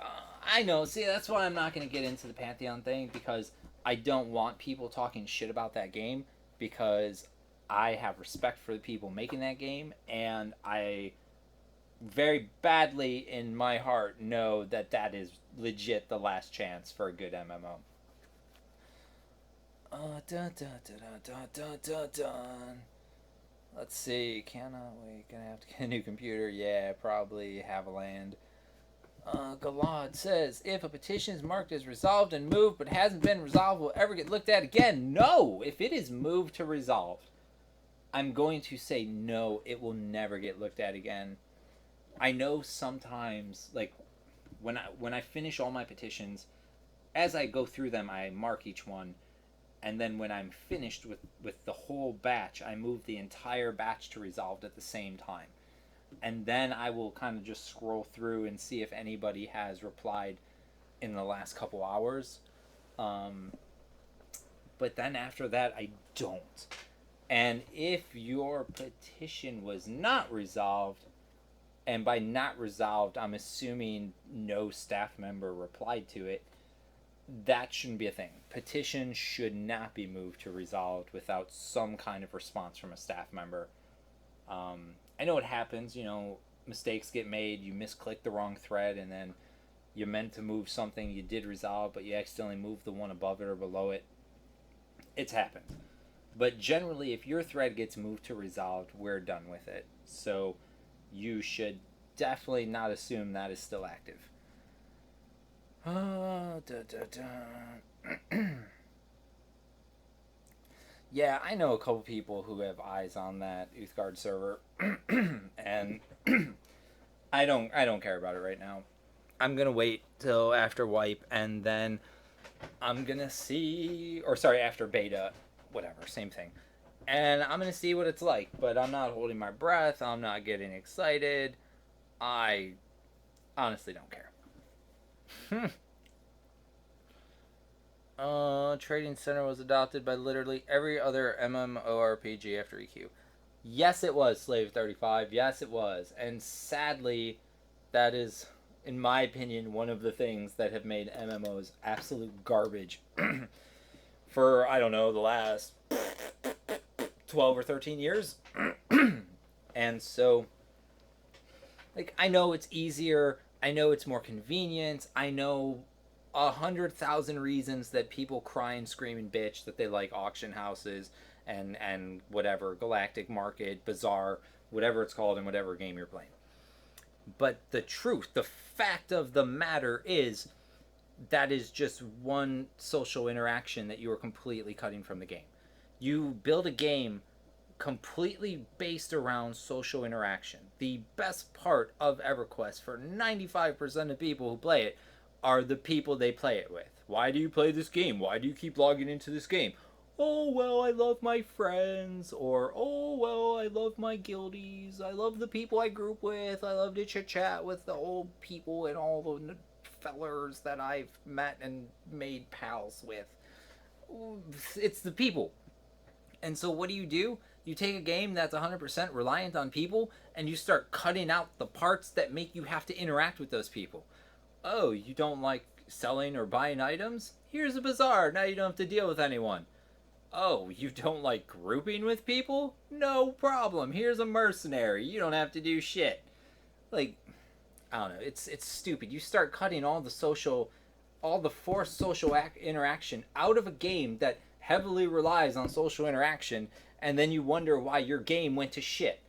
I know. See, that's why I'm not going to get into the Pantheon thing, because I don't want people talking shit about that game, because I have respect for the people making that game, and I very badly in my heart know that that is legit the last chance for a good MMO. Let's see. Cannot wait. Gonna have to get a new computer. Yeah, probably Haviland. Galad says, if a petition is marked as resolved and moved but hasn't been resolved, will it ever get looked at again? No! If it is moved to resolved, I'm going to say no, it will never get looked at again. I know sometimes, like, when I finish all my petitions, as I go through them, I mark each one, and then when I'm finished with the whole batch, I move the entire batch to resolved at the same time. And then I will kind of just scroll through and see if anybody has replied in the last couple hours. But then after that, I don't. And if your petition was not resolved, and by not resolved, I'm assuming no staff member replied to it, that shouldn't be a thing. Petition should not be moved to resolved without some kind of response from a staff member. I know it happens, mistakes get made, you misclick the wrong thread, and then you meant to move something you did resolve, but you accidentally moved the one above it or below it. It's happened. But generally, if your thread gets moved to resolved, we're done with it. So you should definitely not assume that is still active. Yeah, I know a couple people who have eyes on that Uthgard server, and I don't care about it right now. I'm gonna wait till after wipe, and then I'm gonna see, after beta, whatever, same thing. And I'm gonna see what it's like, but I'm not holding my breath. I'm not getting excited. I honestly don't care. Trading Center was adopted by literally every other MMORPG after EQ. Yes, it was, Slave35. Yes, it was. And sadly, that is, in my opinion, one of the things that have made MMOs absolute garbage for, I don't know, the last 12 or 13 years. And so, like, I know it's easier. I know it's more convenient. I know 100,000 reasons that people cry and scream and bitch that they like auction houses and whatever, Galactic Market, Bazaar, whatever it's called in whatever game you're playing. But the truth, the fact of the matter is, that is just one social interaction that you are completely cutting from the game. You build a game completely based around social interaction. The best part of EverQuest for 95% of people who play it are the people they play it with. Why do you play this game? Why do you keep logging into this game? Oh, well, I love my friends. Or, oh, well, I love my guildies. I love the people I group with. I love to chit chat with the old people and all the fellers that I've met and made pals with. It's the people. And so what do? You take a game that's 100% reliant on people and you start cutting out the parts that make you have to interact with those people. Oh, you don't like selling or buying items? Here's a bazaar. Now you don't have to deal with anyone. Oh, you don't like grouping with people? No problem. Here's a mercenary. You don't have to do shit. Like, I don't know. It's stupid. You start cutting all the forced social interaction out of a game that heavily relies on social interaction, and then you wonder why your game went to shit.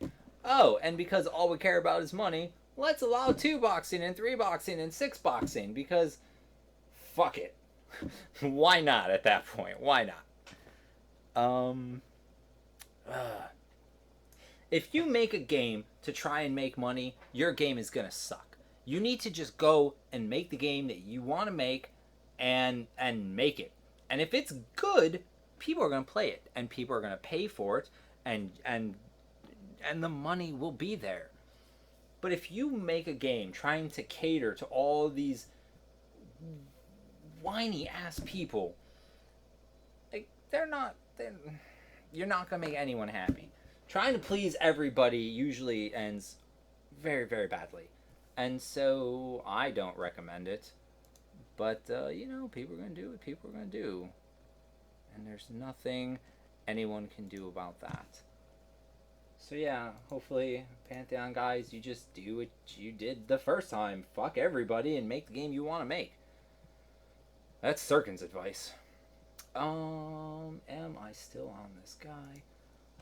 Oh, and because all we care about is money, let's allow 2-boxing and 3-boxing and 6-boxing, because fuck it. Why not at that point? Why not? If you make a game to try and make money, your game is gonna suck. You need to just go and make the game that you want to make and make it. And if it's good, people are going to play it and people are going to pay for it and the money will be there. But if you make a game trying to cater to all these whiny ass people, like you're not going to make anyone happy. Trying to please everybody usually ends very, very badly. And so I don't recommend it. But, people are going to do what people are going to do. And there's nothing anyone can do about that. So yeah, hopefully, Pantheon guys, you just do what you did the first time. Fuck everybody and make the game you want to make. That's Sirkin's advice. Am I still on this guy?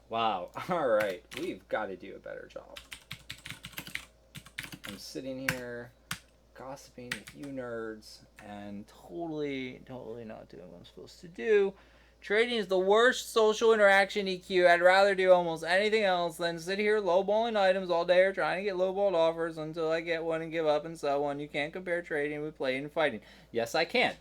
Wow. Alright, we've got to do a better job. I'm sitting here gossiping with you nerds and totally not doing what I'm supposed to do. Trading is the worst social interaction EQ. I'd rather do almost anything else than sit here lowballing items all day or trying to get lowballed offers until I get one and give up and sell one. You can't compare trading with playing and fighting. Yes, I can.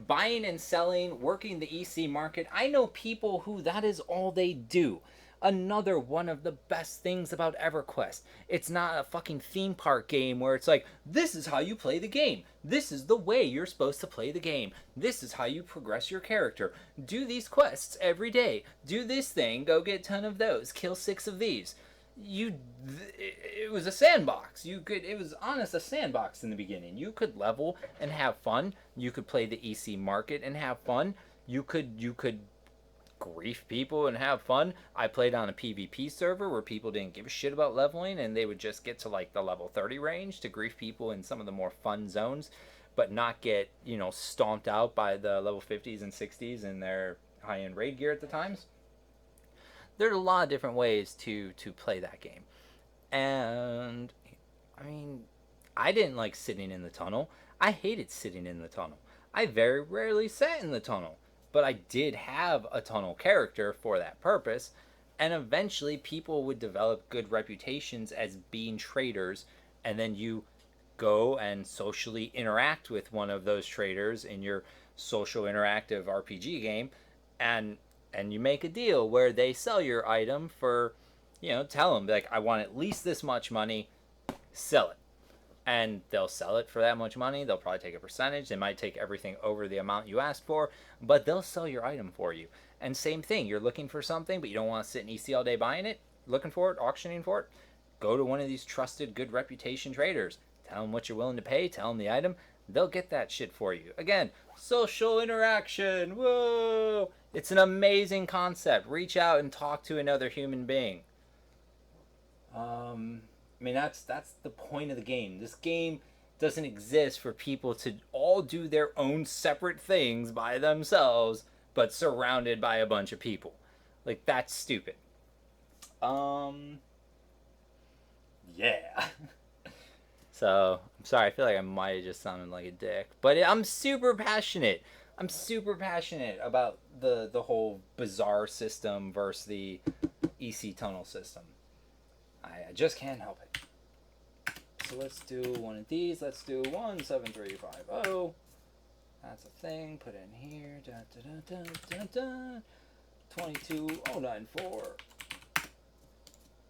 Buying and selling, working the EC market. I know people who that is all they do. Another one of the best things about EverQuest. It's not a fucking theme park game where it's like, this is how you play the game. This is the way you're supposed to play the game. This is how you progress your character. Do these quests every day. Do this thing. Go get 10 of those. Kill 6 of these. It was a sandbox. It was honest a sandbox in the beginning. You could level and have fun. You could play the EC market and have fun. You could grief people and have fun. I played on a PvP server where people didn't give a shit about leveling and they would just get to like the level 30 range to grief people in some of the more fun zones, but not get, stomped out by the level 50s and 60s in their high-end raid gear at the times. There's a lot of different ways to play that game. And I mean, I didn't like sitting in the tunnel. I hated sitting in the tunnel. I very rarely sat in the tunnel. But I did have a tunnel character for that purpose, and eventually people would develop good reputations as being traders, and then you go and socially interact with one of those traders in your social interactive RPG game, and you make a deal where they sell your item for, tell them, like, I want at least this much money, sell it. And they'll sell it for that much money. They'll probably take a percentage. They might take everything over the amount you asked for, but they'll sell your item for you. And same thing, you're looking for something, but you don't want to sit in EC all day buying it, looking for it, auctioning for it. Go to one of these trusted, good reputation traders. Tell them what you're willing to pay. Tell them the item. They'll get that shit for you. Again, social interaction. Whoa! It's an amazing concept. Reach out and talk to another human being. I mean, that's the point of the game. This game doesn't exist for people to all do their own separate things by themselves, but surrounded by a bunch of people. Like, that's stupid. Yeah. So, I'm sorry, I feel like I might have just sounded like a dick. But I'm super passionate. I'm super passionate about the whole bazaar system versus the EC tunnel system. I just can't help it. So let's do one of these. Let's do 17350. That's a thing. Put in here. Da, da, da, da, da, da. 22094.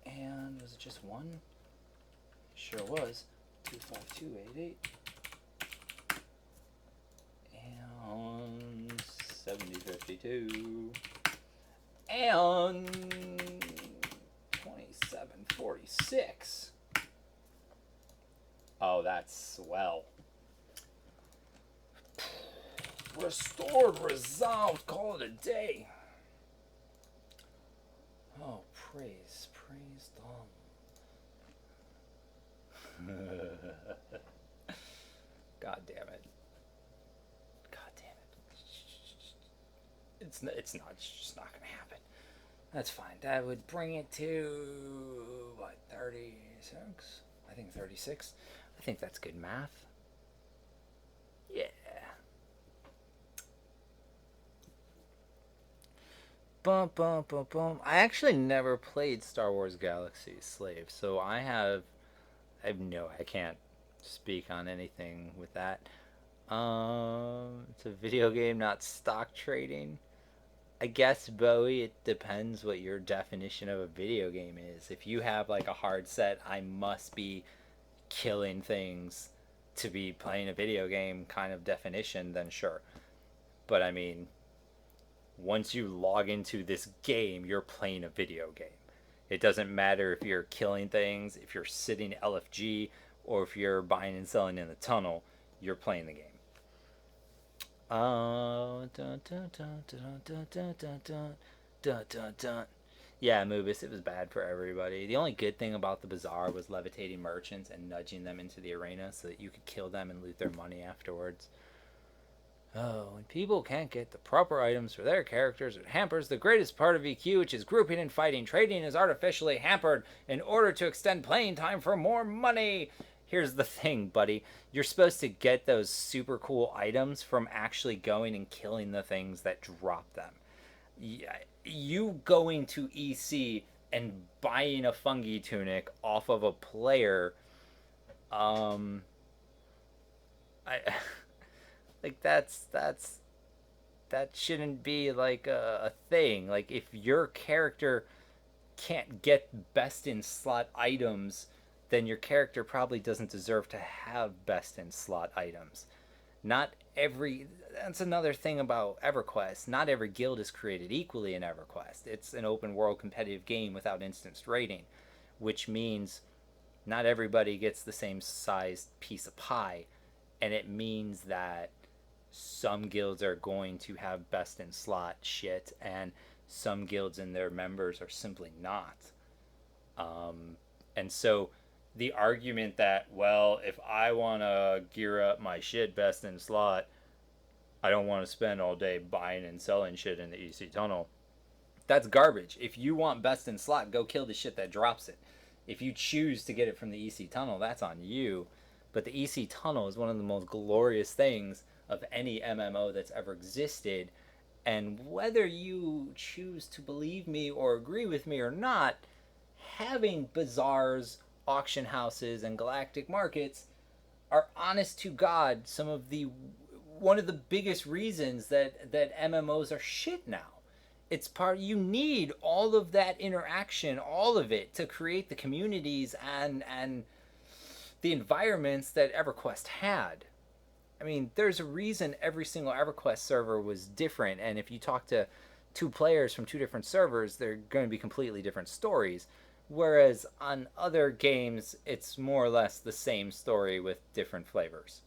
And was it just one? Sure was. 25288. And 7052. And 2746. Oh, that's swell. Restored, resolved, call it a day. Oh, praise them. God damn it. God damn it. It's just not gonna happen. That's fine. That would bring it to, what, 36? I think 36. I think that's good math. Yeah. Bum, bum, bum, bum. I actually never played Star Wars Galaxy Slave, so I can't speak on anything with that. It's a video game, not stock trading. I guess, Bowie, it depends what your definition of a video game is. If you have like a hard set, I must be killing things to be playing a video game kind of definition, then sure. But I mean, once you log into this game, you're playing a video game. It doesn't matter if you're killing things, if you're sitting LFG, or if you're buying and selling in the tunnel, you're playing the game. Yeah, Moobus, it was bad for everybody. The only good thing about the bazaar was levitating merchants and nudging them into the arena so that you could kill them and loot their money afterwards. Oh, when people can't get the proper items for their characters, it hampers the greatest part of EQ, which is grouping and fighting. Trading is artificially hampered in order to extend playing time for more money. Here's the thing, buddy. You're supposed to get those super cool items from actually going and killing the things that drop them. You going to EC and buying a fungi tunic off of a player, like that shouldn't be like a thing. Like, if your character can't get best in slot items, then your character probably doesn't deserve to have best in slot items. That's another thing about EverQuest. Not every guild is created equally in EverQuest. It's an open world competitive game without instanced rating, which means not everybody gets the same sized piece of pie, and it means that some guilds are going to have best in slot shit, and some guilds and their members are simply not. And so the argument that, well, if I want to gear up my shit best in slot, I don't want to spend all day buying and selling shit in the EC tunnel. That's garbage. If you want best in slot, go kill the shit that drops it. If you choose to get it from the EC tunnel, that's on you. But the EC tunnel is one of the most glorious things of any MMO that's ever existed. And whether you choose to believe me or agree with me or not, having bazaars, auction houses, and galactic markets are, honest to God, one of the biggest reasons that MMOs are shit now. You need all of that interaction, all of it, to create the communities and the environments that EverQuest had. I mean, there's a reason every single EverQuest server was different, and if you talk to two players from two different servers, they're going to be completely different stories. Whereas on other games, it's more or less the same story with different flavors.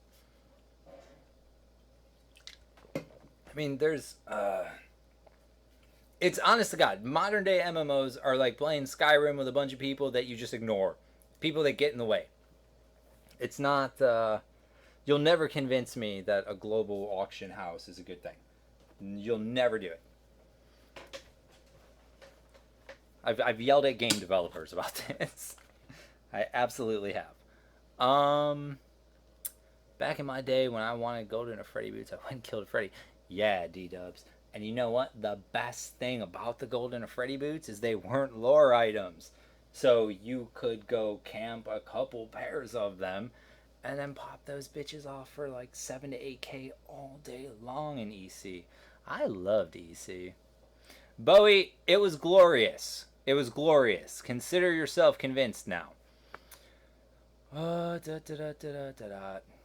I mean, it's honest to God, modern day MMOs are like playing Skyrim with a bunch of people that you just ignore. People that get in the way. It's not, you'll never convince me that a global auction house is a good thing. You'll never do it. I've yelled at game developers about this. I absolutely have. Back in my day when I wanted Golden or Freddy boots, I went and killed a Freddy. Yeah, D-dubs. And you know what? The best thing about the Golden or Freddy boots is they weren't lore items. So you could go camp a couple pairs of them and then pop those bitches off for like 7 to 8K all day long in EC. I loved EC. Bowie, it was glorious. It was glorious. Consider yourself convinced now.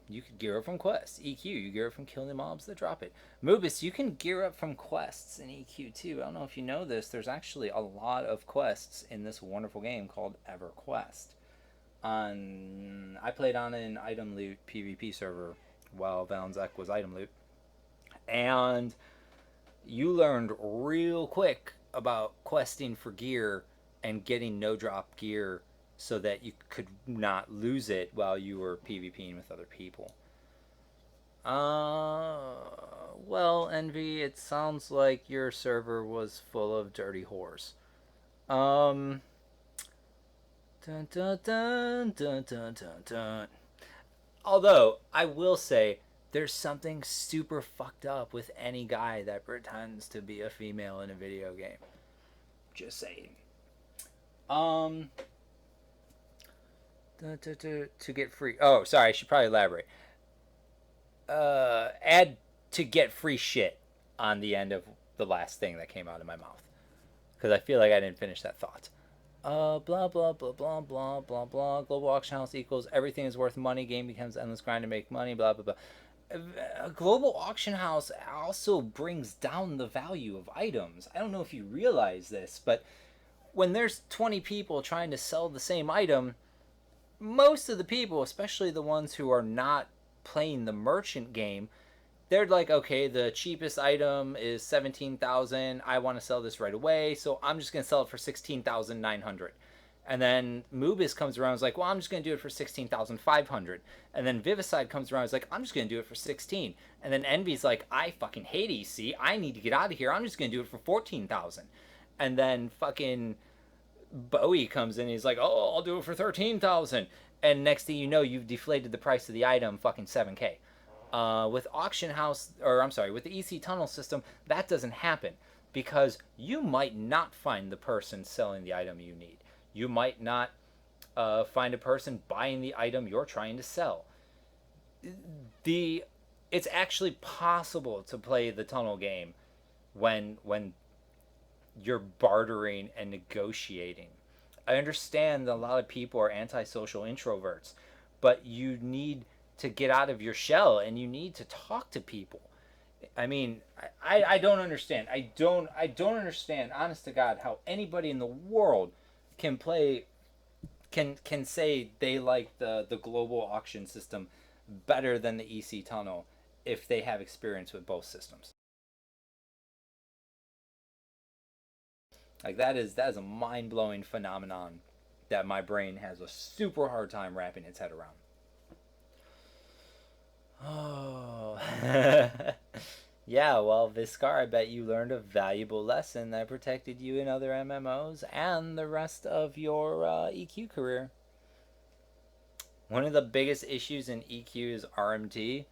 You could gear up from quests. EQ, you gear up from killing the mobs that drop it. Moobus, you can gear up from quests in EQ too. I don't know if you know this. There's actually a lot of quests in this wonderful game called EverQuest. I played on an item loot PvP server while Valenczek was item loot. And you learned real quick about questing for gear and getting no drop gear so that you could not lose it while you were PvPing with other people. Well, Envy, it sounds like your server was full of dirty whores. Dun dun dun dun dun dun dun. Although, I will say, there's something super fucked up with any guy that pretends to be a female in a video game. Just saying. To get free. Oh, sorry. I should probably elaborate. Add to get free shit on the end of the last thing that came out of my mouth, because I feel like I didn't finish that thought. Blah blah blah blah blah blah blah. Global auction house equals everything is worth money. Game becomes endless grind to make money. Blah blah blah. A global auction house also brings down the value of items. I don't know if you realize this, but when there's 20 people trying to sell the same item, most of the people, especially the ones who are not playing the merchant game, they're like, okay, the cheapest item is 17,000. I want to sell this right away, so I'm just gonna sell it for 16,900. And then Moobus comes around and is like, well, I'm just gonna do it for 16,500. And then Viviside comes around and is like, I'm just gonna do it for 16. And then Envy's like, I fucking hate EC. I need to get out of here. I'm just gonna do it for 14,000. And then fucking Bowie comes in and he's like, oh, I'll do it for 13,000. And next thing you know, you've deflated the price of the item fucking 7K. With auction house, or I'm sorry, with the EC tunnel system, that doesn't happen, because you might not find the person selling the item you need. You might not find a person buying the item you're trying to sell. It's actually possible to play the tunnel game when you're bartering and negotiating. I understand that a lot of people are antisocial introverts, but you need to get out of your shell and you need to talk to people. I mean, I don't understand. I don't understand, honest to God, how anybody in the world can say they like the global auction system better than the EC tunnel if they have experience with both systems. Like that is a mind-blowing phenomenon that my brain has a super hard time wrapping its head around. Oh. Yeah, well, Viscar, I bet you learned a valuable lesson that protected you in other MMOs and the rest of your EQ career. One of the biggest issues in EQ is RMT.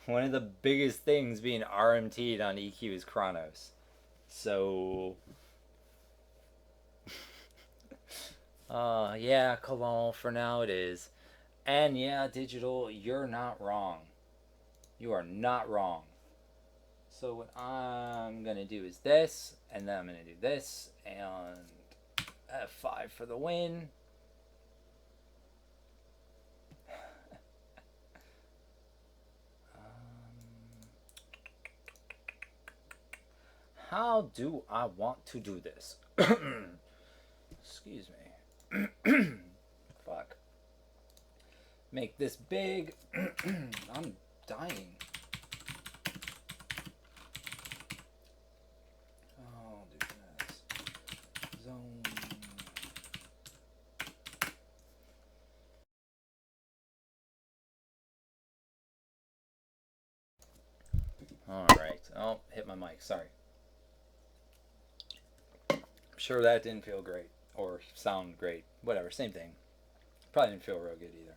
One of the biggest things being RMT'd on EQ is Chronos. So... yeah, Cologne, for now it is. And yeah, Digital, you're not wrong. You are not wrong. So what I'm going to do is this, and then I'm going to do this, and F5 for the win. How do I want to do this? Excuse me. Fuck. Make this big. I'm dying. I'll do this. Zone. Alright. Oh, hit my mic. Sorry. I'm sure that didn't feel great. Or sound great. Whatever. Same thing. Probably didn't feel real good either.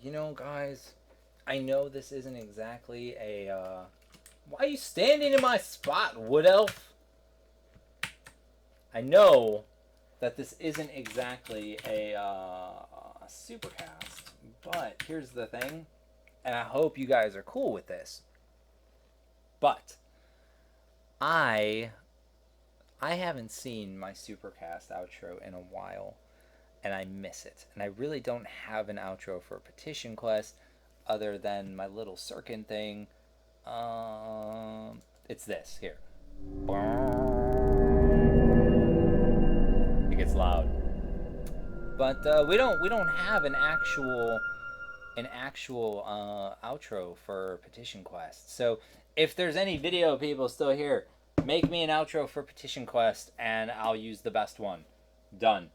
You know, guys, I know this isn't exactly a, why are you standing in my spot, Wood Elf? I know that this isn't exactly a supercast, but here's the thing, and I hope you guys are cool with this. But I haven't seen my supercast outro in a while, and I miss it. And I really don't have an outro for PetitionQuest other than my little Cirkin thing. It's this here. It gets loud, but we don't have an actual outro for PetitionQuest. So if there's any video people still here, make me an outro for PetitionQuest, and I'll use the best one. Done.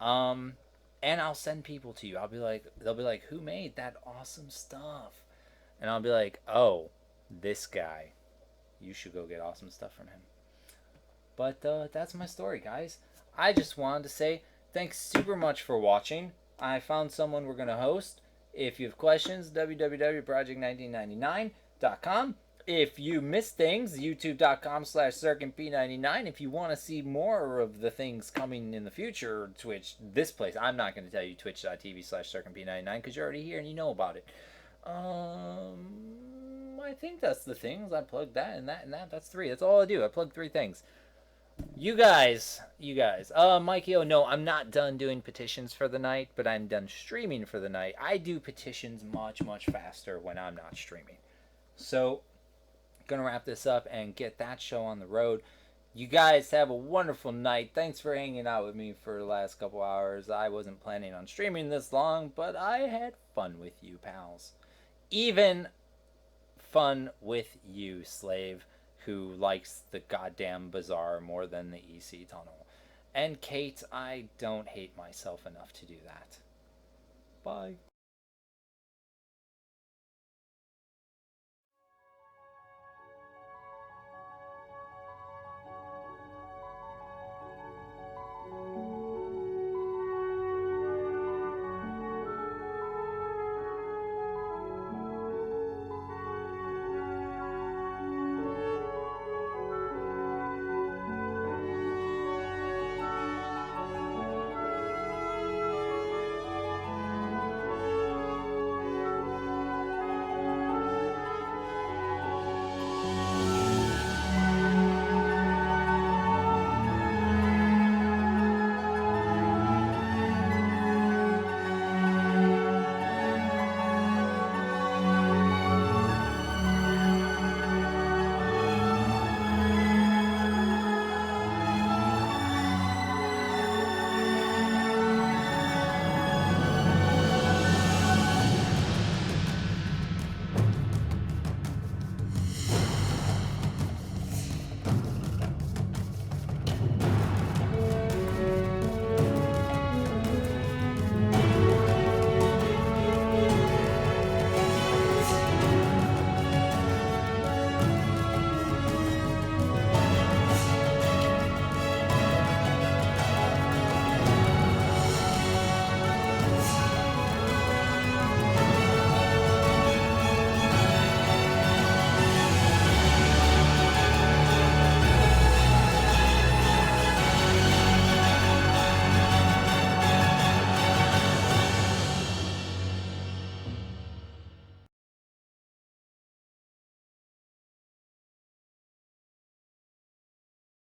And I'll send people to you. They'll be like, who made that awesome stuff? And I'll be like, oh, this guy. You should go get awesome stuff from him. But that's my story, guys. I just wanted to say thanks super much for watching. I found someone we're going to host. If you have questions, www.project1999.com. If you miss things, youtube.com/CirkinP99. If you want to see more of the things coming in the future, Twitch, this place, I'm not going to tell you twitch.tv/CirkinP99 because you're already here and you know about it. I think that's the things. I plugged that and that and that. That's 3. That's all I do. I plug 3 things. You guys. Mikey, no, I'm not done doing petitions for the night, but I'm done streaming for the night. I do petitions much, much faster when I'm not streaming. So, gonna wrap this up and get that show on the road. You guys have a wonderful night. Thanks for hanging out with me for the last couple hours. I wasn't planning on streaming this long, but I had fun with you, pals. Even fun with you, slave, who likes the goddamn bazaar more than the EC tunnel. And Kate, I don't hate myself enough to do that. Bye.